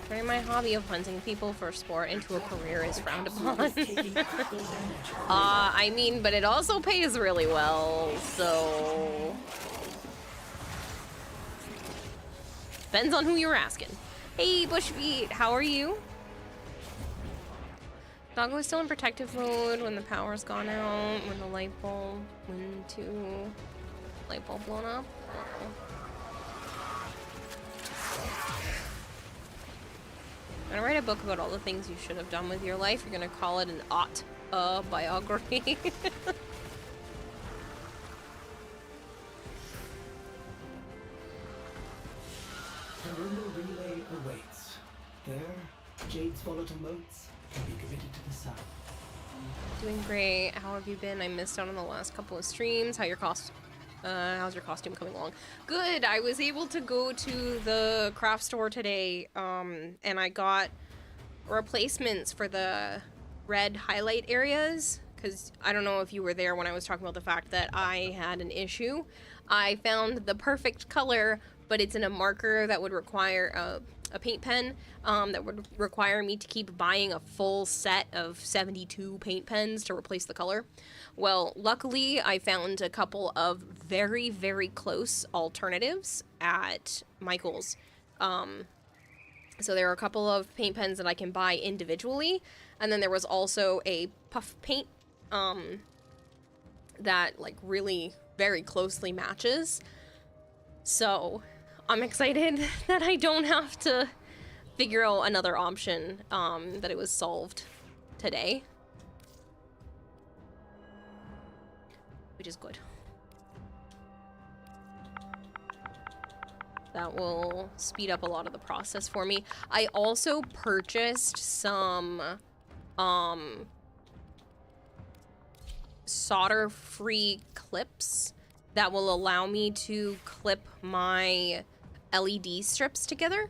Turning my hobby of hunting people for sport into a career is frowned upon. I mean, but it also pays really well, so... Depends on who you're asking. Hey, Bushfeet, how are you? Doggo is still in protective mode when the power's gone out, when the light bulb blown up. I'm gonna write a book about all the things you should have done with your life. You're gonna call it an biography. Terminal relay awaits. There, Jade's volatile motes can be committed to the sun. Doing great. How have you been? I missed out on the last couple of streams. How's your costume coming along? Good. I was able to go to the craft store today, and I got replacements for the red highlight areas, because I don't know if you were there when I was talking about the fact that I had an issue. I found the perfect color, but it's in a marker that would require a paint pen, that would require me to keep buying a full set of 72 paint pens to replace the color. Well, luckily, I found a couple of very, very close alternatives at Michael's. So there are a couple of paint pens that I can buy individually, and then there was also a puff paint that like really very closely matches. So I'm excited that I don't have to figure out another option, that it was solved today. Which is good. That will speed up a lot of the process for me. I also purchased some solder-free clips that will allow me to clip my LED strips together.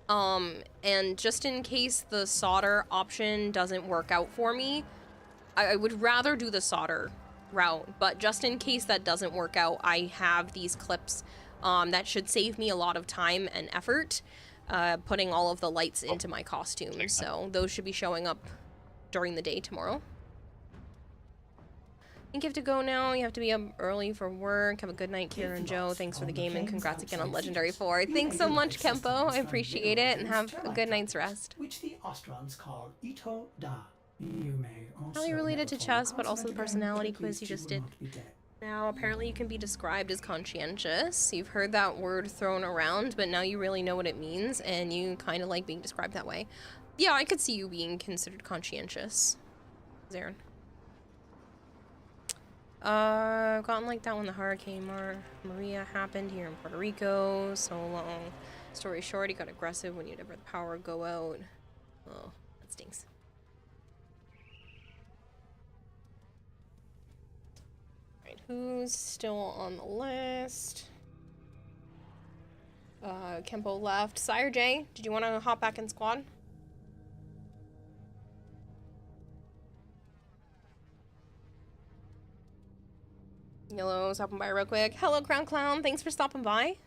And just in case the solder option doesn't work out for me, I would rather do the solder route, but just in case that doesn't work out, I have these clips that should save me a lot of time and effort putting all of the lights into my costume. So those should be showing up during the day tomorrow. I think you have to go now. You have to be up early for work. Have a good night, Kira and Joe. Thanks for the game and congrats again on Legendary 4. Thanks so much, Kempo. I appreciate it, and have a good night's rest. Which the Ostrons call Ito Da. You may also Probably related to chess, but also the personality quiz you just did. Now, apparently you can be described as conscientious. You've heard that word thrown around, but now you really know what it means, and you kind of like being described that way. Yeah, I could see you being considered conscientious, Zarin. I've gotten like that when the Hurricane Maria happened here in Puerto Rico. So long story short, he got aggressive when you'd ever the power would go out. Oh, that stinks. Alright, who's still on the list? Kempo left. Sire J, did you want to hop back in squad? Yellow, stopping by real quick. Hello, Crown Clown. Thanks for stopping by.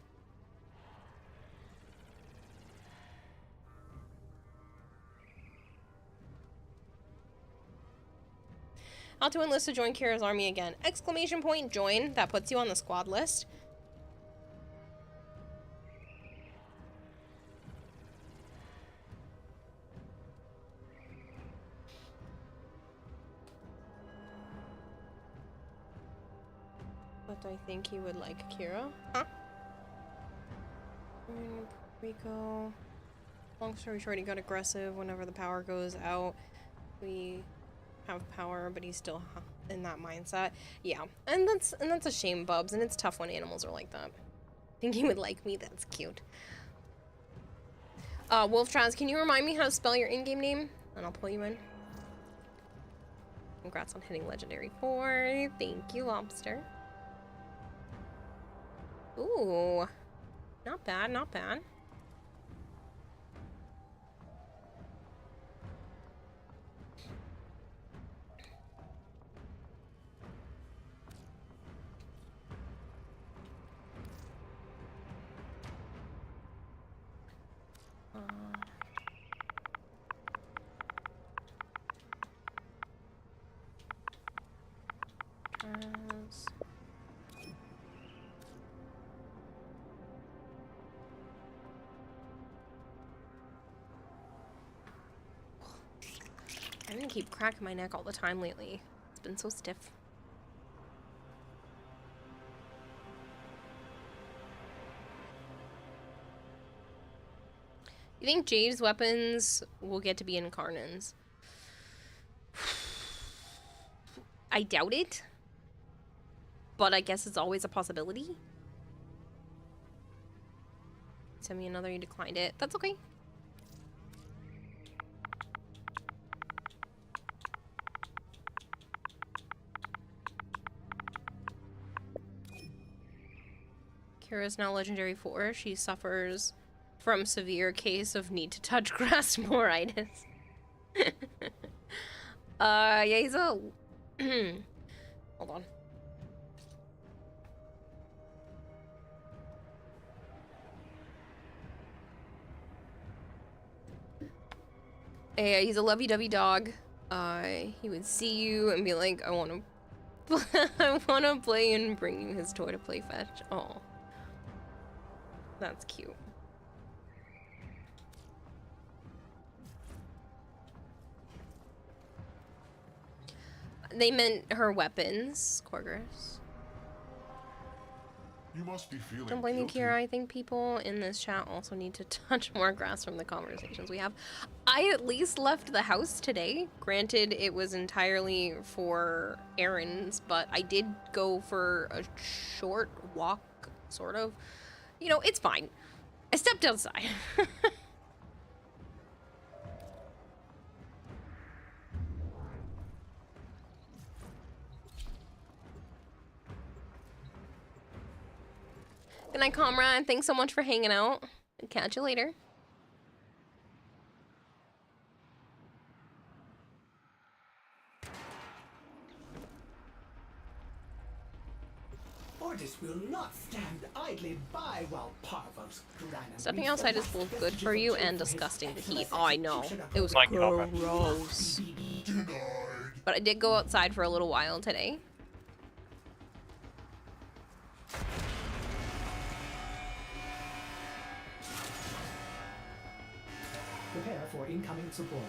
How to enlist to join Kira's army again. Exclamation point join. That puts you on the squad list. But I think he would like Kira. Huh? Rico. Long story short, he got aggressive whenever the power goes out. We have power, but he's still in that mindset. Yeah, and that's a shame, Bubs, and it's tough when animals are like that. I think he would like me. That's cute. Wolf can you remind me how to spell your in-game name? And I'll pull you in. Congrats on hitting Legendary 4. Thank you, Lobster. Ooh. Not bad, not bad. I'm gonna keep cracking my neck all the time lately. It's been so stiff. You think Jade's weapons will get to be in Karnan's? I doubt it. But I guess it's always a possibility. Send me another, you declined it. That's okay. Kira's now legendary 4. She suffers from severe case of need to touch grass moreitis. Yeah, he's a... Hold on. Yeah, he's a lovey-dovey dog. He would see you and be like, I want to I want to play, and bring you his toy to play fetch. Oh. That's cute. They meant her weapons, Corgris. You must be feeling Don't blame me, guilty. Kira. I think people in this chat also need to touch more grass from the conversations we have. I at least left the house today. Granted, it was entirely for errands, but I did go for a short walk, sort of. You know, it's fine. I stepped outside. Good night, comrade. Thanks so much for hanging out. Catch you later. Ordis will not stand idly by while Parvos Stepping outside is both good for you and disgusting. The heat. Oh, I know. It was Thank you, Hopper. gross. But I did go outside for a little while today. Prepare for incoming support.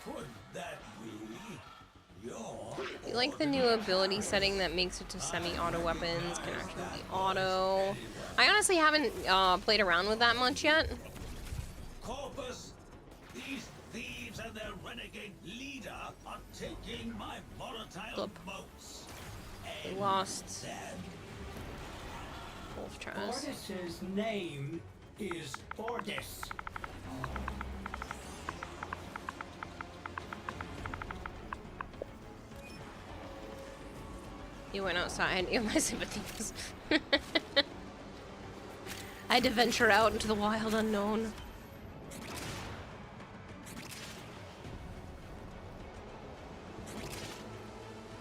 Could that be your... You like the new ability setting that makes it to semi-auto weapons can actually be auto. I honestly haven't played around with that much yet. Corpus, these thieves and their renegade leader are taking my volatile boats. They lost. Wolf Trask. Ordis's name is Ordis. You went outside. You have my sympathies. I had to venture out into the wild unknown.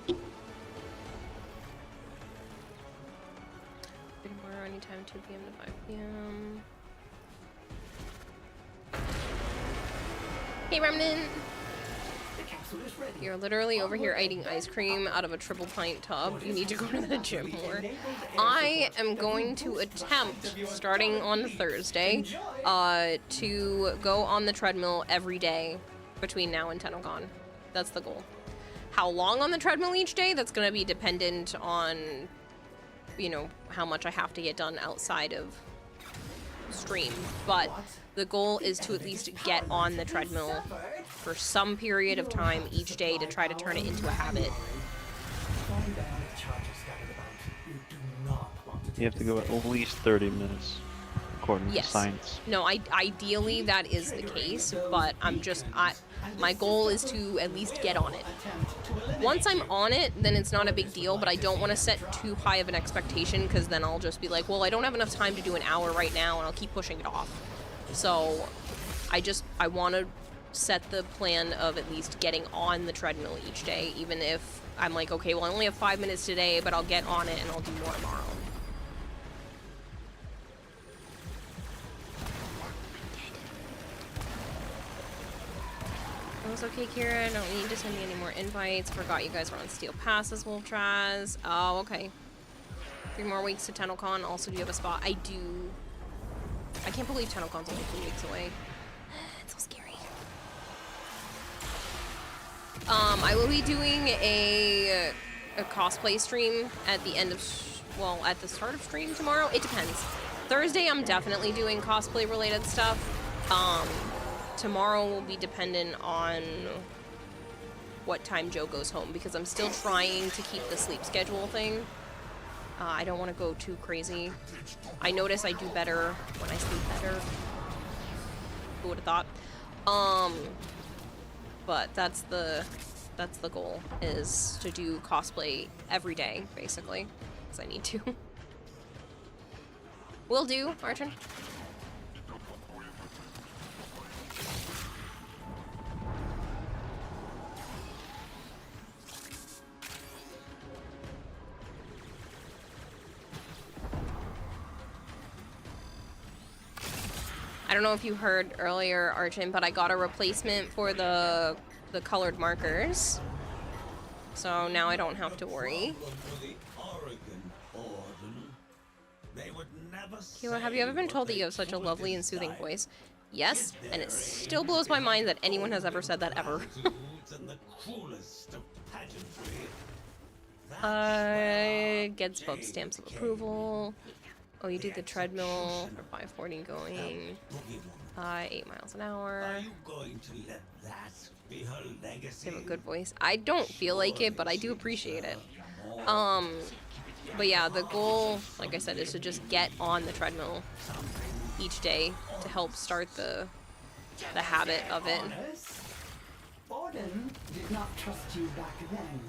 Big more anytime 2 p.m. to 5 p.m. Hey, Remnant! You're literally over here eating ice cream out of a triple pint tub. You need to go to the gym more. I am going to attempt, starting on Thursday, to go on the treadmill every day between now and TennoCon. That's the goal. How long on the treadmill each day? That's going to be dependent on, you know, how much I have to get done outside of stream. But the goal is to at least get on the treadmill for some period of time each day to try to turn it into a habit. You have to go at least 30 minutes. according to Yes. science. No, ideally that is the case, but my goal is to at least get on it. Once I'm on it, then it's not a big deal, but I don't want to set too high of an expectation because then I'll just be like, well, I don't have enough time to do an hour right now, and I'll keep pushing it off. So I want to set the plan of at least getting on the treadmill each day, even if I'm like, okay, well, I only have 5 minutes today, but I'll get on it and I'll do more tomorrow. It's okay, Kira. Don't need to send me any more invites. Forgot you guys were on Steel Pass as well, Traz. Oh, okay. 3 more weeks to TennoCon. Also, do you have a spot? I do. I can't believe TennoCon's only 2 weeks away. It's so scary. I will be doing a cosplay stream at the end of, well, at the start of stream tomorrow. It depends. Thursday, I'm definitely doing cosplay related stuff. Tomorrow will be dependent on what time Joe goes home because I'm still trying to keep the sleep schedule thing. I don't want to go too crazy. I notice I do better when I sleep better. Who would have thought? But that's the goal, is to do cosplay every day, basically, because I need to. Will do, Archon. I don't know if you heard earlier, Archon, but I got a replacement for the colored markers. So now I don't have to worry. Kayla, have you ever been told that you have such a lovely and soothing voice? Yes, and it still blows my mind that anyone has ever said that ever. Gets Bub stamps of approval. Oh, you do the treadmill for 540 going 8 miles an hour. You have a good voice. I don't feel like it, but I do appreciate it. But yeah, the goal, like I said, is to just get on the treadmill each day to help start the habit of it. Orden did not trust you back then,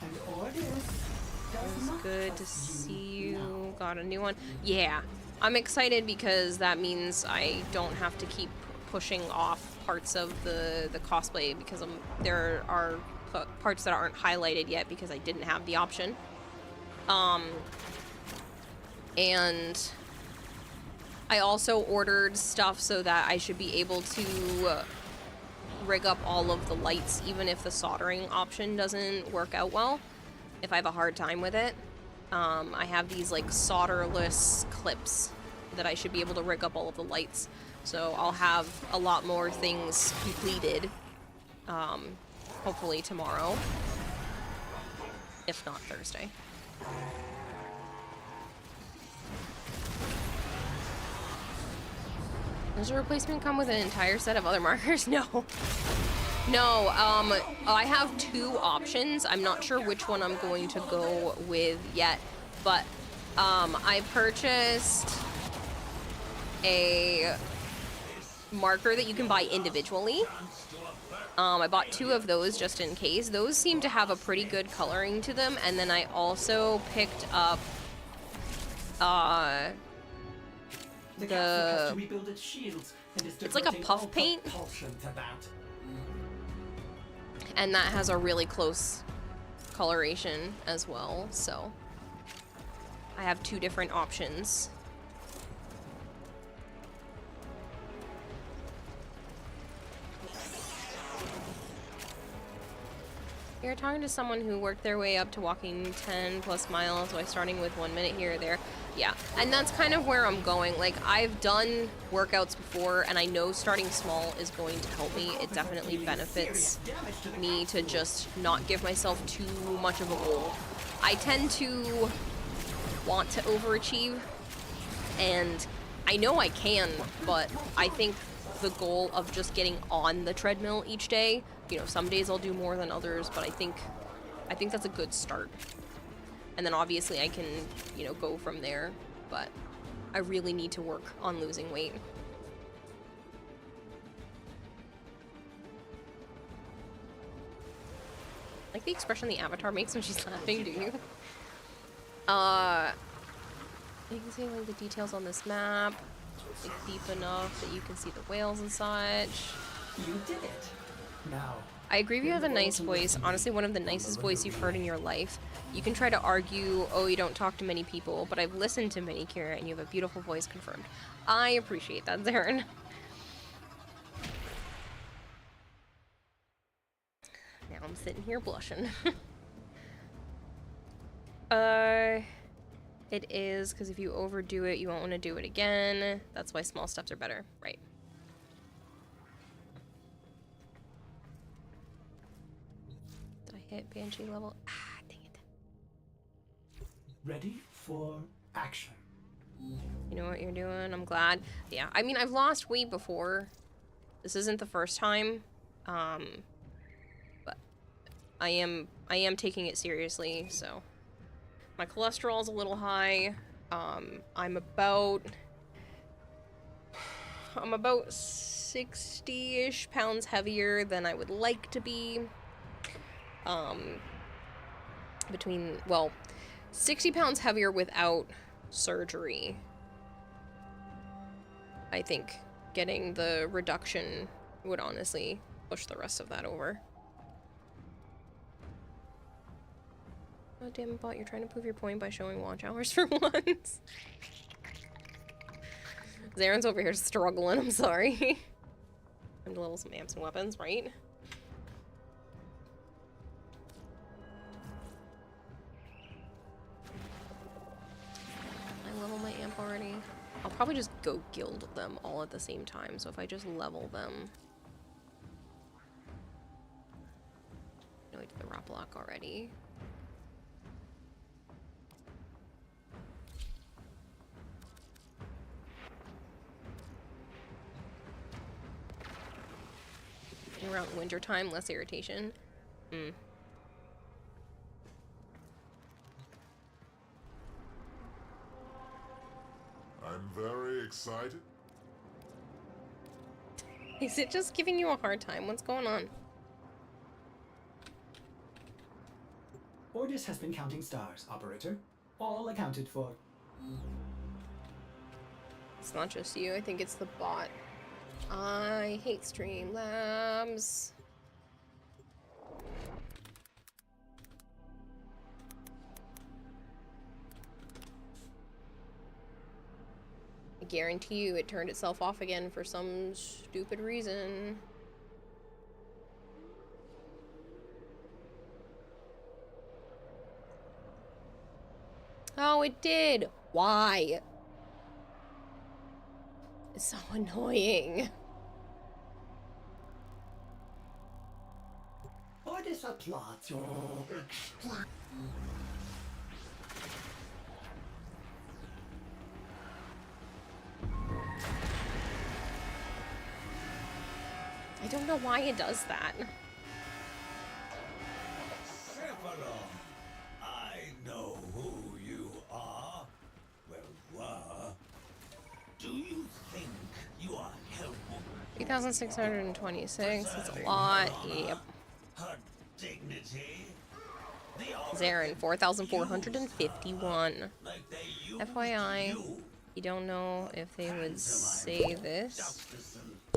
and Ordis It was good to see you. Got a new one. Yeah, I'm excited because that means I don't have to keep pushing off parts of the cosplay because there are parts that aren't highlighted yet because I didn't have the option. And I also ordered stuff so that I should be able to rig up all of the lights even if the soldering option doesn't work out well. If I have a hard time with it, I have these like solderless clips that I should be able to rig up all of the lights. So I'll have a lot more things completed, hopefully tomorrow, if not Thursday. Does a replacement come with an entire set of other markers? No. No, I have 2 options. I'm not sure which one I'm going to go with yet, but I purchased a marker that you can buy individually. I bought 2 of those just in case. Those seem to have a pretty good coloring to them, and then I also picked up it's like a puff paint. And that has a really close coloration as well, so I have 2 different options. You're talking to someone who worked their way up to walking 10 plus miles by starting with 1 minute here or there. Yeah, and that's kind of where I'm going. Like, I've done workouts before, and I know starting small is going to help me. It definitely benefits me to just not give myself too much of a goal. I tend to want to overachieve, and I know I can, but I think the goal of just getting on the treadmill each day, you know, some days I'll do more than others, but I think that's a good start. And then obviously I can, you know, go from there, but I really need to work on losing weight. Like the expression the avatar makes when she's laughing, do you? You can see like the details on this map. Like deep enough that you can see the whales and such. You did it. Now, I agree you have a nice voice. Honestly, one of the nicest voices you've heard in your life. You can try to argue, oh, you don't talk to many people, but I've listened to many, Kira, and you have a beautiful voice, confirmed. I appreciate that, Zarin. Now I'm sitting here blushing. It is, because if you overdo it, you won't want to do it again. That's why small steps are better, right? Did I hit Banshee level? Ah, dang it. ready for action. You know what you're doing? I'm glad. Yeah, I mean, I've lost weight before. This isn't the first time. But I am taking it seriously, so. My cholesterol's a little high. I'm about 60-ish pounds heavier than I would like to be. Well, 60 pounds heavier without surgery. I think getting the reduction would honestly push the rest of that over. Oh, damn bot, you're trying to prove your point by showing watch hours for once. Zaren's over here struggling, I'm sorry. Time to level some amps and weapons, right? I level my amp already. I'll probably just go guild them all at the same time, so if I just level them... No, I did the Rap Lock already. Around winter time, less irritation. I'm very excited. Is it just giving you a hard time? What's going on? Ordis has been counting stars, operator. All accounted for. It's not just you, I think it's the bot. I hate Streamlabs. I guarantee you it turned itself off again for some stupid reason. Oh, it did! Why? It's so annoying. Ordis applauds your I don't know why it does that. Sephiroth, I know who you are. Well, were. Do you think you are helping? 3,626. That's a lot. Yep. Her dignity? Zarin, 4,451. FYI, you don't know if they would say this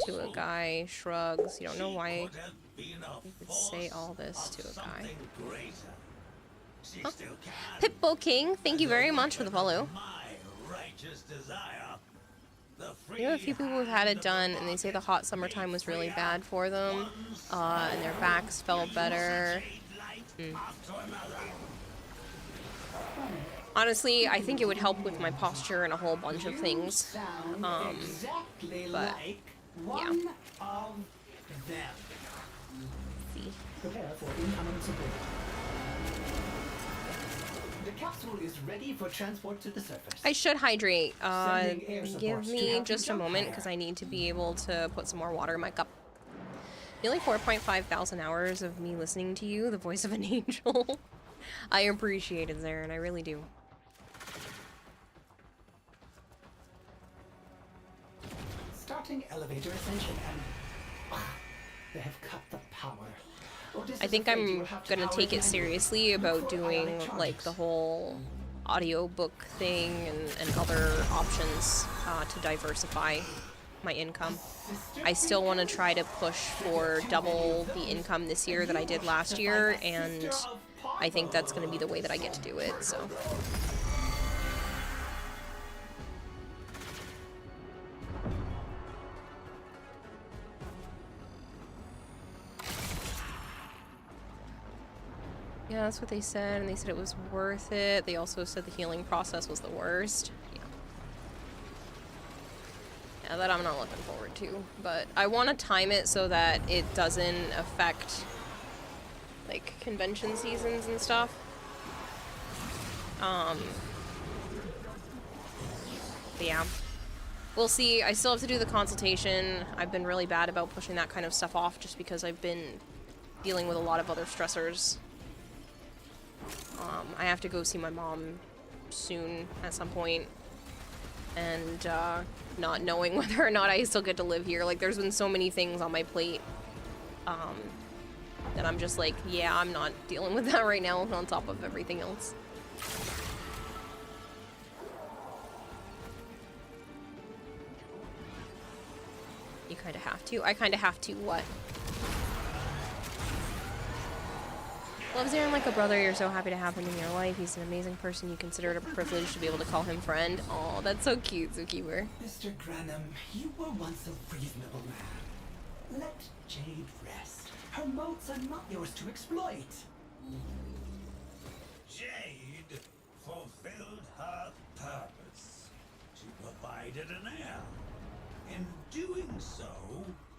to a guy. Shrugs. You don't know why you would say all this to a guy. Huh? Pitbull King, thank you very much for the follow. You know, a few people who've had it done, and they say the hot summertime was really bad for them, and their backs felt better. Honestly, I think it would help with my posture and a whole bunch of things. But yeah. See. Prepare for incoming support. The capsule is ready for transport to the surface. I should hydrate. Give me just a moment because I need to be able to put some more water in my cup. Nearly 4.5 thousand hours of me listening to you, the voice of an angel. I appreciate it, Zarin. I really do. starting elevator ascension and they have cut the power. Otis I is think afraid you I'm will have to gonna power take it again seriously about before doing ionic like charges. the whole audiobook thing and other options to diversify my income. I still want to try to push for double the income this year that I did last year, and I think that's going to be the way that I get to do it, so. Yeah, that's what they said, and they said it was worth it. They also said the healing process was the worst. Yeah, that I'm not looking forward to. But I want to time it so that it doesn't affect, like, convention seasons and stuff. But yeah. We'll see. I still have to do the consultation. I've been really bad about pushing that kind of stuff off just because I've been dealing with a lot of other stressors. I have to go see my mom soon at some point, and not knowing whether or not I still get to live here. Like, there's been so many things on my plate that I'm just like, yeah, I'm not dealing with that right now on top of everything else. You kind of have to. I kind of have to what? Loves Aaron like a brother. You're so happy to have him in your life. He's an amazing person. You consider it a privilege to be able to call him friend. Oh, that's so cute, Zookeeper. Mr. Granum, you were once a reasonable man. Let Jade rest. Her motes are not yours to exploit. Jade fulfilled her purpose. She provided an heir. In doing so,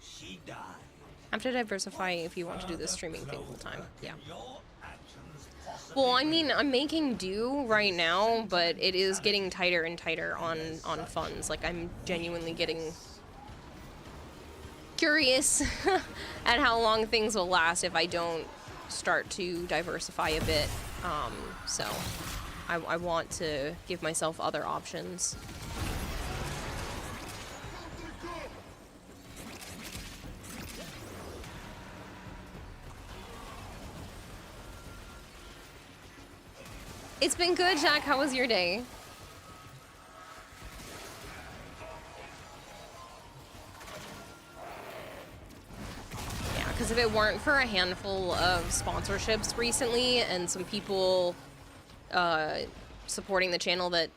she died. I have to diversify if you want to do this streaming thing full time. Yeah. Well, I mean, I'm making do right now, but it is getting tighter and tighter on funds. Like, I'm genuinely getting curious at how long things will last if I don't start to diversify a bit. So I want to give myself other options. It's been good, Jack. How was your day? Yeah, because if it weren't for a handful of sponsorships recently and some people supporting the channel that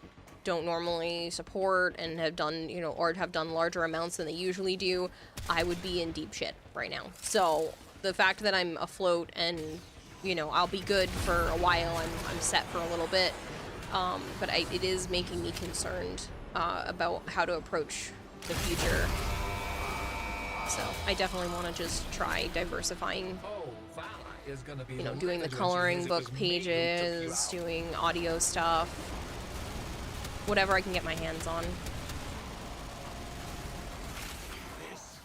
don't normally support and have done, you know, or have done larger amounts than they usually do, I would be in deep shit right now. So the fact that I'm afloat and, you know, I'll be good for a while. I'm set for a little bit, but it is making me concerned about how to approach the future. So I definitely want to just try diversifying. You know, doing the coloring book pages, doing audio stuff, whatever I can get my hands on. This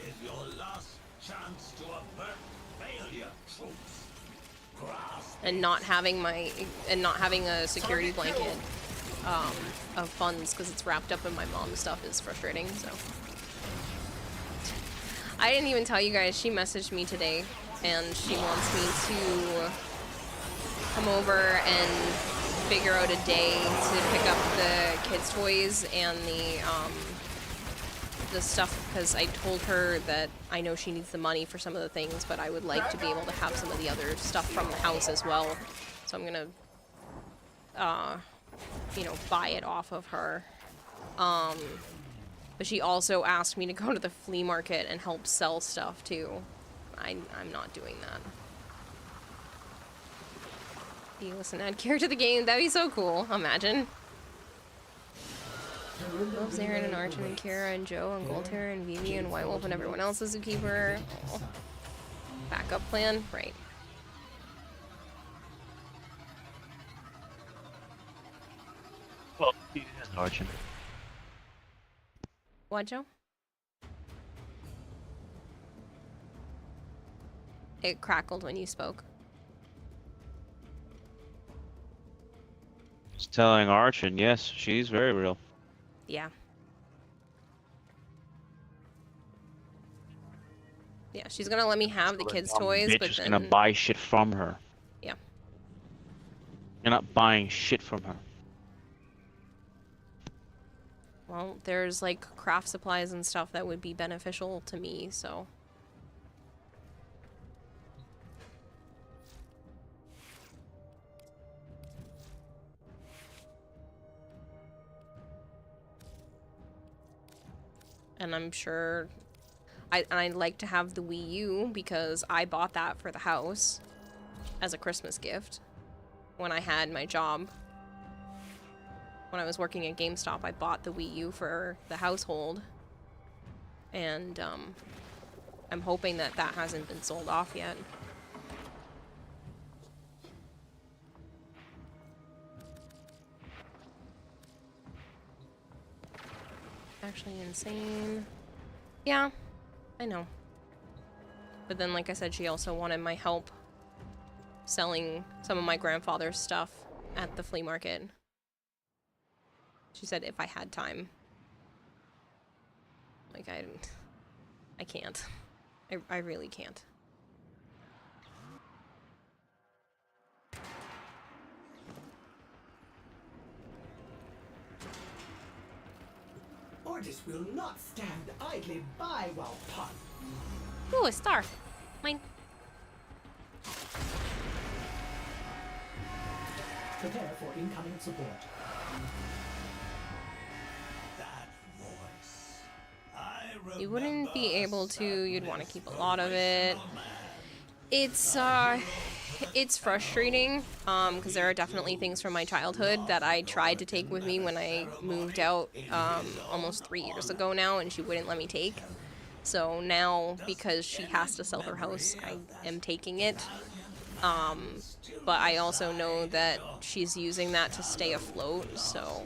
is your last chance to avert failure, troops. And not having a security blanket of funds because it's wrapped up in my mom's stuff is frustrating. So I didn't even tell you guys, she messaged me today and she wants me to come over and figure out a day to pick up the kids' toys and the stuff, because I told her that I know she needs the money for some of the things, but I would like to be able to have some of the other stuff from the house as well. So I'm gonna, you know, buy it off of her. But she also asked me to go to the flea market and help sell stuff too. I'm not doing that. You listen, add character to the game. That'd be so cool. Imagine. Loves Aaron and Archon and Kira and Joe and Goldhair and Vivi and White Wolf and everyone else is Zookeeper. Oh. Backup plan? Right. Well, he is Archon. What, Joe? It crackled when you spoke. Just telling Archon, yes, she's very real. Yeah. Yeah, she's gonna let me have the kids' toys, Bitch but is then gonna buy shit from her. yeah. You're not buying shit from her. Well, there's like craft supplies and stuff that would be beneficial to me, so. And I'm sure I'd like to have the Wii U because I bought that for the house as a Christmas gift when I had my job. When I was working at GameStop, I bought the Wii U for the household. And I'm hoping that that hasn't been sold off yet. Actually insane. Yeah, I know. But then, like I said, she also wanted my help selling some of my grandfather's stuff at the flea market. She said if I had time. Like, I can't. I really can't. Ordis will not stand idly by while pun. Ooh, a star. Mine. Prepare for incoming support. You wouldn't be able to, you'd want to keep a lot of it. It's frustrating, because there are definitely things from my childhood that I tried to take with me when I moved out, almost 3 years ago now, and she wouldn't let me take. So now, because she has to sell her house, I am taking it. But I also know that she's using that to stay afloat, so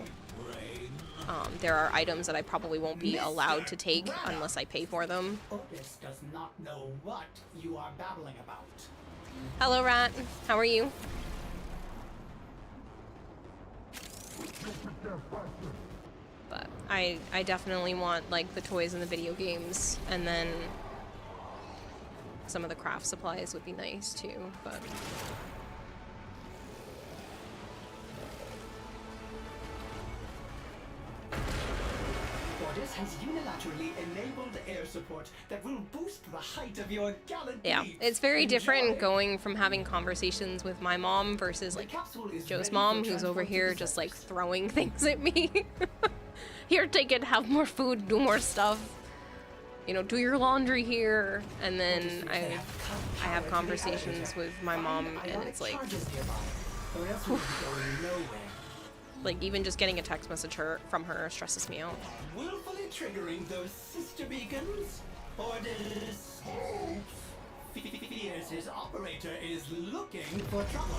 there are items that I probably won't be allowed to take unless I pay for them. Ordis does not know what you are babbling about. Hello, Rat. How are you? But I definitely want, like, the toys and the video games, and then some of the craft supplies would be nice, too, but... Ordis has unilaterally enabled air support that will boost the height of your gallant Yeah, leaps. it's very different going from having conversations with my mom versus, like, Joe's mom, who's over here just, like, throwing things at me. Here, take it, have more food, do more stuff. You know, do your laundry here. And then I have conversations with my mom, and it's like... Like, even just getting a text message from her stresses me out. Willfully triggering those sister beacons? Ordis fears his operator is looking for trouble.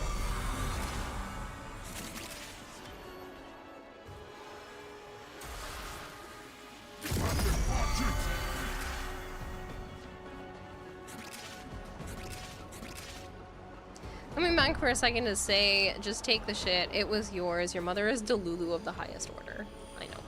Coming back for a second to say, just take the shit. It was yours. Your mother is Delulu of the highest order. I know.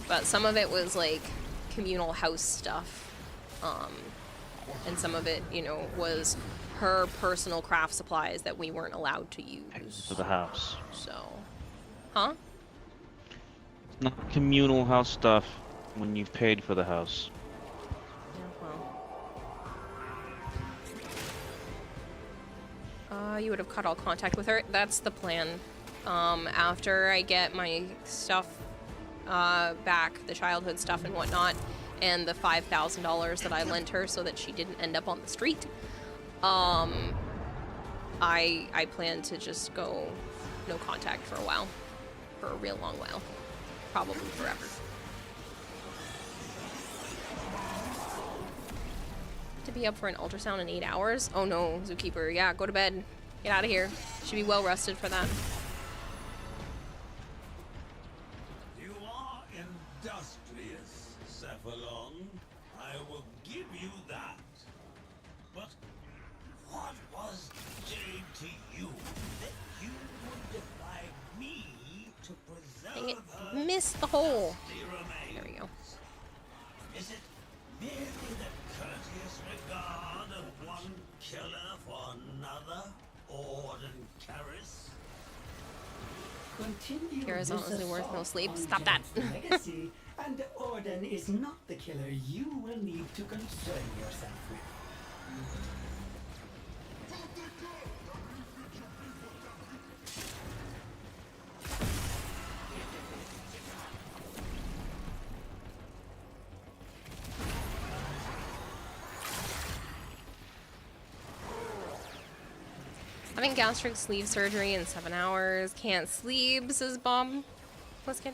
But some of it was like communal house stuff. And some of it, you know, was her personal craft supplies that we weren't allowed to use. For the house. So, huh? Not communal house stuff when you've paid for the house. Yeah, well. You would have cut all contact with her. That's the plan. After I get my stuff back, the childhood stuff and whatnot, and the $5,000 that I lent her so that she didn't end up on the street, I plan to just go no contact for a while. For a real long while. Probably forever. To be up for an ultrasound in 8 hours? Oh no, Zookeeper. Yeah, go to bed. Get out of here. Should be well rested for that. You are industrious, Cephalon. I will give you that. But what was Jade to you that you would defy me missed the hole. There we go. Is it merely the courteous regard of one killer for another, Ord and Karis? Continue Kira's this honestly worth no assault sleep. on Stop that. Jen's legacy, and Orden is not the killer you will need to concern yourself with. Having gastric sleeve surgery in 7 hours. Can't sleep, says Bob. Pliskin.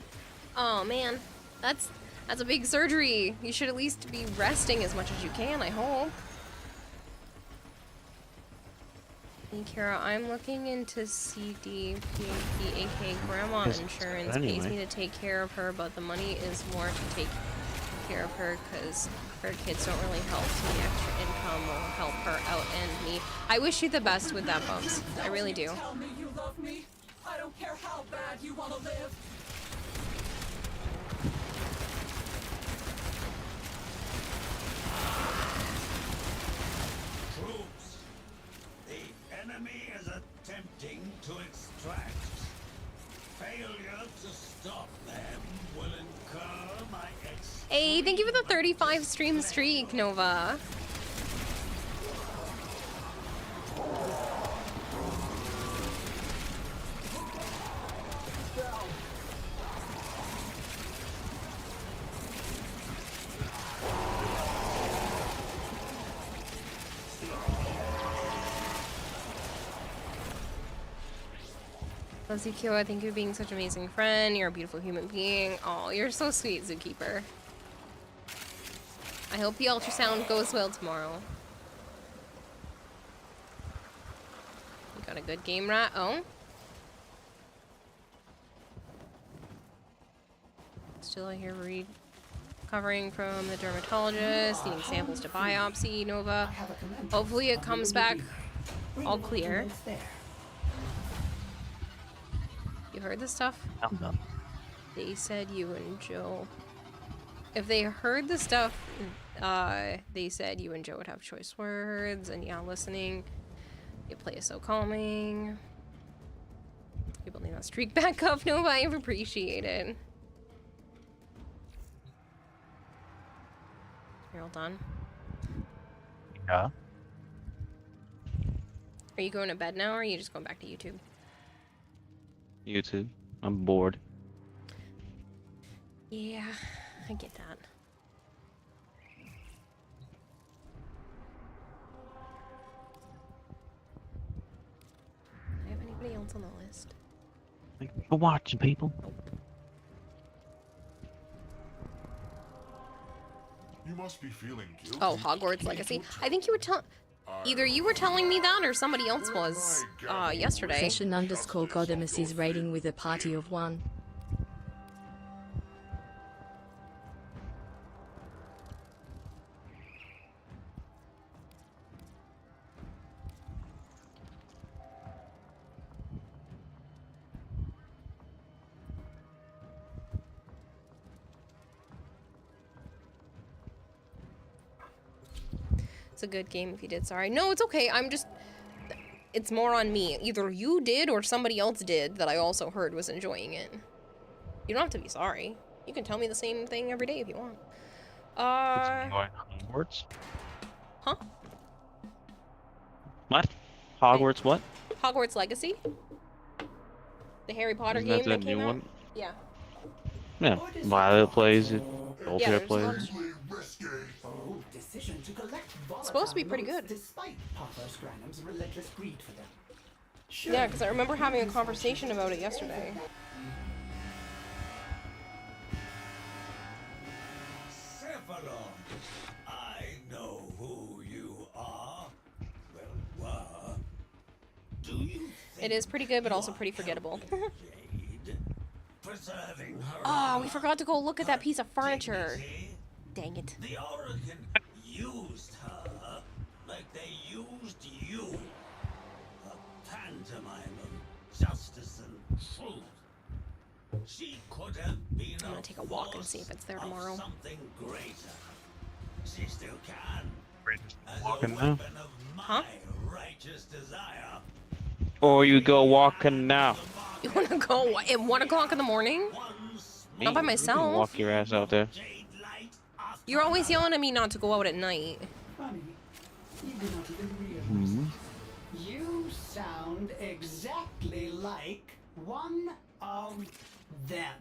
Oh man, that's a big surgery. You should at least be resting as much as you can, I hope. Hey Kara, I'm looking into CDPAP, aka grandma Yes, insurance. anyway. Pays me to take care of her, but the money is more to take care of her because her kids don't really help, so the extra income will help her out and me. I wish you the best with that, Bumps. I really do. Tell me you love me. I don't care how bad you want to live. Troops, the enemy is attempting to extract. Failure to stop them will incur my Hey, thank you for the 35 stream streak, Nova. Loves you, Kyoa. Thank you for being such an amazing friend. You're a beautiful human being. Oh, you're so sweet, Zookeeper. I hope the ultrasound goes well tomorrow. You got a good game, Rat? Oh? Still out here recovering from the dermatologist, needing samples to biopsy, Nova. Hopefully it comes back all clear. You heard this stuff? No. They said you and Joe. If they heard the stuff, they said you and Joe would have choice words, and yeah, listening. Your play is so calming. People need that streak back up. No, I appreciate it. You're all done. Yeah. Are you going to bed now, or are you just going back to YouTube? YouTube. I'm bored. Yeah, I get that. Do I have anybody else on the list? Thank you for watching, people. You must be feeling guilty. Oh, Hogwarts Legacy. I think you were telling... Either you were telling me that, or somebody else was, yesterday. Session_Godamus is raiding with a party of 1. It's a good game if you did, sorry. No, it's okay, I'm just... It's more on me. Either you did or somebody else did that I also heard was enjoying it. You don't have to be sorry. You can tell me the same thing every day if you want. Hogwarts? Huh? What? Hogwarts what? Hogwarts Legacy? The Harry Potter Isn't game that that the came new out? one? Yeah. Yeah. Violet plays it. Yeah, Ultra there's a plays bunch. it. Bold decision to collect It's supposed to be pretty volatile good. notes Despite Papa Scranum's relentless greed for them. Yeah, because I remember having a conversation about it yesterday. Sephiroth, I know who you are. Well, do you It is pretty good, but also pretty forgettable. preserving her? Oh, we forgot to go look at that piece of furniture. Dang it. The Oregon used her like they used you. A pantomime of justice and truth. She could have been I'm gonna take a walk and see if it's there tomorrow. something greater. She still can. As a Walking now. weapon of my righteous desire. Or you go walking now. You wanna go at 1 o'clock in the morning? Not by You can myself. walk your ass out there. You're always yelling at me not to go out at night. Funny, you do not even realize. You sound exactly like one of them.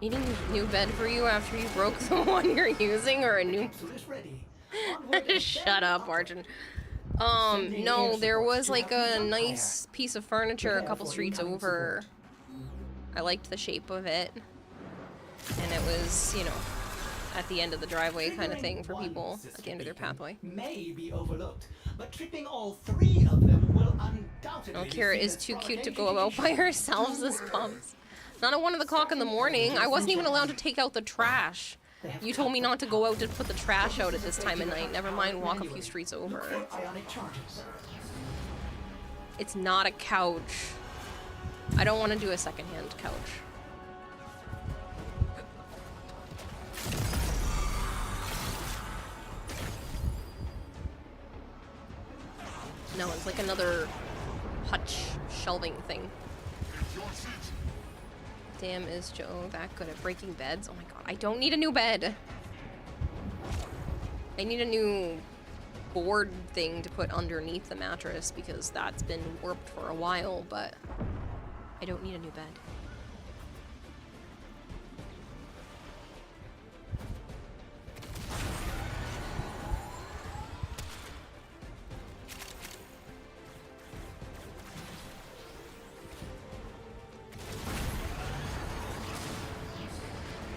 Needing a new bed for you after you broke the one you're using, or a new... Shut up, Arjun. No, there was like a nice piece of furniture a couple streets over. I liked the shape of it. And it was, you know, at the end of the driveway kind of thing for people, at the end of their pathway. May be overlooked, but tripping all three of them will undoubtedly. Oh, Kira is too cute to go out by herself, this pumps. Not at 1 o'clock in the morning. I wasn't even allowed to take out the trash. You told me not to go out to put the trash out at this time of night. Never mind walk a few streets over. It's not a couch. I don't want to do a secondhand couch. No, it's like another hutch shelving thing. Damn, is Joe that good at breaking beds? Oh my god, I don't need a new bed. I need a new board thing to put underneath the mattress because that's been warped for a while, but I don't need a new bed.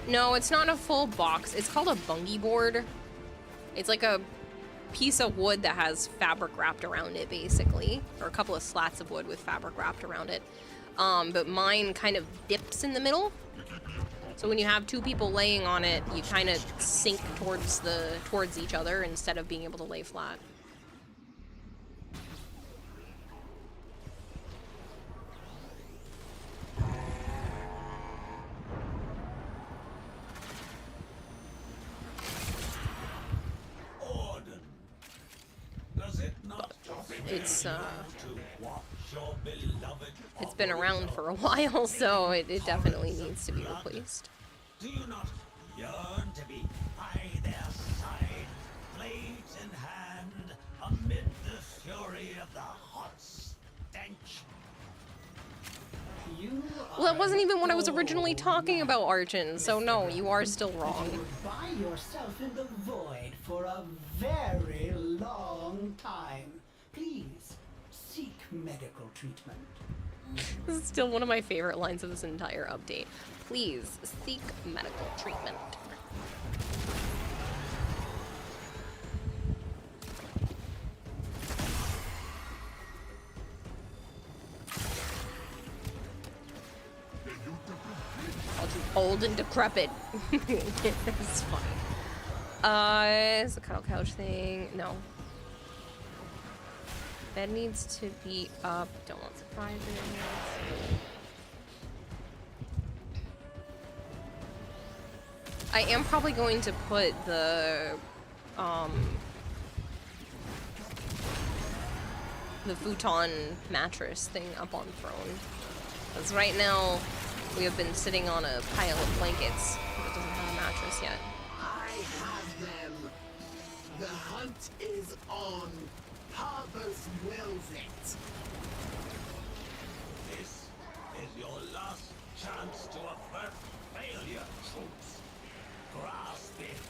No, it's not a full box. It's called a bungie board. It's like a piece of wood that has fabric wrapped around it, basically. Or a couple of slats of wood with fabric wrapped around it. But mine kind of dips in the middle. So when you have two people laying on it, you kind of sink towards each other instead of being able to lay flat. It's been around for a while, so it definitely needs to be replaced. Do you not yearn to be by their side, blades in hand, amid the fury of the hot stench? Well, that wasn't even what I was originally talking about, Arjun, so no, you are still wrong. By yourself in the void for a very long time. Please seek medical treatment. This is still one of my favorite lines of this entire update. Please seek medical treatment. Called you old and decrepit. It's fine. Is the cuddle couch thing? No. Bed needs to be up. Don't want surprises. I am probably going to put the futon mattress thing up on throne. Because right now we have been sitting on a pile of blankets that doesn't have a mattress yet. I have them. The hunt is on. Harbors wills it. This is your last chance to avert failure, troops. Grasp it.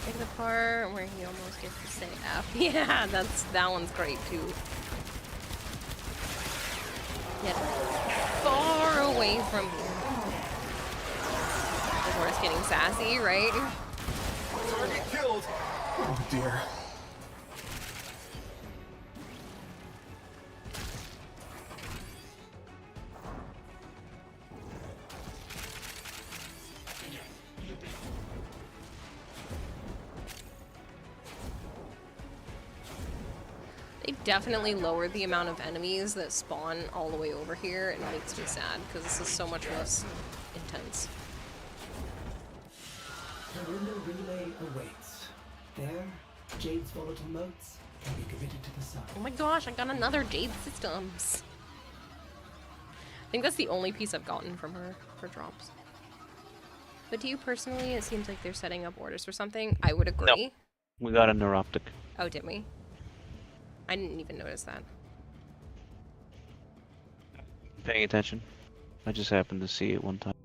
Like the part where he almost gets to say F. Yeah, that one's great too. Get far away from here. Before it's getting sassy, right? Target killed. Oh dear. definitely lowered the amount of enemies that spawn all the way over here. It makes me sad because this is so much less intense. Kalinda Relay awaits. There, Jade's volatile motes can be committed to the sun. Oh my gosh, I got another Jade Systems. I think that's the only piece I've gotten from her for drops. But to you personally, it seems like they're setting up orders for something. I would agree. No. We got a neuroptic. Oh, did we? I didn't even notice that. Paying attention. I just happened to see it one time.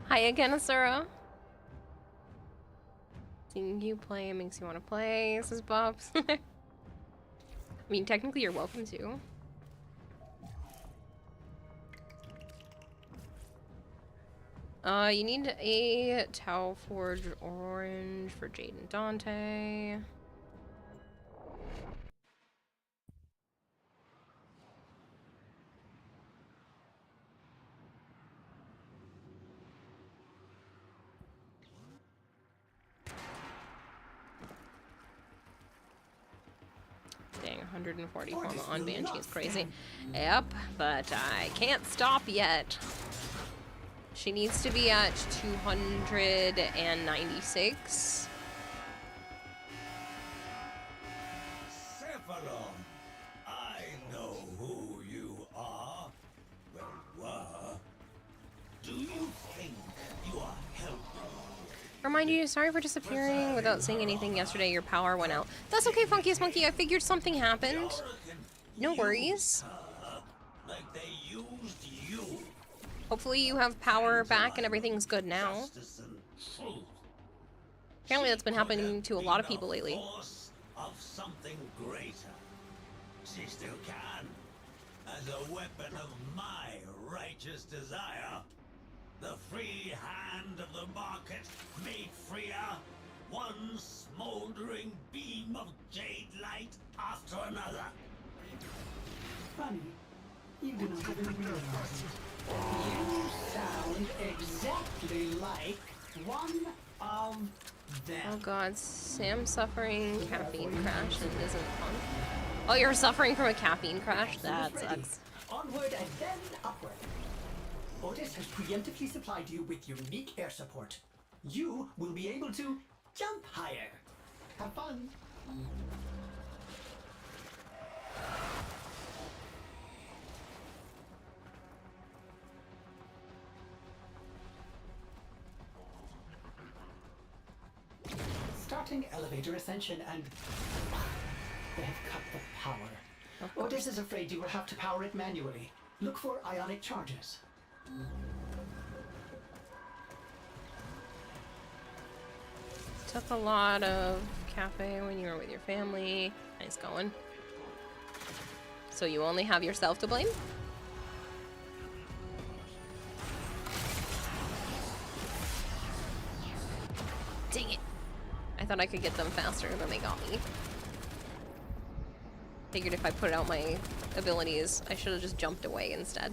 Hi again, Asura. Seeing you play makes you want to play. This is Bob's. I mean, technically you're welcome to. You need a Tau Forge Orange for Jade and Dante. Dang, 140 Forma on Banshee is crazy. Yep, but I can't stop yet. She needs to be at 296. Cephalon, I know who you are. Well, were. Do you think you are helping? Remind you, sorry for disappearing without saying anything yesterday. Your power went out. That's okay, Funkiest Monkey. I figured something happened. No worries. Like they used you. Hopefully you have power back and everything's good now. Apparently that's been happening to a lot of people lately. Of something greater. She still can. As a weapon of my righteous desire. The free hand of the market made freer. One smoldering beam of jade light after another. Funny, you do not even realize it. You sound exactly like one of them. Oh god, Sam suffering caffeine crash and isn't fun. Oh, you're suffering from a caffeine crash? That sucks. Onward and then upward. Otis has preemptively supplied you with unique air support. You will be able to jump higher. Have fun. Starting elevator ascension and they have cut the power. Otis is afraid you will have to power it manually. Look for ionic charges. Took a lot of cafe when you were with your family. Nice going. So you only have yourself to blame? Dang it. I thought I could get them faster than they got me. Figured if I put out my abilities, I should have just jumped away instead.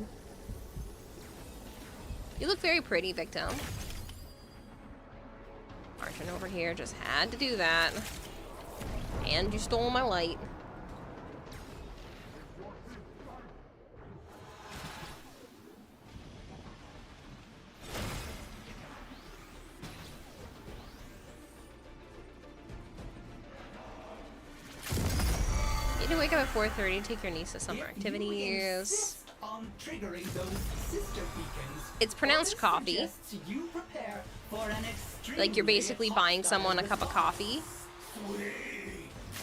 You look very pretty, Victim. Marching over here, just had to do that. And you stole my light. You need to wake up at 4:30, take your niece to summer activities. On triggering those sister beacons, It's pronounced Otis coffee. suggests you prepare for an Like you're basically extremely buying someone a cup of coffee. We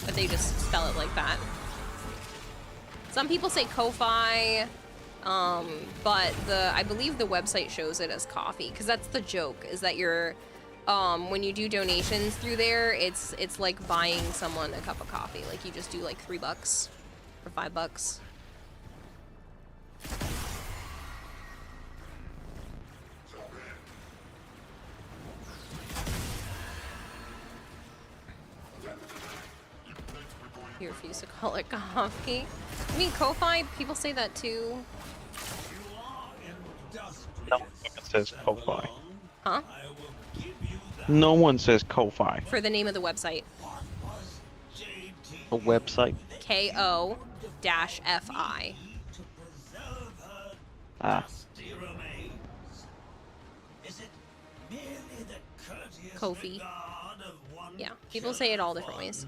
but they just spell it like that. Some people say Ko-Fi, but I believe the website shows it as coffee, because that's the joke, is that you're, when you do donations through there, it's like buying someone a cup of coffee. Like, you just do like $3 or $5. You refuse to call it coffee. I mean, Ko-Fi, people say that too. No one says Ko-Fi. Huh? No one says Ko-Fi. For the name of the website. A website? Ko-Fi. Ah. Kofi. Yeah, people say it all different ways.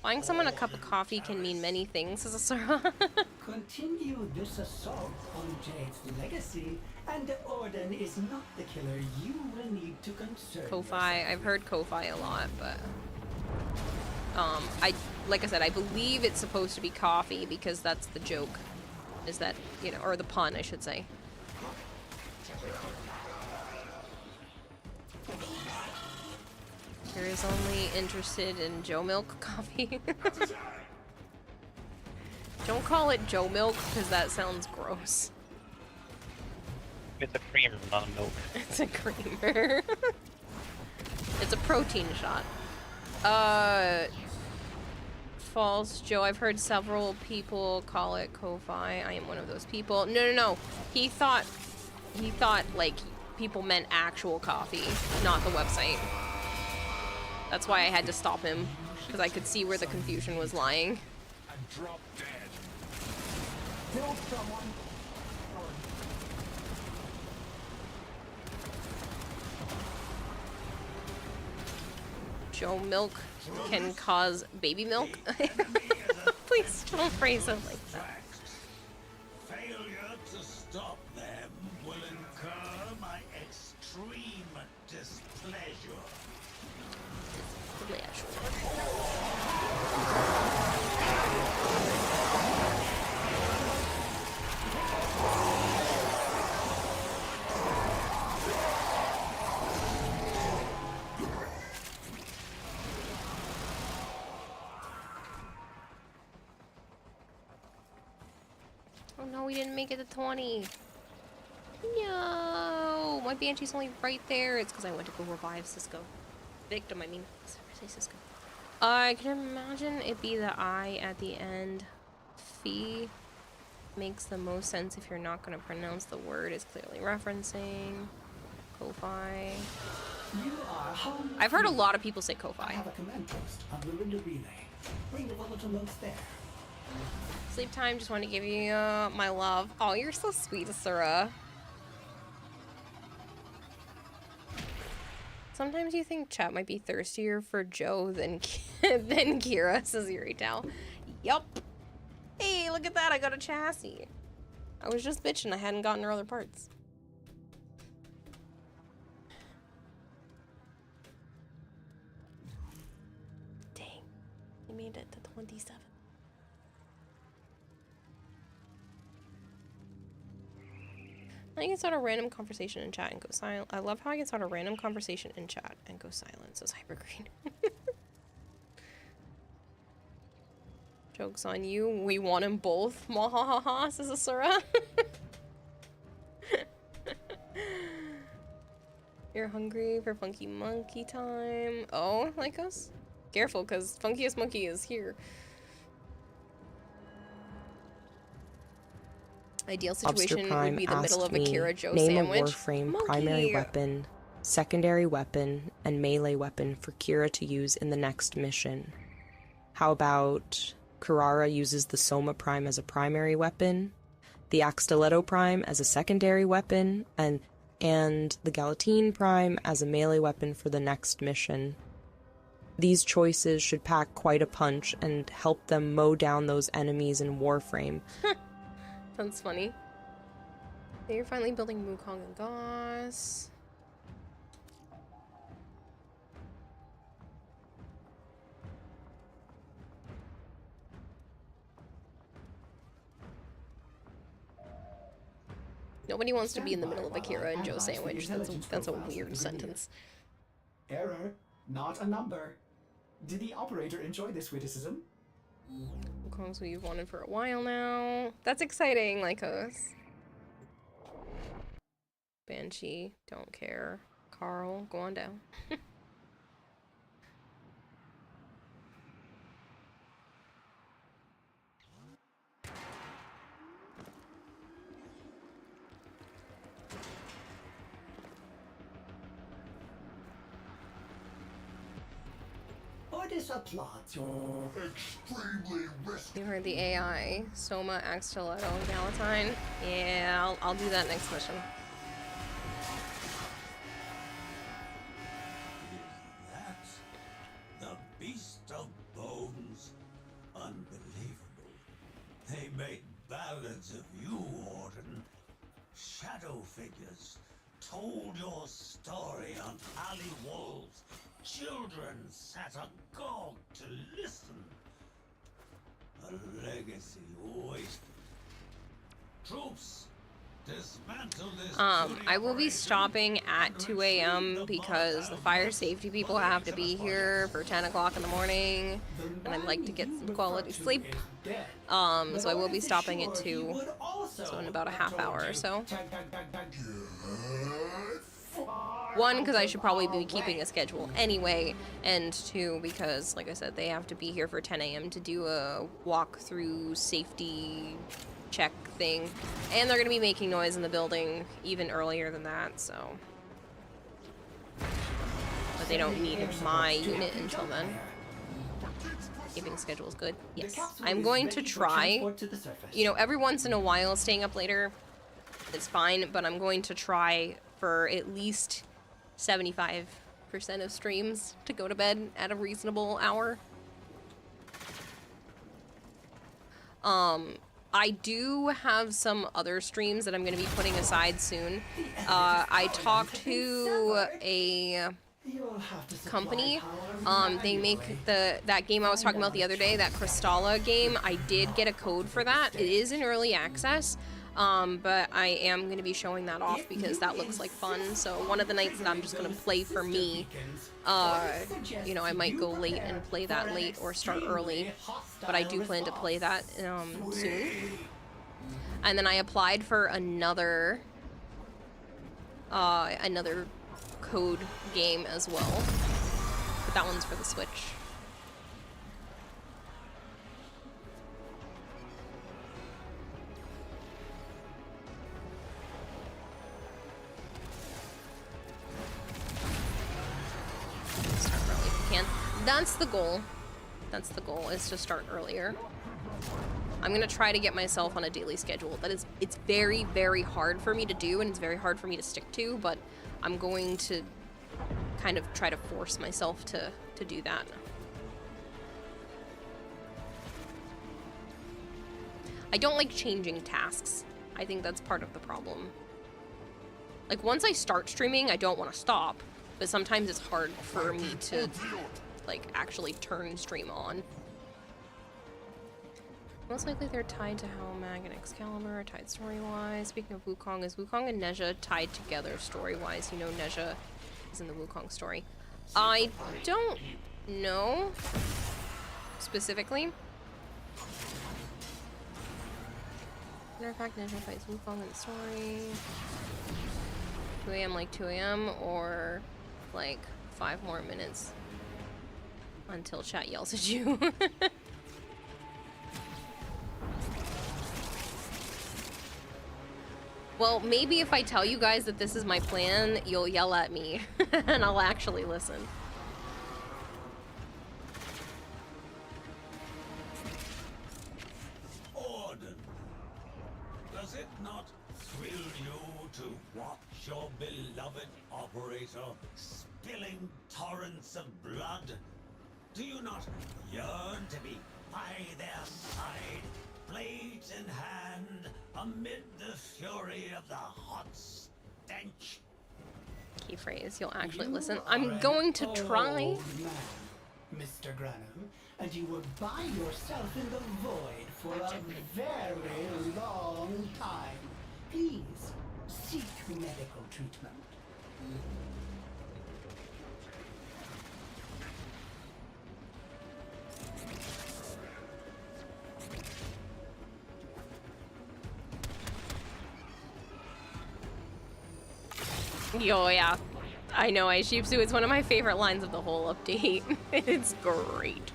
Buying someone a cup of coffee can mean many things, says Asura. Continue this assault on Jade's legacy, and Orden is not the killer you will need to concern. Ko-Fi, I've heard Ko-Fi a lot, but like I said, I believe it's supposed to be coffee because that's the joke, is that, you know, or the pun, I should say. There is only interested in Joe Milk coffee. Don't call it Joe Milk because that sounds gross. It's a creamer, not a milk. It's a creamer. It's a protein shot. False Joe, I've heard several people call it Ko-Fi. I am one of those people. No. He thought like people meant actual coffee, not the website. That's why I had to stop him, because I could see where the confusion was lying. And drop dead. Kill someone. Joe Milk can cause baby milk? Please don't phrase it like that. Failure to stop them will incur my extreme displeasure. Oh no, we didn't make it to 20. No, my Banshee's only right there. It's because I went to go revive Cisco. Victim, I mean. Say Cisco. I can imagine it be the I at the end. Fee makes the most sense if you're not going to pronounce the word it's clearly referencing. Ko-Fi. I've heard a lot of people say I Ko-Fi. have a command post on the Rinda Relay. Bring the volatile notes there. Sleep time, just want to give you my love. Oh, you're so sweet, Asura. Sometimes you think chat might be thirstier for Joe than than Kira, says Yuritel. Yup. Hey, look at that, I got a chassis. I was just bitching I hadn't gotten her other parts. Dang, I made it to 27. I can start a random conversation in chat and go silent. I love how I can start a random conversation in chat and go silent, says Hypergreen. Joke's on you. We want them both. Mwahaha, says Asura. You're hungry for Funky Monkey time. Oh, Lycos? Careful, because Funkiest Monkey is here. Ideal situation would be the middle of a Kira Joe name sandwich. A Warframe Monkey. primary weapon, secondary weapon, and melee weapon for Kira to use in the next mission. How about Kirara uses the Soma Prime as a primary weapon, the Axtiletto Prime as a secondary weapon, and the Galatine Prime as a melee weapon for the next mission. These choices should pack quite a punch and help them mow down those enemies in Warframe. Sounds funny. You're finally building Wukong and Goss. Nobody wants to be in the middle of Akira and Joe Sandwich. That's a weird sentence. Error, not a number. Did the operator enjoy this witticism? Wukong's who you've wanted for a while now. That's exciting, Lycos. Banshee, don't care. Carl, go on down. Ordis applauds your extremely risky. You heard the AI. Soma, Axtiletto, and Galatine. Yeah, I'll do that next mission. That the beast of bones. Unbelievable. They made ballads of you, Orden. Shadow figures told your story on alley walls. Children sat agog to listen. A legacy wasted. Troops, dismantle this. I will be stopping at 2 a.m. because the fire safety people have to be here for 10 o'clock in the morning, and I'd like to get some quality sleep. So I will be stopping at 2, so in about a half hour or so. 1, because I should probably be keeping a schedule anyway, and 2, because, like I said, they have to be here for 10 a.m. to do a walkthrough safety check thing, and they're going to be making noise in the building even earlier than that, so. But they don't need my unit until then. Keeping schedule is good. Yes. I'm going to try, you know, every once in a while staying up later is fine, but I'm going to try for at least 75% of streams to go to bed at a reasonable hour. I do have some other streams that I'm going to be putting aside soon. I talked to a company. They make that game I was talking about the other day, that Crystalla game. I did get a code for that. It is in early access. But I am going to be showing that off because that looks like fun. So one of the nights that I'm just going to play for me, you know, I might go late and play that late or start early. But I do plan to play that soon. And then I applied for another code game as well. But that one's for the Switch. Start early if you can. That's the goal. That's the goal, is to start earlier. I'm gonna try to get myself on a daily schedule. It's very, very hard for me to do, and it's very hard for me to stick to, but I'm going to kind of try to force myself to do that. I don't like changing tasks. I think that's part of the problem. Like, once I start streaming, I don't want to stop, but sometimes it's hard for me to, like, actually turn stream on. Most likely they're tied to how Mag and Excalibur are tied story-wise. Speaking of Wukong, is Wukong and Nezha tied together story-wise? You know Nezha is in the Wukong story. I don't know specifically. Matter of fact, Nezha fights Wukong in the story. 2 a.m. like 2 a.m. or like 5 more minutes until chat yells at you. Well, maybe if I tell you guys that this is my plan, you'll yell at me and I'll actually listen. Orden, does it not thrill you to watch your beloved operator spilling torrents of blood? Do you not yearn to be by their side, blades in hand, amid the fury of the hot stench? Key phrase, you'll actually listen. I'm going to try. Mr. Granum, and you will buy yourself in the void for a very long time. Please, medical treatment. Yo, yeah. I know, Aishipsu. It's one of my favorite lines of the whole update. It's great.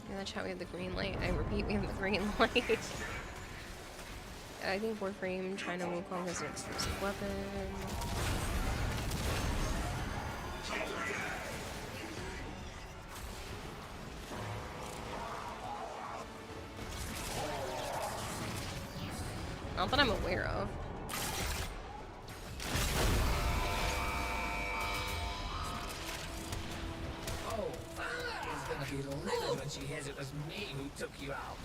In the chat, we have the green light. I repeat, we have the green light. I think Warframe China Wukong is an exclusive weapon. Not that I'm aware of. Oh, it's gonna be livid when she hears it was me who took you out.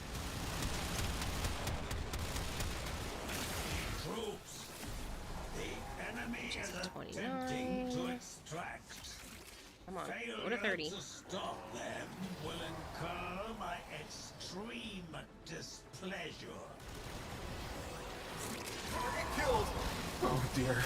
Troops, the enemy is attempting to extract. Come on, Failure go to 30. to stop them will incur my extreme displeasure. Killed. Oh dear.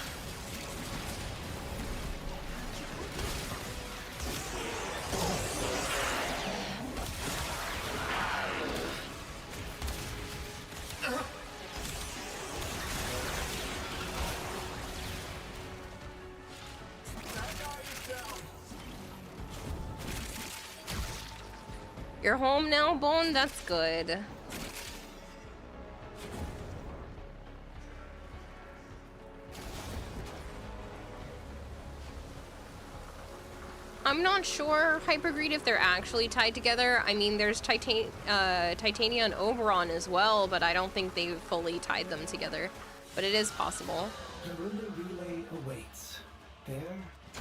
You're home now, Bone? That's good. I'm not sure, Hypergreed, if they're actually tied together. I mean, there's Titania and Oberon as well, but I don't think they've fully tied them together. But it is possible. The Runda relay awaits. There,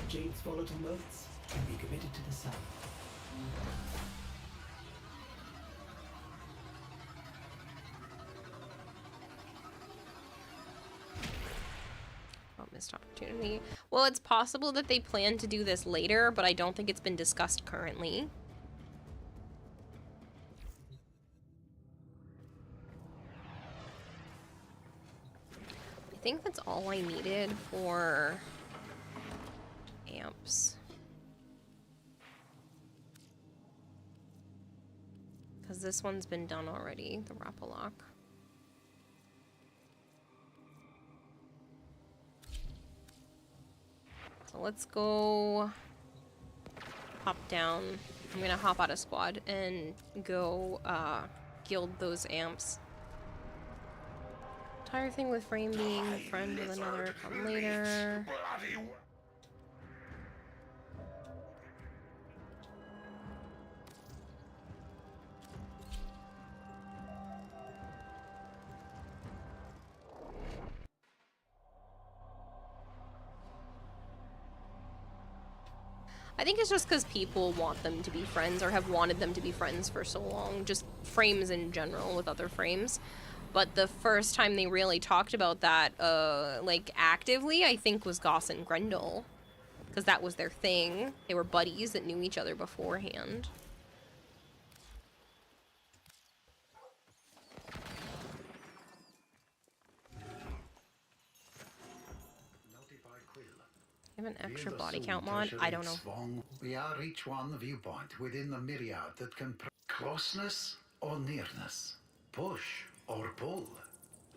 Jade's volatile motes can be committed to the sun. Oh, missed opportunity. Well, it's possible that they plan to do this later, but I don't think it's been discussed currently. I think that's all I needed for amps. Because this one's been done already, the Rapalock. So let's go hop down. I'm gonna hop out of squad and go guild those amps. Entire thing with Frame being friend with another come later. I think it's just because people want them to be friends or have wanted them to be friends for so long. Just frames in general with other frames. But the first time they really talked about that, like, actively, I think was Goss and Grendel. Because that was their thing. They were buddies that knew each other beforehand. I have an extra body count mod? I don't know. We are each one viewpoint within the myriad that can closeness or nearness, push or pull,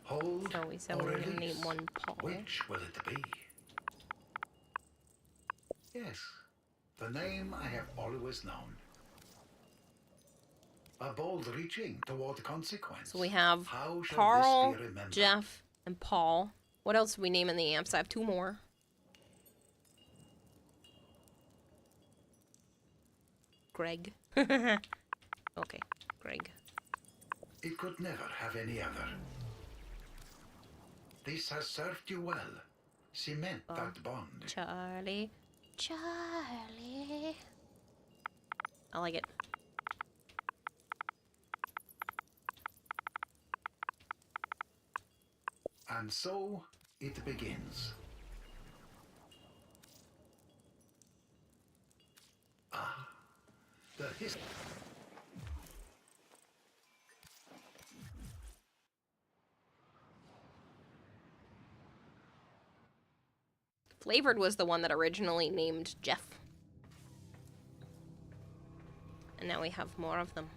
hold So we said or we were gonna release. name one Paul. Which will it be? Yes, the name I have always known. A bold reaching toward consequence. So we have How shall Carl, this be remembered? Jeff, and Paul. What else do we name in the amps? I have 2 more. Greg. Okay, Greg. It could never have any other. This has served you well. Cement that bond. Charlie. Charlie. I like it. And so it begins. Ah, Flavored was the one that originally named Jeff. And now we have more of them.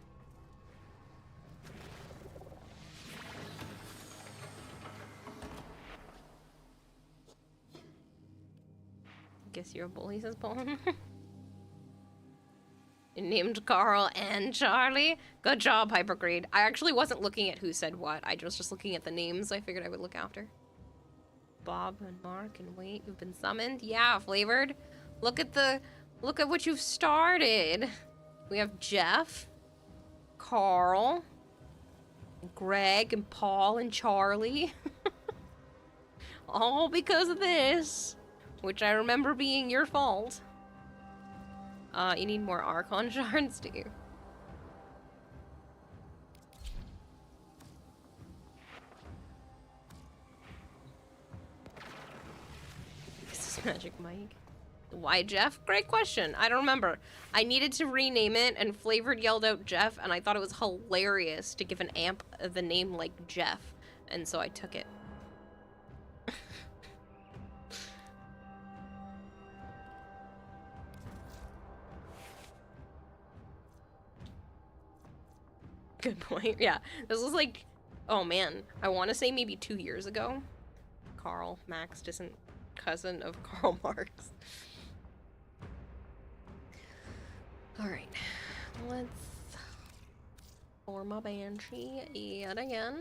Guess you're a bully, says Paul. Named Carl and Charlie. Good job, Hypergrade. I actually wasn't looking at who said what. I was just looking at the names I figured I would look after. Bob and Mark and Wait, you've been summoned. Yeah, Flavored. Look at what you've started. We have Jeff, Carl, Greg and Paul and Charlie. All because of this, which I remember being your fault. You need more Archon shards, do you? This is Magic Mike. Why Jeff? Great question. I don't remember. I needed to rename it, and Flavored yelled out Jeff, and I thought it was hilarious to give an amp the name like Jeff, and so I took it. Good point. Yeah, this was like, oh man, I want to say maybe 2 years ago. Karl Max, distant cousin of Karl Marx. Alright, let's form a Banshee yet again.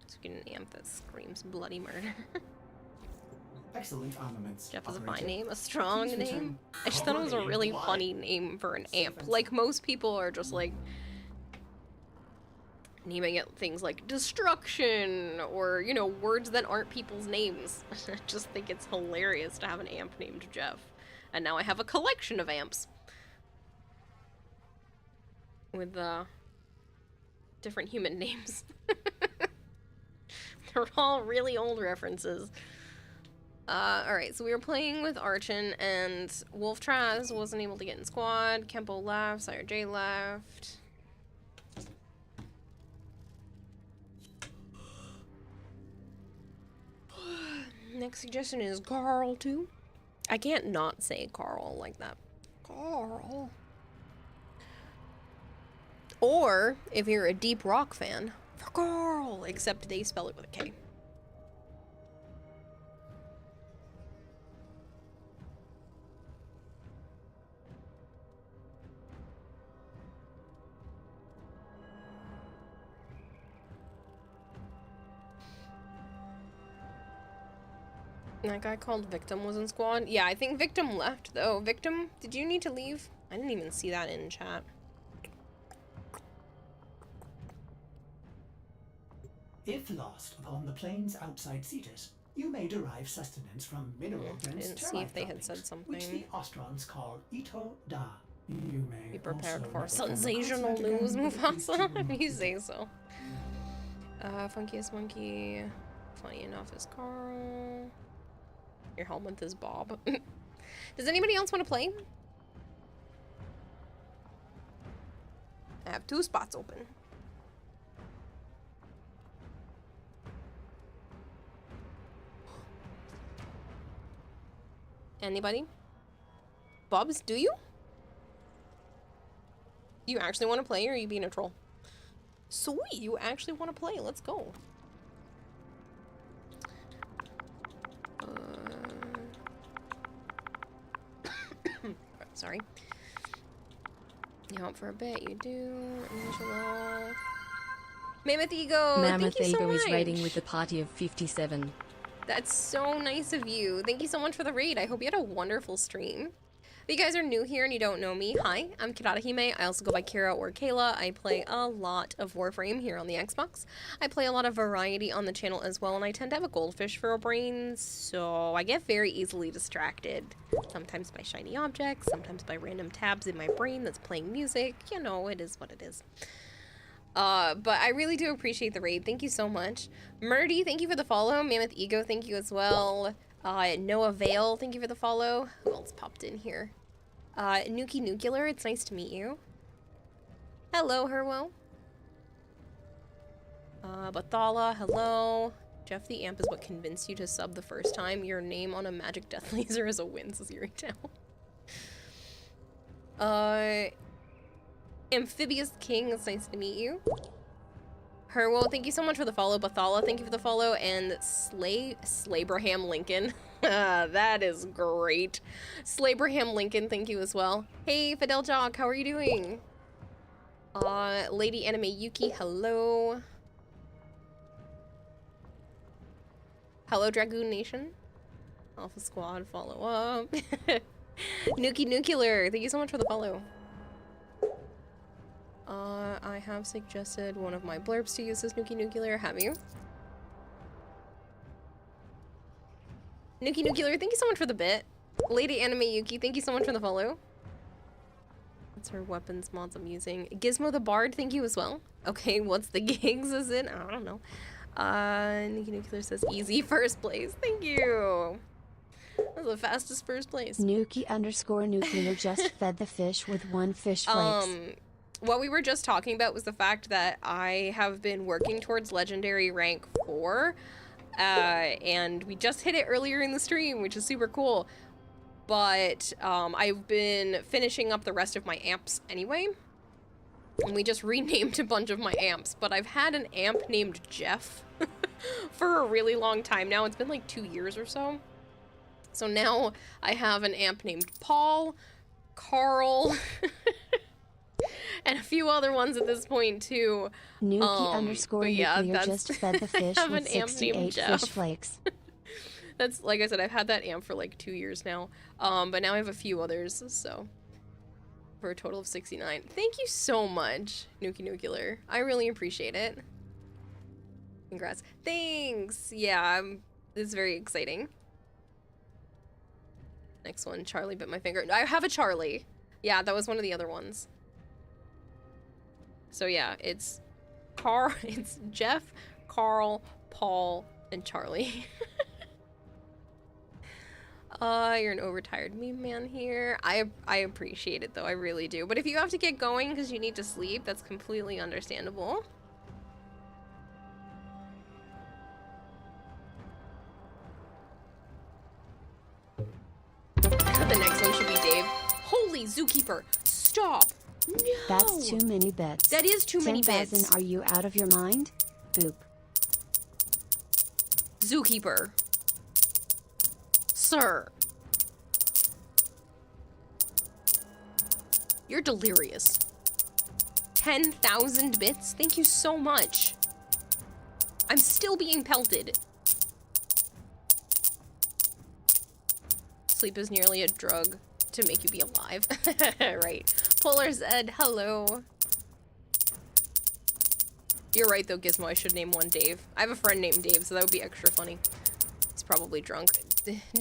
Let's get an amp that screams bloody murder. Excellent armaments. Jeff is a fine name, a strong name. I just thought it was a really funny name for an amp. Like, most people are just like naming it things like destruction or, you know, words that aren't people's names. I just think it's hilarious to have an amp named Jeff. And now I have a collection of amps with different human names. They're all really old references. Alright, so we were playing with Archon, and Wolf Traz wasn't able to get in squad. Kempo left, Sire J left. Next suggestion is Carl, too. I can't not say Carl like that. Carl. Or, if you're a Deep Rock fan, for Carl, except they spell it with a K. That guy called Victim was in squad. Yeah, I think Victim left, though. Victim, did you need to leave? I didn't even see that in chat. If lost upon the plains outside Cetus, you may derive sustenance from mineral dense I didn't see if they had said something. Which the Ostrons call Ito Da. You may be prepared also for sensational news, Mufasa, if you say so. Funkiest Monkey, funny enough, is Carl. Your helmet is Bob. Does anybody else want to play? I have 2 spots open. Anybody? Bobs, do you? You actually want to play, or are you being a troll? Sweet, you actually want to play. Let's go. Sorry. You want for a bit? You do. Angelo. Mammoth Ego. Mammoth thank you so Ego is much. raiding with a party of 57. That's so nice of you. Thank you so much for the raid. I hope you had a wonderful stream. If you guys are new here and you don't know me, hi, I'm Kirata Hime. I also go by Kira or Kayla. I play a lot of Warframe here on the Xbox. I play a lot of variety on the channel as well, and I tend to have a goldfish for a brain, so I get very easily distracted. Sometimes by shiny objects, sometimes by random tabs in my brain that's playing music. You know, it is what it is. But I really do appreciate the raid. Thank you so much. Murdy, thank you for the follow. Mammoth Ego, thank you as well. Noah Vale, thank you for the follow. Who else popped in here? Nuki Nuclear, it's nice to meet you. Hello, Herwo. Bathala, hello. Jeff the Amp is what convinced you to sub the first time. Your name on a magic death laser is a win, says Yuri Town. Amphibious King, it's nice to meet you. Herwo, thank you so much for the follow. Bathala, thank you for the follow. And Slabraham Lincoln. That is great. Slabraham Lincoln, thank you as well. Hey, Fidel Jock, how are you doing? Lady Anime Yuki, hello. Hello, Dragoon Nation. Alpha Squad, follow up. Nuki Nuclear, thank you so much for the follow. I have suggested one of my blurbs to use as Nuki Nuclear. Have you? Nuki Nuclear, thank you so much for the bit. Lady Anime Yuki, thank you so much for the follow. That's her weapons mods I'm using. Gizmo the Bard, thank you as well. Okay, what's the gigs is it? I don't know. Nuki Nuclear says easy first place. Thank you. That's the fastest first place. Nuki_Nuclear just fed the fish with 1 fish flakes. What we were just talking about was the fact that I have been working towards legendary rank 4. And we just hit it earlier in the stream, which is super cool. But I've been finishing up the rest of my amps anyway. And we just renamed a bunch of my amps. But I've had an amp named Jeff for a really long time now. It's been like 2 years or so. So now I have an amp named Paul, Carl, and a few other ones at this point too. Nuki_Nuclear just fed the fish with 68 fish flakes. That's, like I said, I've had that amp for like 2 years now. But now I have a few others, so for a total of 69. Thank you so much, Nuki Nuclear. I really appreciate it. Congrats. Thanks. Yeah, it's very exciting. Next one, Charlie bit my finger. I have a Charlie. Yeah, that was one of the other ones. So yeah, it's it's Jeff, Carl, Paul, and Charlie. You're an overtired meme man here. I appreciate it though, I really do. But if you have to get going because you need to sleep, that's completely understandable. The next one should be Dave. Holy Zookeeper, stop! No! That's too many bits. That is too many bits. 10,000, are you out of your mind? Boop. Zookeeper. Sir. You're delirious. 10,000 bits? Thank you so much. I'm still being pelted. Sleep is nearly a drug to make you be alive. Right. Polar said, hello. You're right though, Gizmo, I should name one Dave. I have a friend named Dave, so that would be extra funny. He's probably drunk.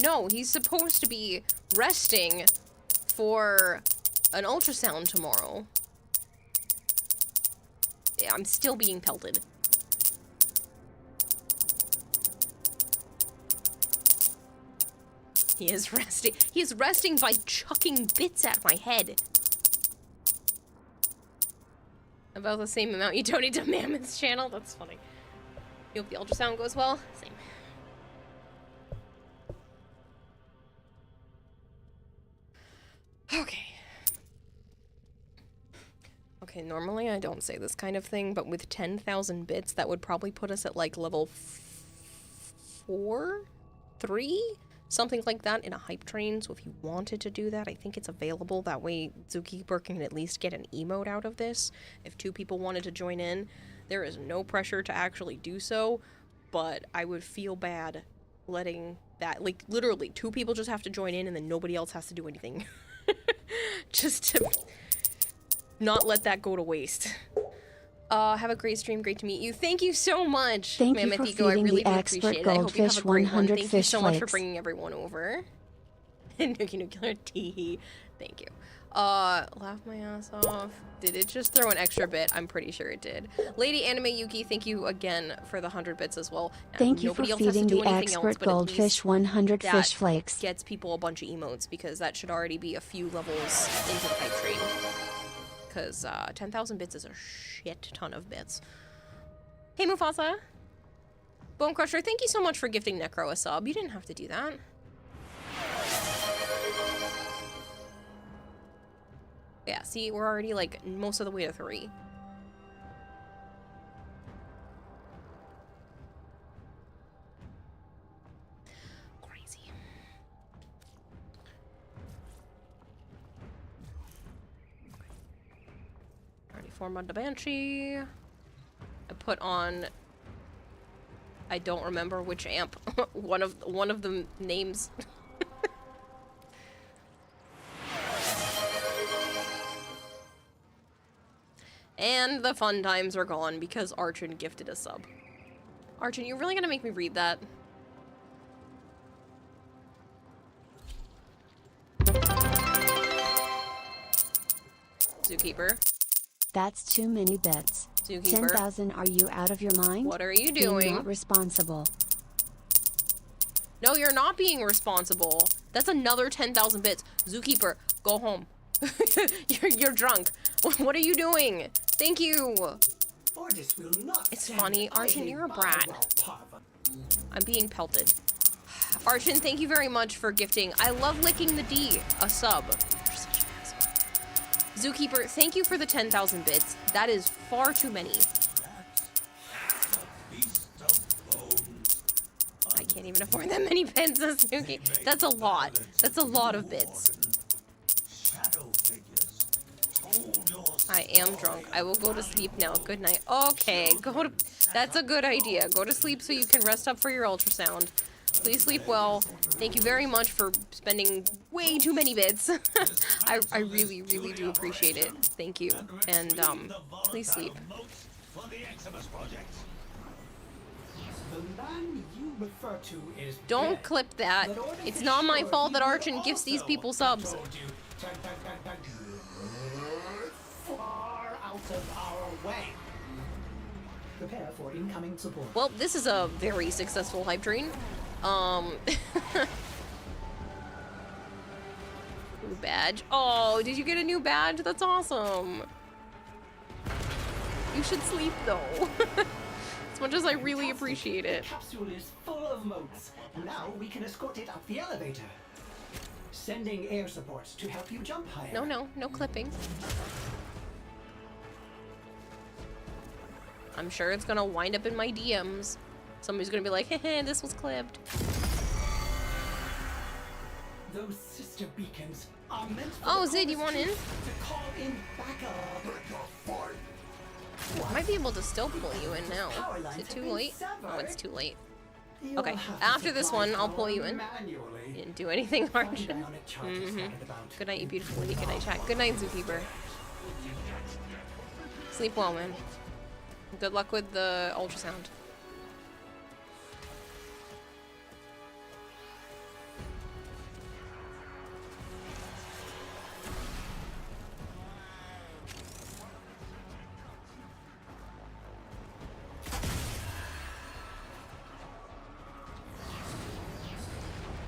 No, he's supposed to be resting for an ultrasound tomorrow. Yeah, I'm still being pelted. He is resting. He is resting by chucking bits at my head. About the same amount you donate to Mammoth's channel? That's funny. You hope the ultrasound goes well? Same. Okay. Okay, normally I don't say this kind of thing, but with 10,000 bits, that would probably put us at like level 4? 3? Something like that in a hype train. So if you wanted to do that, I think it's available. That way Zookeeper can at least get an emote out of this. If 2 people wanted to join in, there is no pressure to actually do so, but I would feel bad letting that, like, literally 2 people just have to join in and then nobody else has to do anything. Just to not let that go to waste. Have a great stream. Great to meet you. Thank you so much, Thank Mammoth you for Eagle. I feeding really the do expert appreciate it. I hope you have goldfish a great one. 100 Thank you fish so much for flakes. bringing everyone over. Nuki Nuclear Teehee. Thank you. Laugh my ass off. Did it just throw an extra bit? I'm pretty sure it did. Lady Anime Yuki, thank you again for the 100 bits as well. Now, Thank you for nobody else has to feeding do the anything else, expert but at goldfish least 100 that fish flakes. gets people a bunch of emotes, because that should already be a few levels into the hype train. Because 10,000 bits is a shit ton of bits. Hey Mufasa! Bone Crusher, thank you so much for gifting Necro a sub. You didn't have to do that. Yeah, see, we're already like most of the way to 3. Crazy. Already formed on the Banshee. I put on, I don't remember which amp. one of the names. And the fun times are gone because Archon gifted a sub. Archon, you're really gonna make me read that? Zookeeper. That's too many bits. Zookeeper. 10,000, are you out of your mind? What are you Being doing? not responsible. No, you're not being responsible. That's another 10,000 bits. Zookeeper, go home. You're drunk. What are you doing? Thank you. Ordis will not It's stand funny. Archon, idly you're a by brat. while Parva. I'm being pelted. Archon, thank you very much for gifting. I love licking the D. A sub. You're such an asshole. Zookeeper, thank you for the 10,000 bits. That is far too many. I can't even afford that many bits, Suzuki. That's a lot. That's a lot of bits. I am drunk. I will go to sleep now. Good night. Okay, go to... That's a good idea. Go to sleep so you can rest up for your ultrasound. Please sleep well. Thank you very much for spending way too many bits. I really, really do appreciate it. Thank you. And, please sleep. The man you refer to is Don't dead. clip that. But Ordis It's is not my sure fault that he Archon gifts these also people subs. told you. Far out of our way. Prepare for incoming support. Well, this is a very successful hype train. New badge. Oh, did you get a new badge? That's awesome. You should sleep though. As much as I really appreciate it. The capsule is full of motes. Now we can escort it up the elevator. Sending air support to help you jump higher. No clipping. I'm sure it's gonna wind up in my DMs. Somebody's gonna be like, hey, this was clipped. Those sister beacons are meant for Oh, the Zid, you Chorus want in? troops to call in backup. I might be able to still pull you in now. Is it too late? Oh, it's too late. Okay, after this one, I'll pull you in. You didn't do anything, Archon. Good night, you beautiful lady. Good night, chat. Good night, Zookeeper. Sleep well, man. Good luck with the ultrasound.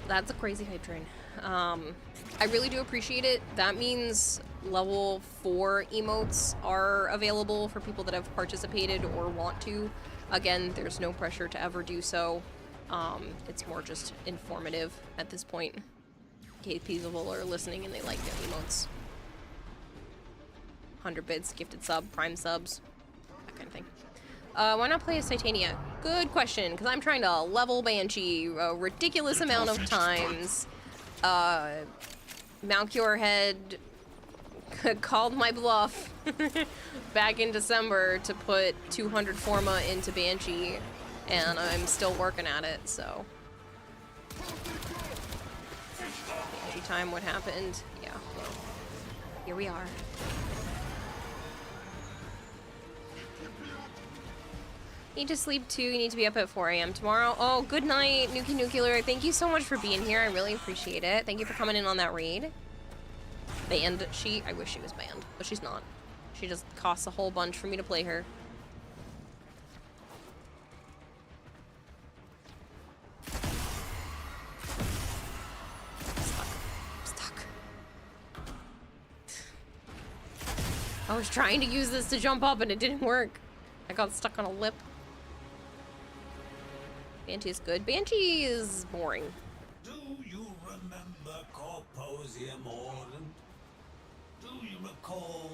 That's a crazy hype train. I really do appreciate it. That means level 4 emotes are available for people that have participated or want to. Again, there's no pressure to ever do so. It's more just informative at this point. In case people are listening and they like their emotes. 100 bits, gifted sub, prime subs, that kind of thing. Why not play as Titania? Good question, because I'm trying to level Banshee a ridiculous amount of times. Malchior Head called my bluff back in December to put 200 Forma into Banshee, and I'm still working at it, so. Banshee time, what happened? Yeah, well, here we are. Need to sleep too. You need to be up at 4 a.m. tomorrow. Oh, good night, Nuki Nuclear. Thank you so much for being here. I really appreciate it. Thank you for coming in on that raid. banned she? I wish she was banned, but she's not. She just costs a whole bunch for me to play her. Stuck. I was trying to use this to jump up and it didn't work. I got stuck on a lip. Banshee is good. Banshee is boring. Do you remember Corposium Orland? Do you recall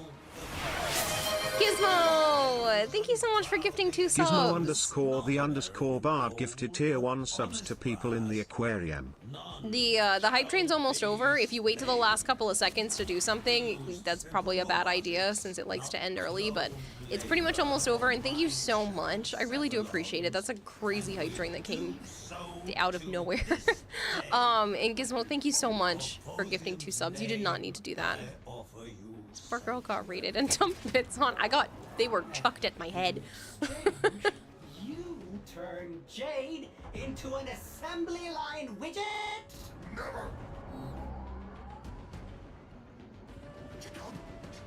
Gizmo! Thank you so much for gifting 2 subs. Gizmo_the_bard gifted tier 1 subs to people in the aquarium. The hype train's almost over. If you wait till the last couple of seconds to do something, that's probably a bad idea since it likes to end early, but it's pretty much almost over, and thank you so much. I really do appreciate it. That's a crazy hype train that came out of nowhere. And Gizmo, thank you so much for gifting 2 subs. You did not need to do that. Poor girl got raided and dumped bits on. They were chucked at my head. You turned Jade into an assembly line widget? Never.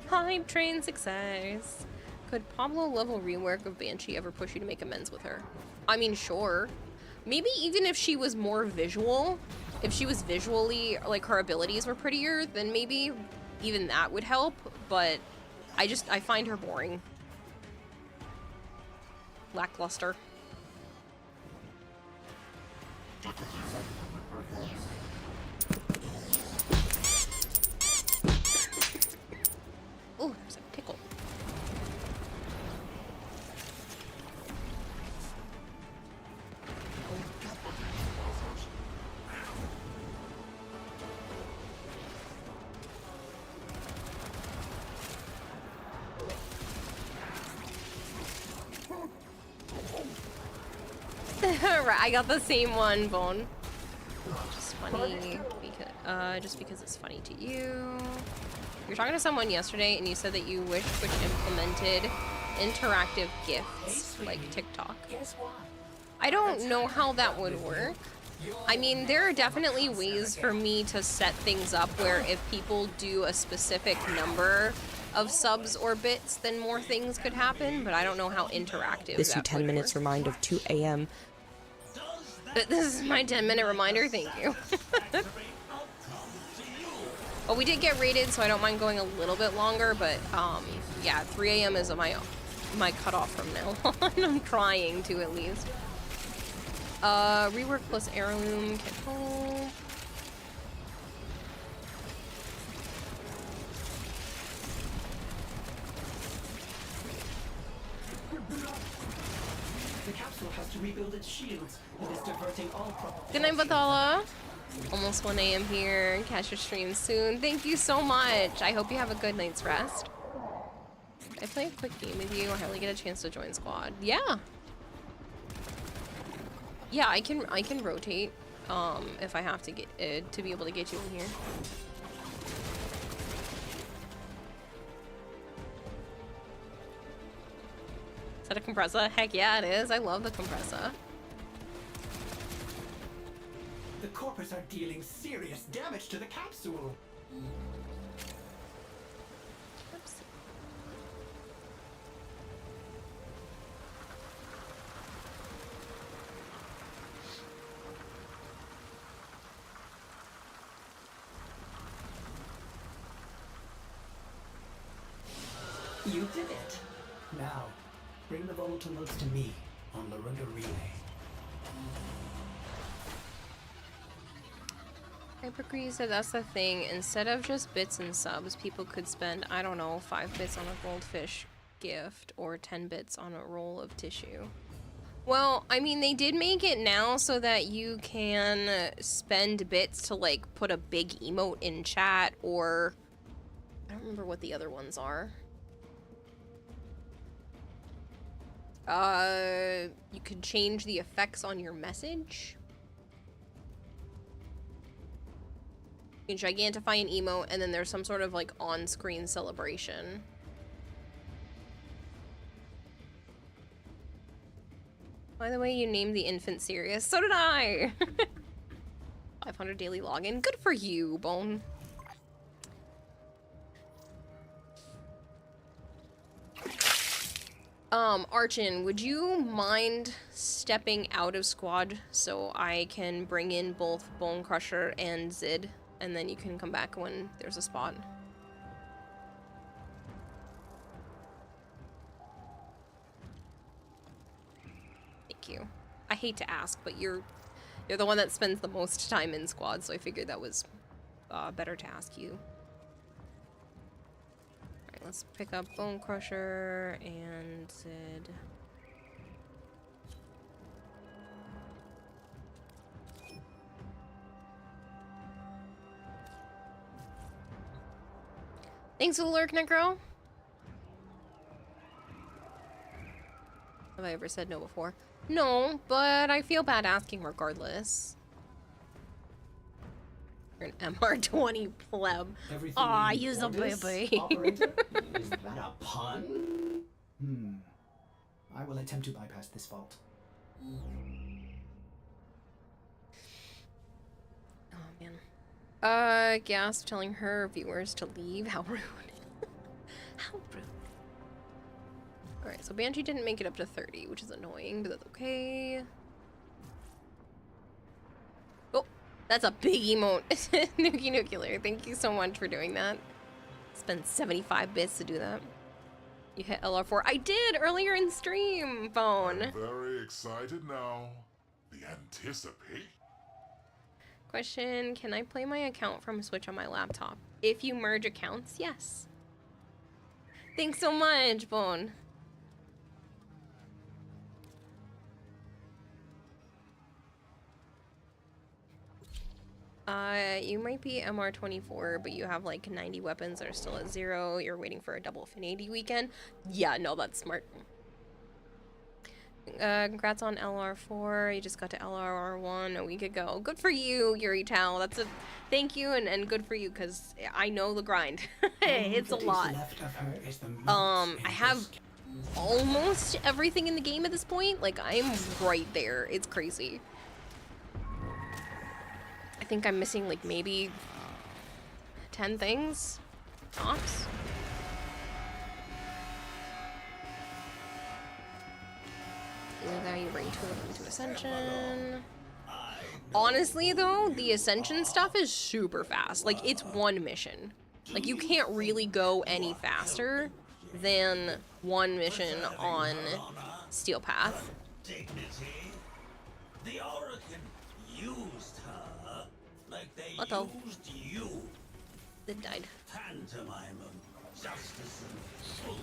Hype train success. Could Pablo level rework of Banshee ever push you to make amends with her? I mean, sure. Maybe even if she was more visual, if she was visually, like, her abilities were prettier, then maybe even that would help, but I find her boring. Lackluster. Oh, there's a tickle. Right, I got the same one, Bone. Just funny because because it's funny to you. You were talking to someone yesterday and you said that you wish Twitch implemented interactive gifts like TikTok. I don't know how that would work. I mean, there are definitely ways for me to set things up where if people do a specific number of subs or bits, then more things could happen, but I don't know how interactive This that you 10 would minutes work. remind of 2 a.m. This is my 10-minute reminder, thank you. Well, we did get rated, so I don't mind going a little bit longer, but yeah, 3 a.m. is my cutoff from now on. I'm trying to at least. Rework plus heirloom control. The capsule has to rebuild its shields. It is diverting all propulsion. Good night, Bathala. Almost 1 a.m. here. Catch your stream soon. Thank you so much. I hope you have a good night's rest. I play a quick game with you. I hardly get a chance to join squad. Yeah. Yeah, I can rotate if I have to get to be able to get you in here. Is that a compressor? Heck yeah, it is. I love the compressor. The corpus are dealing serious damage to the capsule. Oops. You did it. Now, bring the volatile notes to me on Larunda Relay. Hypergree said that's the thing. Instead of just bits and subs, people could spend, I don't know, 5 bits on a goldfish gift or 10 bits on a roll of tissue. Well, I mean, they did make it now so that you can spend bits to, like, put a big emote in chat, or I don't remember what the other ones are. You could change the effects on your message. You can gigantify an emote, and then there's some sort of, like, on-screen celebration. By the way, you named the infant Sirius. So did I! 500 daily login. Good for you, Bone. Archon, would you mind stepping out of squad so I can bring in both Bone Crusher and Zid, and then you can come back when there's a spot? Thank you. I hate to ask, but you're the one that spends the most time in squad, so I figured that was better to ask you. Alright, let's pick up Bone Crusher and Zid. Thanks for the lurk, Necro. Have I ever said no before? No, but I feel bad asking regardless. You're an MR20 pleb. Aw, use a baby. Operator? Is that a pun? I will attempt to bypass this fault. Oh man. Gasp telling her viewers to leave. How rude. How rude. Alright, so Banshee didn't make it up to 30, which is annoying, but that's okay. Oh, that's a big emote. Nuki Nuclear, thank you so much for doing that. Spent 75 bits to do that. You hit LR4. I did earlier in stream, Phone. I'm very excited now. The anticipation. Question, can I play my account from Switch on my laptop? If you merge accounts, yes. Thanks so much, Bone. You might be MR24, but you have like 90 weapons that are still at 0. You're waiting for a double Finity weekend. Yeah, no, that's smart. Congrats on LR4. You just got to LR1 a week ago. Good for you, Yuri Tao. That's a thank you and good for you, because I know the grind. It's a lot. I have almost everything in the game at this point. Like, I'm right there. It's crazy. I think I'm missing like maybe 10 things tops. There you bring 2 of them to Ascension. Honestly though, the Ascension stuff is super fast. Like, it's one mission. Like, you can't really go any faster than one mission on Steel Path. The Orokin used her like they Uh-oh. used you. It died. Pantomime of justice and truth.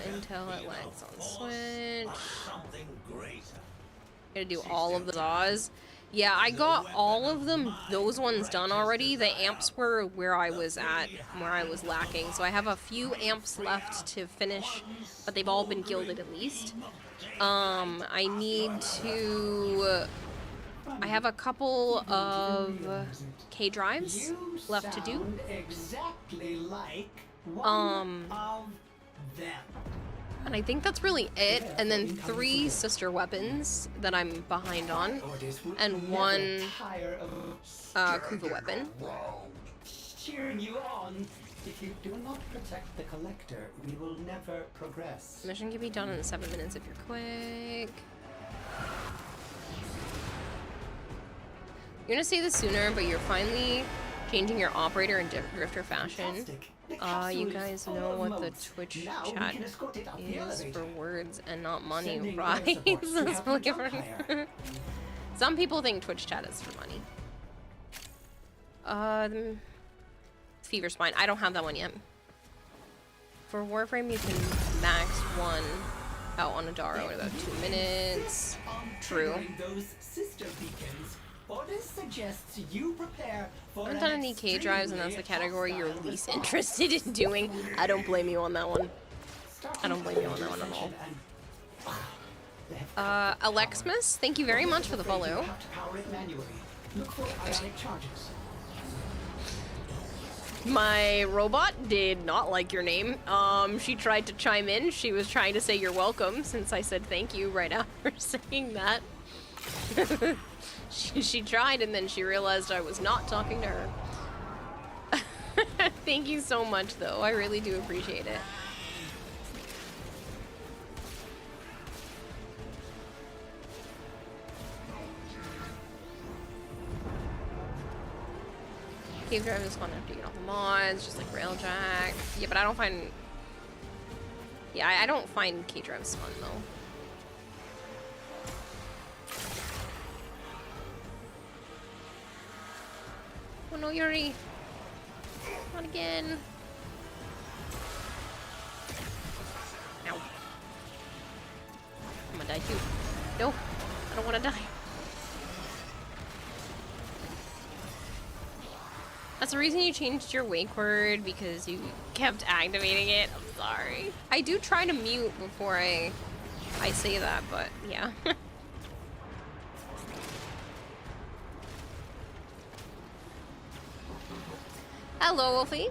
Intel at Lex on Switch. Something greater. Gotta do all of the Zaws. Yeah, I got all of them, those ones done already. The amps were where I was at, where I was lacking. So I have a few amps left to finish, but they've all been gilded at least. I need to... I have a couple of K drives left to do. Exactly like one of them. And I think that's really it. And then 3 sister weapons that I'm behind on, and 1 Kuva weapon. Cheering you on. If you do not protect the collector, we will never progress. Mission can be done in 7 minutes if you're quick. You're gonna say this sooner, but you're finally changing your operator in Drifter fashion. You guys know what the Twitch chat is for words and not money, right? Some people think Twitch chat is for money. Fever Spine. I don't have that one yet. For Warframe, you can max 1 out on Adaro in about 2 minutes. True. Those sister beacons. Orders suggests you prepare for I haven't done any K drives, and that's the category you're least interested in doing. I don't blame you on that one. I don't blame you on that one at all. Alexmas, thank you very much for the follow. My robot did not like your name. She tried to chime in. She was trying to say you're welcome, since I said thank you right after saying that. She tried, and then she realized I was not talking to her. Thank you so much, though. I really do appreciate it. Cave Drive is fun after you get all the mods, just like Railjack. Yeah, but I don't find... Yeah, I don't find Cave Drives fun, though. Oh no, Yuri! Not again! Ow. I'm gonna die too. No! I don't wanna die. That's the reason you changed your wake word, because you kept activating it. I'm sorry. I do try to mute before I say that, but yeah. Hello, Wolfie.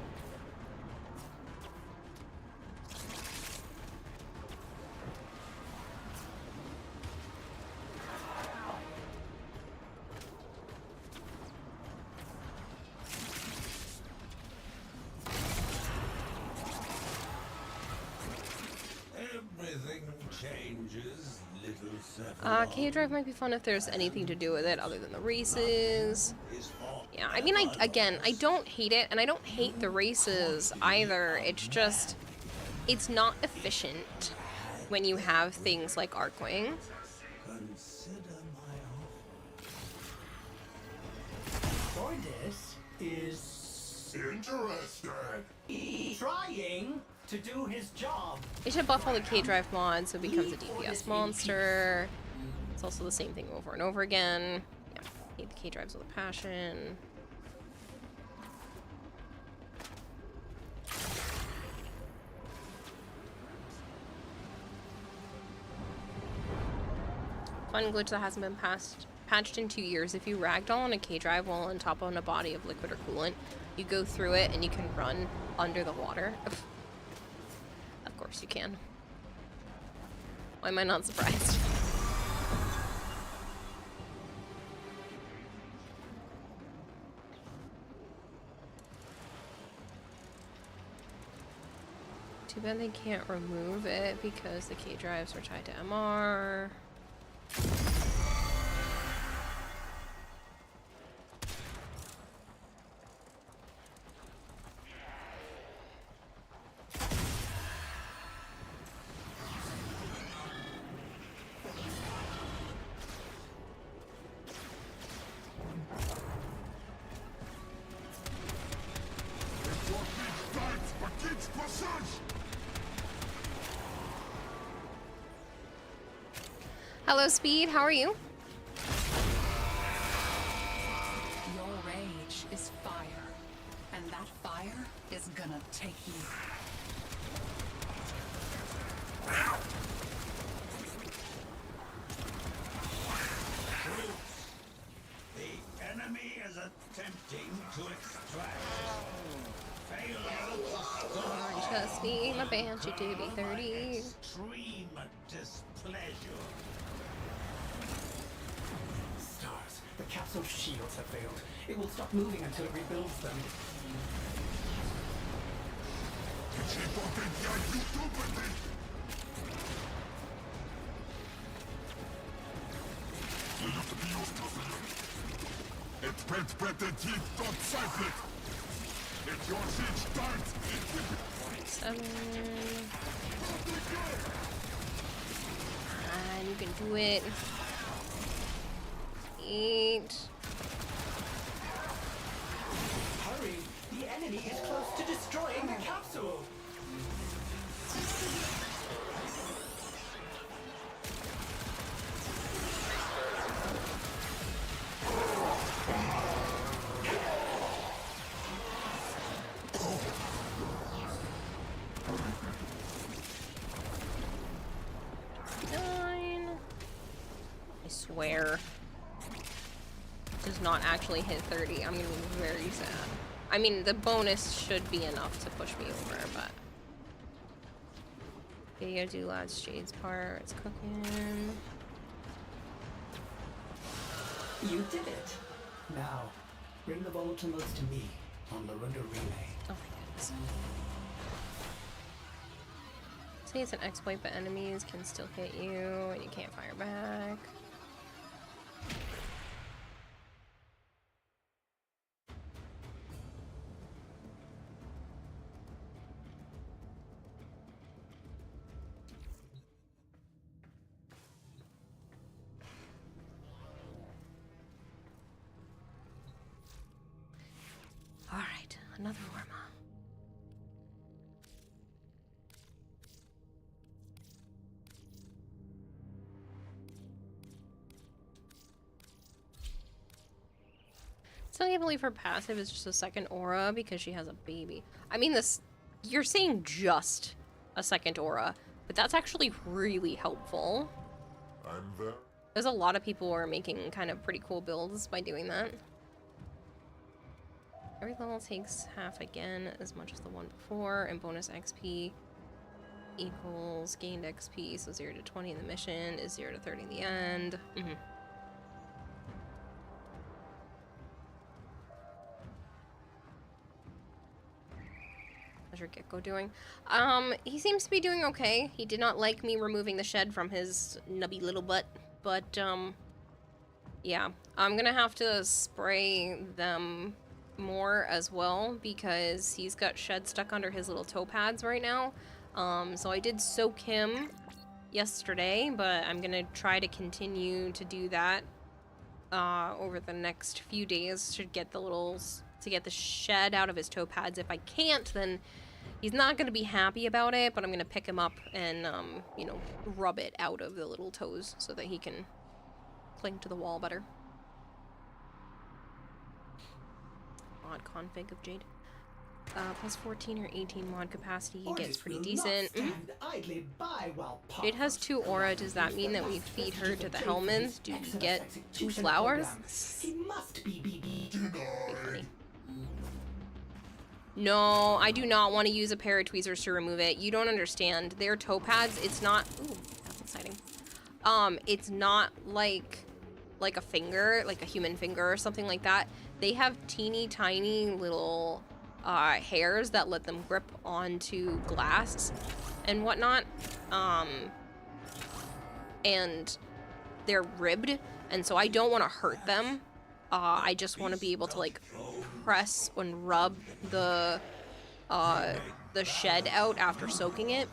Everything changes, little Sephiroth. Cave Drive might be fun if there's anything to do with it other than the races. Yeah, I mean, again, I don't hate it, and I don't hate the races either. It's just, it's not efficient when you have things like Arcwing. Ordis is interested. Trying to do his job. They should buff all the K-Drive mods so it becomes a DPS monster. It's also the same thing over and over again. Yeah, hate the K-Drives with a passion. Fun glitch that hasn't been patched in 2 years. If you ragdoll on a K-Drive while on top on a body of liquid or coolant, you go through it and you can run under the water. Of course you can. Why am I not surprised? Too bad they can't remove it because the K drives are tied to MR. Hello, Speed. How are you? Your rage is fire, and that fire is gonna take you. The enemy is attempting to extract. Failure to stop. Just me, my Banshee to be 30. Extreme displeasure. Stars, the capsule shields have failed. It will stop moving until it rebuilds them. If your siege starts, it will be 7. You can do it. 8. Hurry! The enemy is close to destroying the capsule! I swear. Does not actually hit 30. I'm gonna be very sad. I mean, the bonus should be enough to push me over, but... Yeah, you gotta do Lad's Jade's part. It's cooking. You did it! Now, bring the volatile nodes to me on the Runda Relay. Oh my goodness. Say it's an exploit, but enemies can still hit you, and you can't fire back. Another Orma. Still can't believe her passive is just a second aura because she has a baby. I mean, this, you're saying just a second aura, but that's actually really helpful. I'm there. There's a lot of people who are making kind of pretty cool builds by doing that. Every level takes half again, as much as the one before, and bonus XP equals gained XP, so 0 to 20 in the mission is 0 to 30 in the end. How's your Gecko doing? He seems to be doing okay. He did not like me removing the shed from his nubby little butt, but, yeah. I'm gonna have to spray them more as well because he's got shed stuck under his little toe pads right now. So I did soak him yesterday, but I'm gonna try to continue to do that over the next few days to get the shed out of his toe pads. If I can't, then he's not gonna be happy about it, but I'm gonna pick him up and you know, rub it out of the little toes so that he can cling to the wall better. Mod config of Jade. Plus 14 or 18 mod capacity, he gets pretty decent. Jade has 2 aura. Does that mean that we feed her to the Hellmans? Do we get 2 flowers? No, I do not want to use a pair of tweezers to remove it. You don't understand. Their toe pads, it's not... Ooh, that's exciting. It's not like a finger, like a human finger or something like that. They have teeny tiny little hairs that let them grip onto glass and whatnot. And they're ribbed, and so I don't want to hurt them. I just want to be able to like press and rub the shed out after soaking it,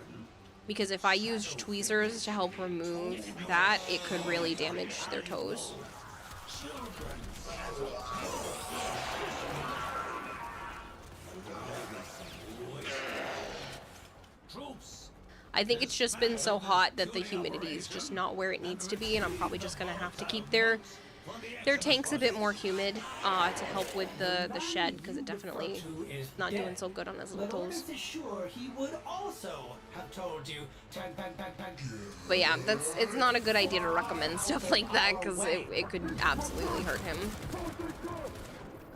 because if I use tweezers to help remove that, it could really damage their toes. I think it's just been so hot that the humidity is just not where it needs to be, and I'm probably just gonna have to keep their tanks a bit more humid to help with the shed, because it definitely not doing so good on his little toes. But yeah, it's not a good idea to recommend stuff like that, because it could absolutely hurt him.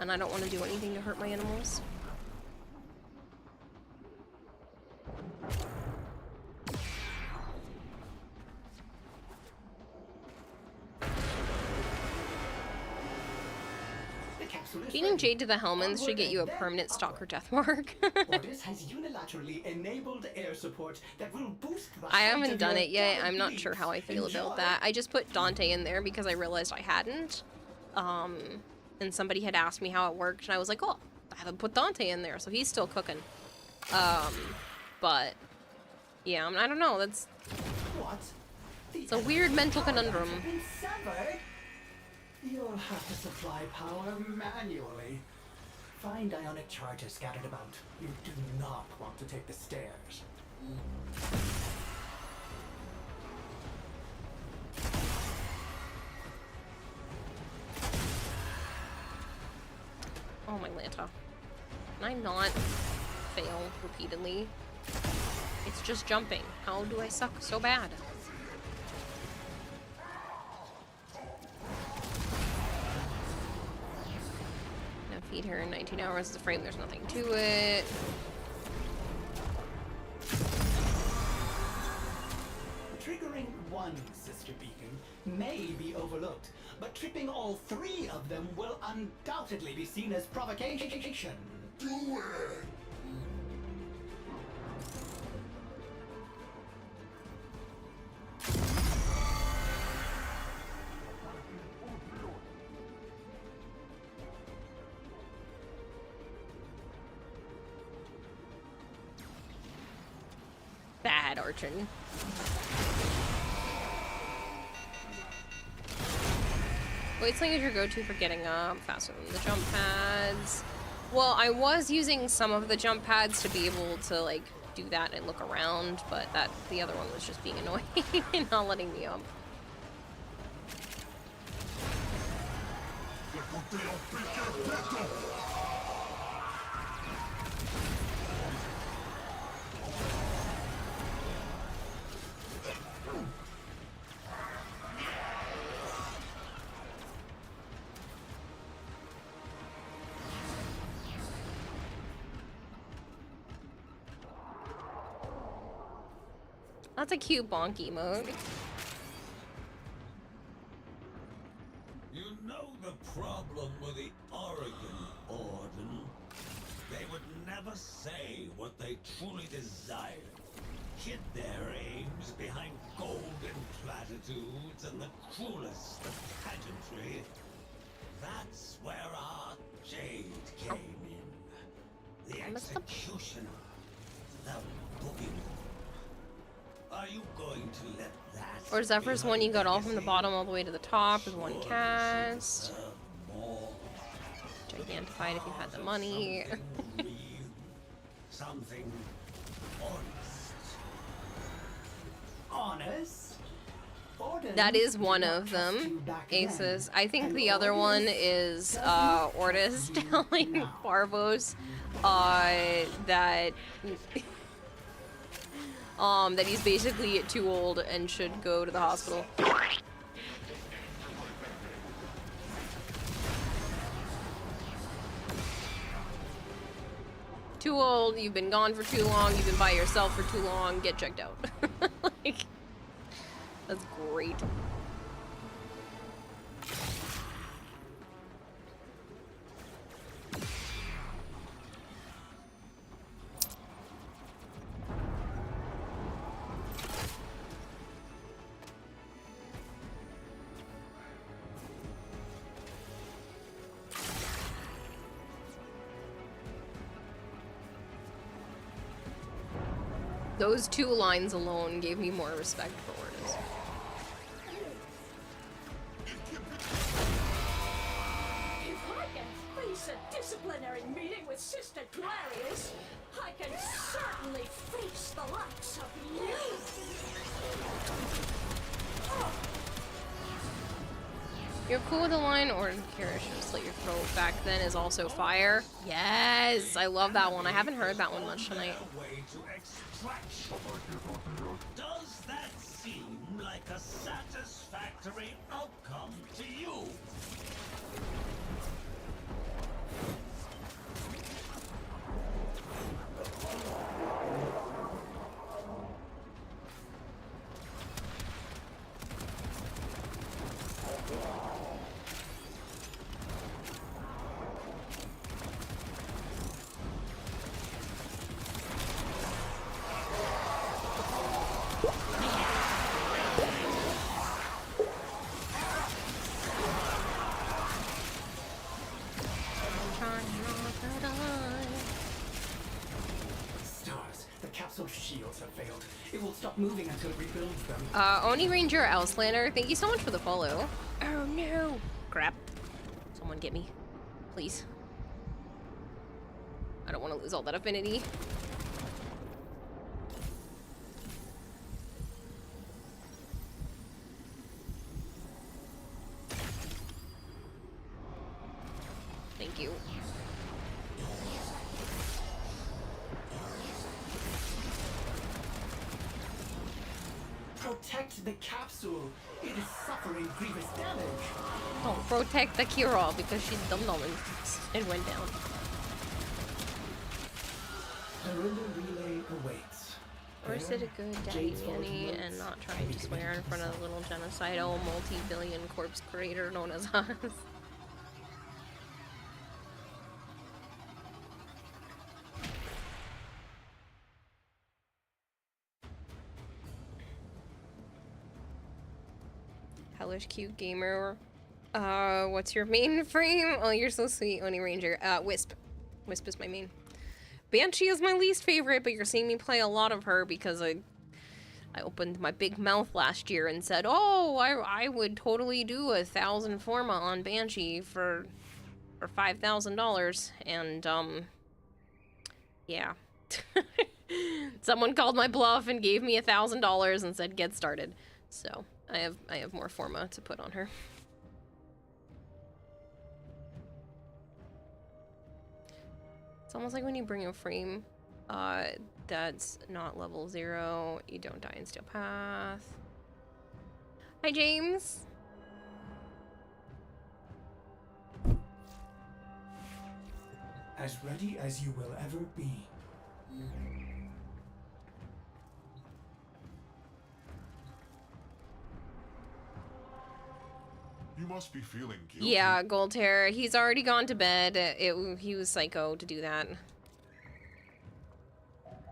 And I don't want to do anything to hurt my animals. Feeding Jade to the Hellmans should get you a permanent stalker death mark. I haven't done it yet. I'm not sure how I feel about that. I just put Dante in there because I realized I hadn't. And somebody had asked me how it worked, and I was like, oh, I haven't put Dante in there, so he's still cooking. But yeah, I don't know. It's a weird mental conundrum. You'll have to supply power manually. Find ionic charges scattered about. You do not want to take the stairs. Oh my Lanta. Can I not fail repeatedly? It's just jumping. How do I suck so bad? Feed her in 19 hours. The frame, there's nothing to it. Triggering one sister beacon may be overlooked, but tripping all 3 of them will undoubtedly be seen as provocation. Do it! Bad Archon. Weight sling is your go-to for getting up faster than the jump pads. Well, I was using some of the jump pads to be able to, like, do that and look around, but the other one was just being annoying and not letting me up. That's a cute bonky mode. You know the problem with the Oregon Orden? They would never say what they truly desired. Hid their aims behind golden platitudes and the cruelest of pageantry. That's where our Jade came in. The executioner. The boogie. Are you going to let that? Or Zephyr's one you got all from the bottom all the way to the top with one cast. Gigantified if you had the money. Something honest. That is one of them, Aces. I think the other one is Ortis telling Barbos that that he's basically too old and should go to the hospital. Too old, you've been gone for too long, you've been by yourself for too long, get checked out. Like, that's great. Those two lines alone gave me more respect for Ortis. If I can face a disciplinary meeting with Sister Clarius, I can certainly face the likes of you. You're cool with the line, or Kira should just slit your throat back then is also fire. Yes, I love that one. I haven't heard that one much tonight. Does that seem like a satisfactory outcome to you? Shields have failed. It will stop moving until it rebuilds them. Oni Ranger Auslander, thank you so much for the follow. Oh no! Crap. Someone get me. Please. I don't want to lose all that affinity. Thank you. Protect the capsule. It is suffering grievous damage. Don't protect the Kira because she's dumb and went down. Surrender relay awaits. Or is it a good daddy nanny and not trying to swear in front of the little genocidal multi-billion corpse creator known as us? Hellish cute gamer. What's your main frame? Oh, you're so sweet, Oni Ranger. Wisp. Wisp is my main. Banshee is my least favorite, but you're seeing me play a lot of her because I opened my big mouth last year and said, oh, I would totally do 1,000 Forma on Banshee for for $5,000, and yeah. Someone called my bluff and gave me $1,000 and said get started. So I have more Forma to put on her. It's almost like when you bring a frame that's not level 0, you don't die in Steel Path. Hi, James. As ready as you will ever be. You must be feeling guilty. Yeah, Goldhair. He's already gone to bed. He was psycho to do that.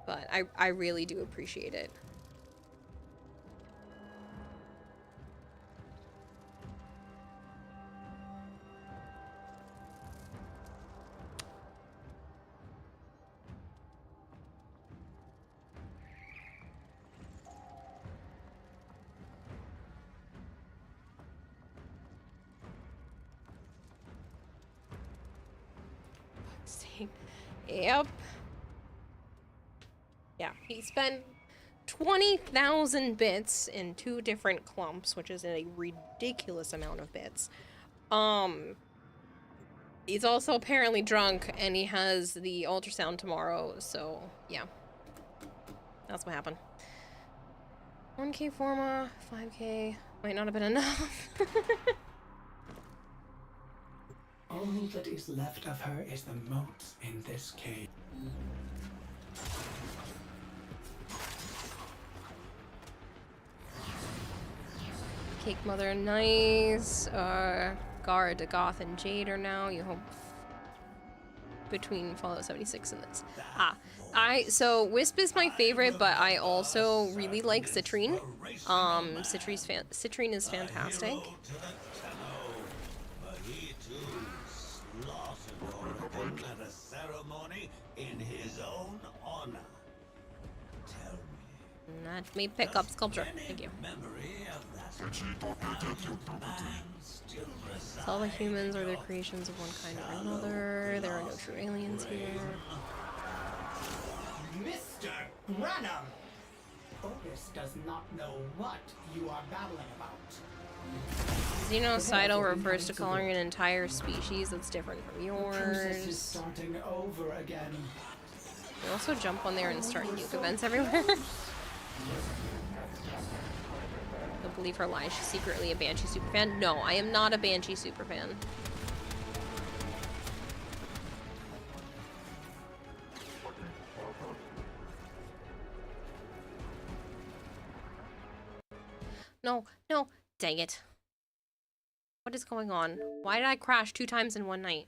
But I really do appreciate it. Yep. Yeah, he spent 20,000 bits in 2 different clumps, which is a ridiculous amount of bits. He's also apparently drunk, and he has the ultrasound tomorrow, so yeah. That's what happened. 1K Forma, 5K, might not have been enough. All that is left of her is the moat in this cave. Cake Mother, nice. Gara, Dagoth, and Jade are now. You hope between Fallout 76 and this. So Wisp is my favorite, but I also really like Citrine. Citrine is fantastic. At a ceremony in his own honor. Tell me. Let me pick up sculpture. Thank you. Memory of that So all the humans are the creations of one kind or another. There are no true aliens here. Mr. Granum! Otis does not know what you are babbling about. Xenocidal refers to calling an entire species that's different from The process is yours. starting over again. You also jump on there and start nuke events everywhere. Don't believe her lie. She's secretly a Banshee superfan. No, I am not a Banshee superfan. No, no, dang it. What is going on? Why did I crash 2 times in one night?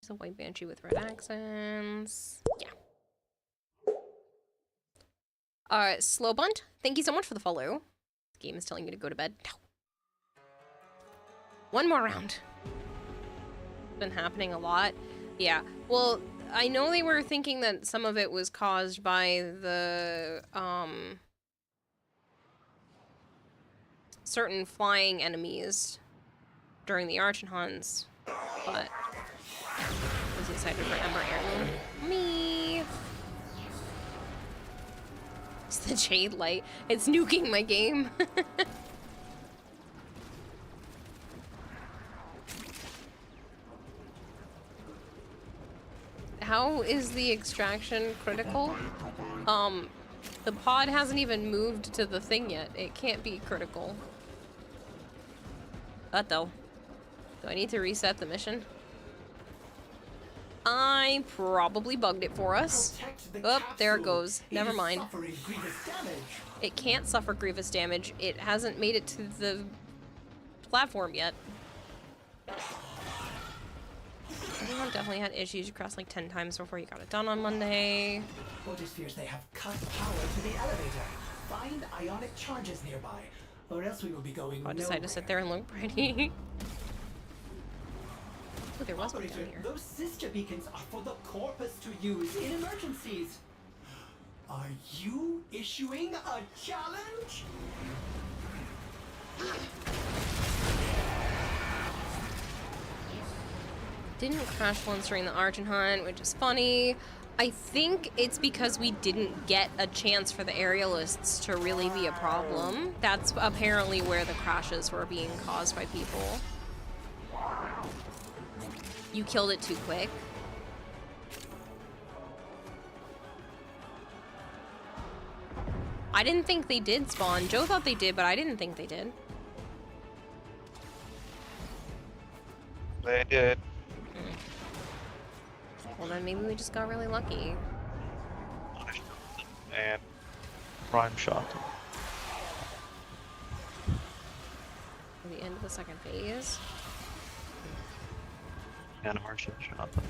There's a white Banshee with red accents. Yeah. Slowbunt, thank you so much for the follow. The game is telling me to go to bed. No. One more round. It's been happening a lot. Yeah, well, I know they were thinking that some of it was caused by the, certain flying enemies during the Archon hunts, but I was excited for Ember Heirloom. Me! It's the Jade Light. It's nuking my game. How is the extraction critical? The pod hasn't even moved to the thing yet. It can't be critical. Uh-oh. Do I need to reset the mission? I probably bugged it for us. Oh, there it goes. Never mind. It can't suffer grievous damage. It hasn't made it to the platform yet. Everyone definitely had issues. You crossed like 10 times before you got it done on Monday. Otis fears they have cut power to the elevator. Find ionic charges nearby, or else we will be going I decided to sit there and look pretty. Oh, there was one down here. Those sister beacons are for the Corpus to use in emergencies. Are you issuing a challenge? Didn't crash once during the Argent hunt, which is funny. I think it's because we didn't get a chance for the aerialists to really be a problem. That's apparently where the crashes were being caused by people. You killed it too quick. I didn't think they did spawn. Joe thought they did, but I didn't think they did. They did. Well, then maybe we just got really lucky. And Prime shot them. At the end of the second phase. And Martian shot them.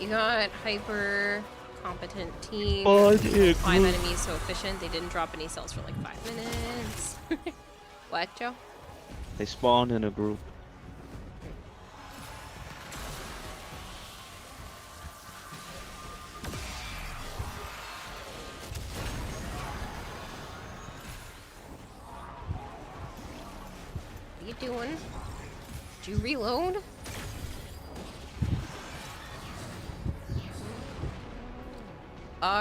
You got hyper competent team. Oh, yeah, 5 enemies so efficient. They didn't drop any cells for like 5 minutes. What, Joe? They spawned in a group. What are you doing? Did you reload?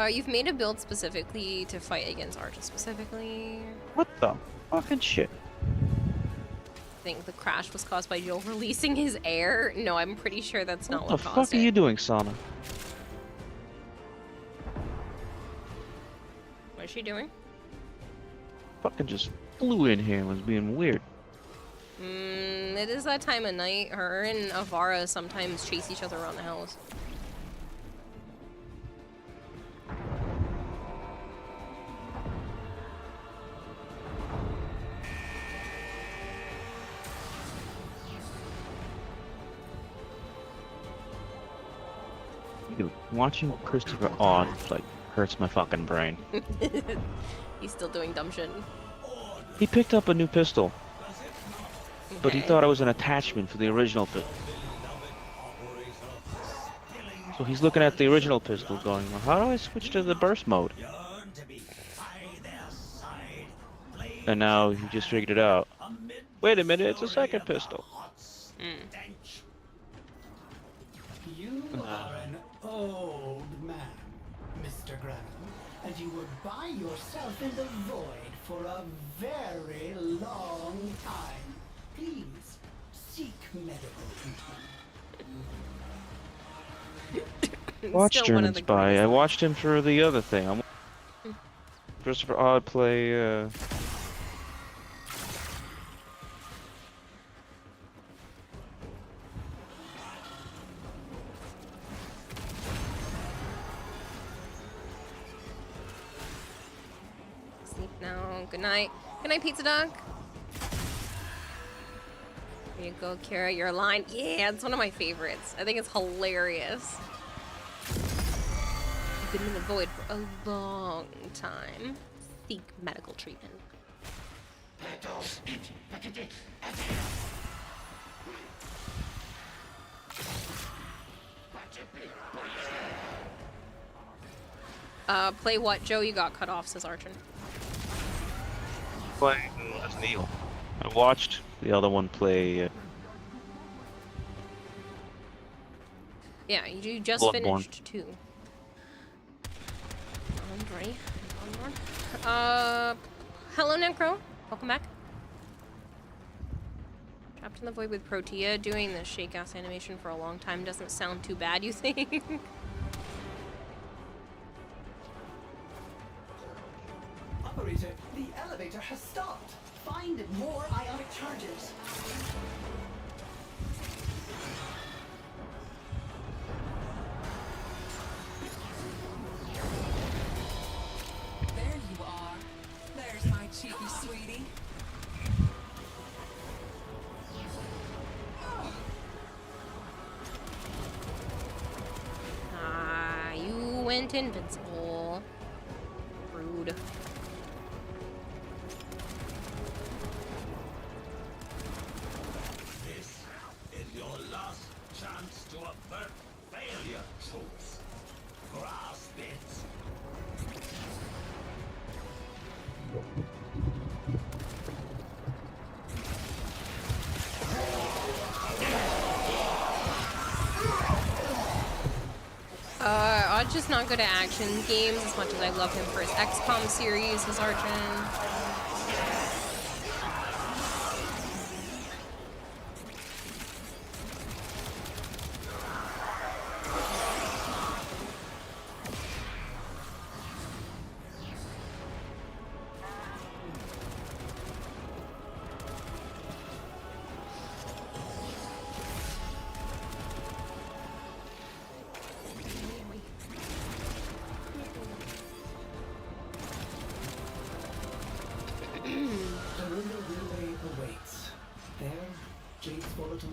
You've made a build specifically to fight against Argent specifically. What the fucking shit? I think the crash was caused by Joe releasing his air. No, I'm pretty sure that's not What what the caused fuck are it. you doing, Sana? What is she doing? Fucking just flew in here and was being weird. It is that time of night. Her and Avara sometimes chase each other around the house. Dude, watching Christopher Odd like hurts my fucking brain. He's still doing dumb shit. He picked up a new pistol, but he thought it was an attachment for the original pistol. So he's looking at the original pistol going, well, how do I switch to the burst mode? And now he just figured it out. Wait a minute, it's a second pistol. You are an old man, Mr. Granum, and you would buy yourself in the void for a very long time. Please, seek medical treatment. Watch German Spy. I watched him for the other thing. I'm Christopher Odd play, Sleep now. Good night. Good night, Pizza Dog. There you go, Kira. Your line. Yeah, it's one of my favorites. I think it's hilarious. You've been in the void for a long time. Seek medical treatment. Play what? Joe, you got cut off, says Archon. playing as Neil. I watched the other one play. Yeah, you just Bloodborne. finished two. Ready? Hello, Necro. Welcome back. Trapped in the void with Protea, doing the shake ass animation for a long time doesn't sound too bad, you think? Operator, the elevator has stopped. Find more ionic charges. There you are. There's my cheeky sweetie. Ah, you went invincible. Rude. God's just not good at action games as much as I love him for his XCOM series, his Archon.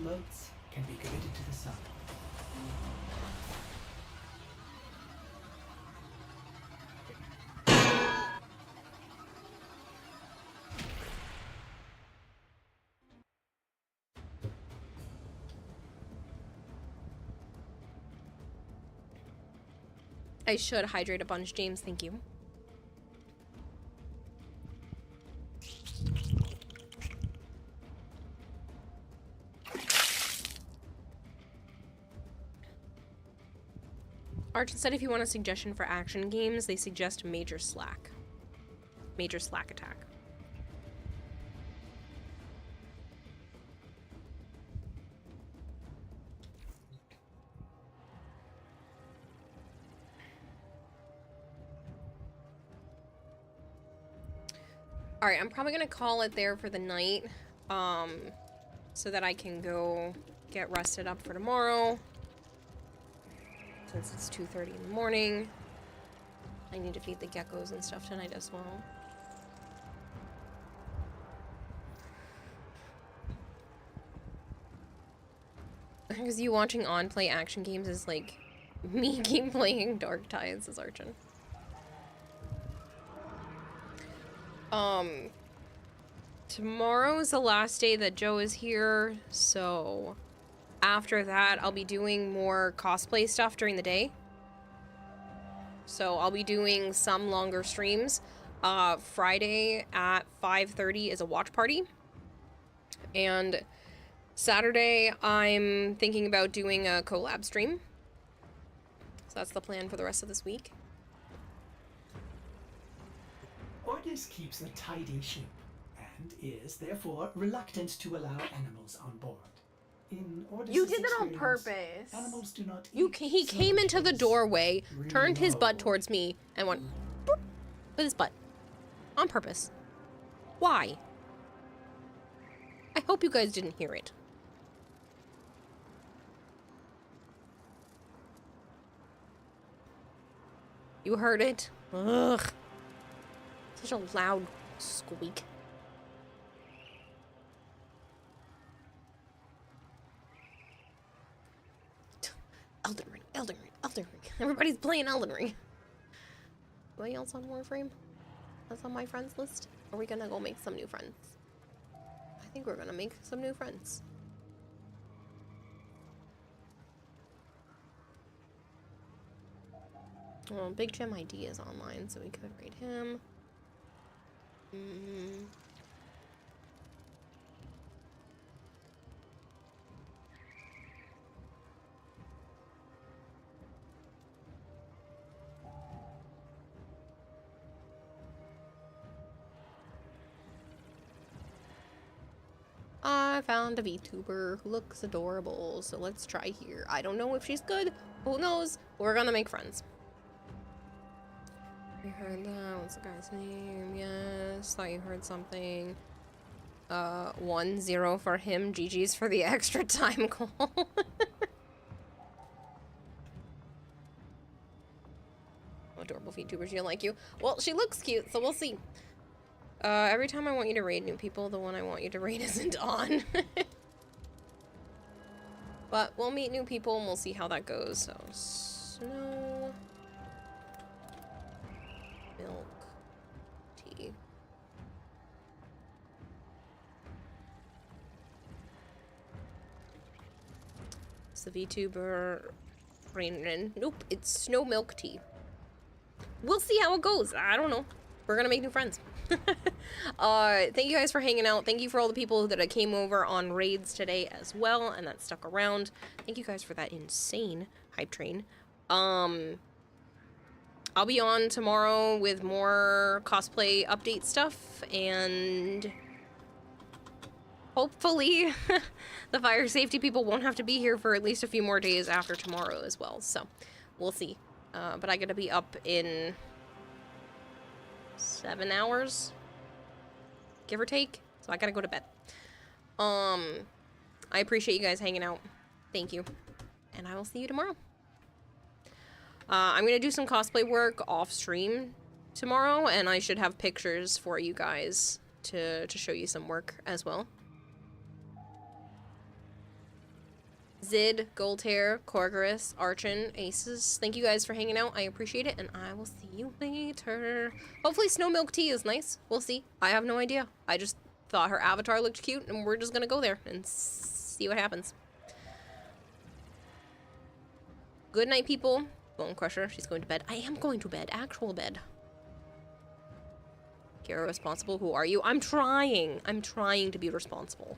Motes can be committed to the sun. I should hydrate a bunch, James. Thank you. Archon said if you want a suggestion for action games, they suggest Major Slack. Major Slack Attack. Alright, I'm probably gonna call it there for the night, so that I can go get rested up for tomorrow. Since it's 2:30 in the morning. I need to feed the geckos and stuff tonight as well. Because you watching On play action games is like me keep playing Dark Tides as Archon. Tomorrow's the last day that Joe is here, so after that, I'll be doing more cosplay stuff during the day. So I'll be doing some longer streams. Friday at 5:30 is a watch party. And Saturday, I'm thinking about doing a collab stream. So that's the plan for the rest of this week. Ordis keeps a tidy ship and is therefore reluctant to allow animals on board. You did that on purpose. Animals do not He came into the doorway, turned his butt towards me, and went boop, with his butt. On purpose. Why? I hope you guys didn't hear it. You heard it? Ugh. Such a loud squeak. Elden Ring, Elden Ring, Elden Ring. Everybody's playing Elden Ring. Anybody else on Warframe? That's on my friends list? Are we gonna go make some new friends? I think we're gonna make some new friends. Well, Big Jim ID is online, so we could raid him. I found a VTuber who looks adorable, so let's try here. I don't know if she's good. Who knows? We're gonna make friends. You heard that? What's the guy's name? Yes, thought you heard something. 1-0 for him. GG's for the extra time call. Adorable VTuber, she'll like you. Well, she looks cute, so we'll see. Every time I want you to raid new people, the one I want you to raid isn't on. But we'll meet new people and we'll see how that goes. So, snow, milk, tea. It's the VTuber Rainin. Nope, it's snow milk tea. We'll see how it goes. I don't know. We're gonna make new friends. Thank you guys for hanging out. Thank you for all the people that came over on raids today as well and that stuck around. Thank you guys for that insane hype train. I'll be on tomorrow with more cosplay update stuff, and hopefully the fire safety people won't have to be here for at least a few more days after tomorrow as well, so we'll see. But I gotta be up in 7 hours, give or take, so I gotta go to bed. I appreciate you guys hanging out. Thank you. And I will see you tomorrow. I'm gonna do some cosplay work off stream tomorrow, and I should have pictures for you guys to show you some work as well. Zid, Goldhair, Korgoris, Archon, Aces, thank you guys for hanging out. I appreciate it, and I will see you later. Hopefully Snow Milk Tea is nice. We'll see. I have no idea. I just thought her avatar looked cute, and we're just gonna go there and see what happens. Good night, people. Bone Crusher, she's going to bed. I am going to bed. Actual bed. Kara responsible. Who are you? I'm trying. I'm trying to be responsible.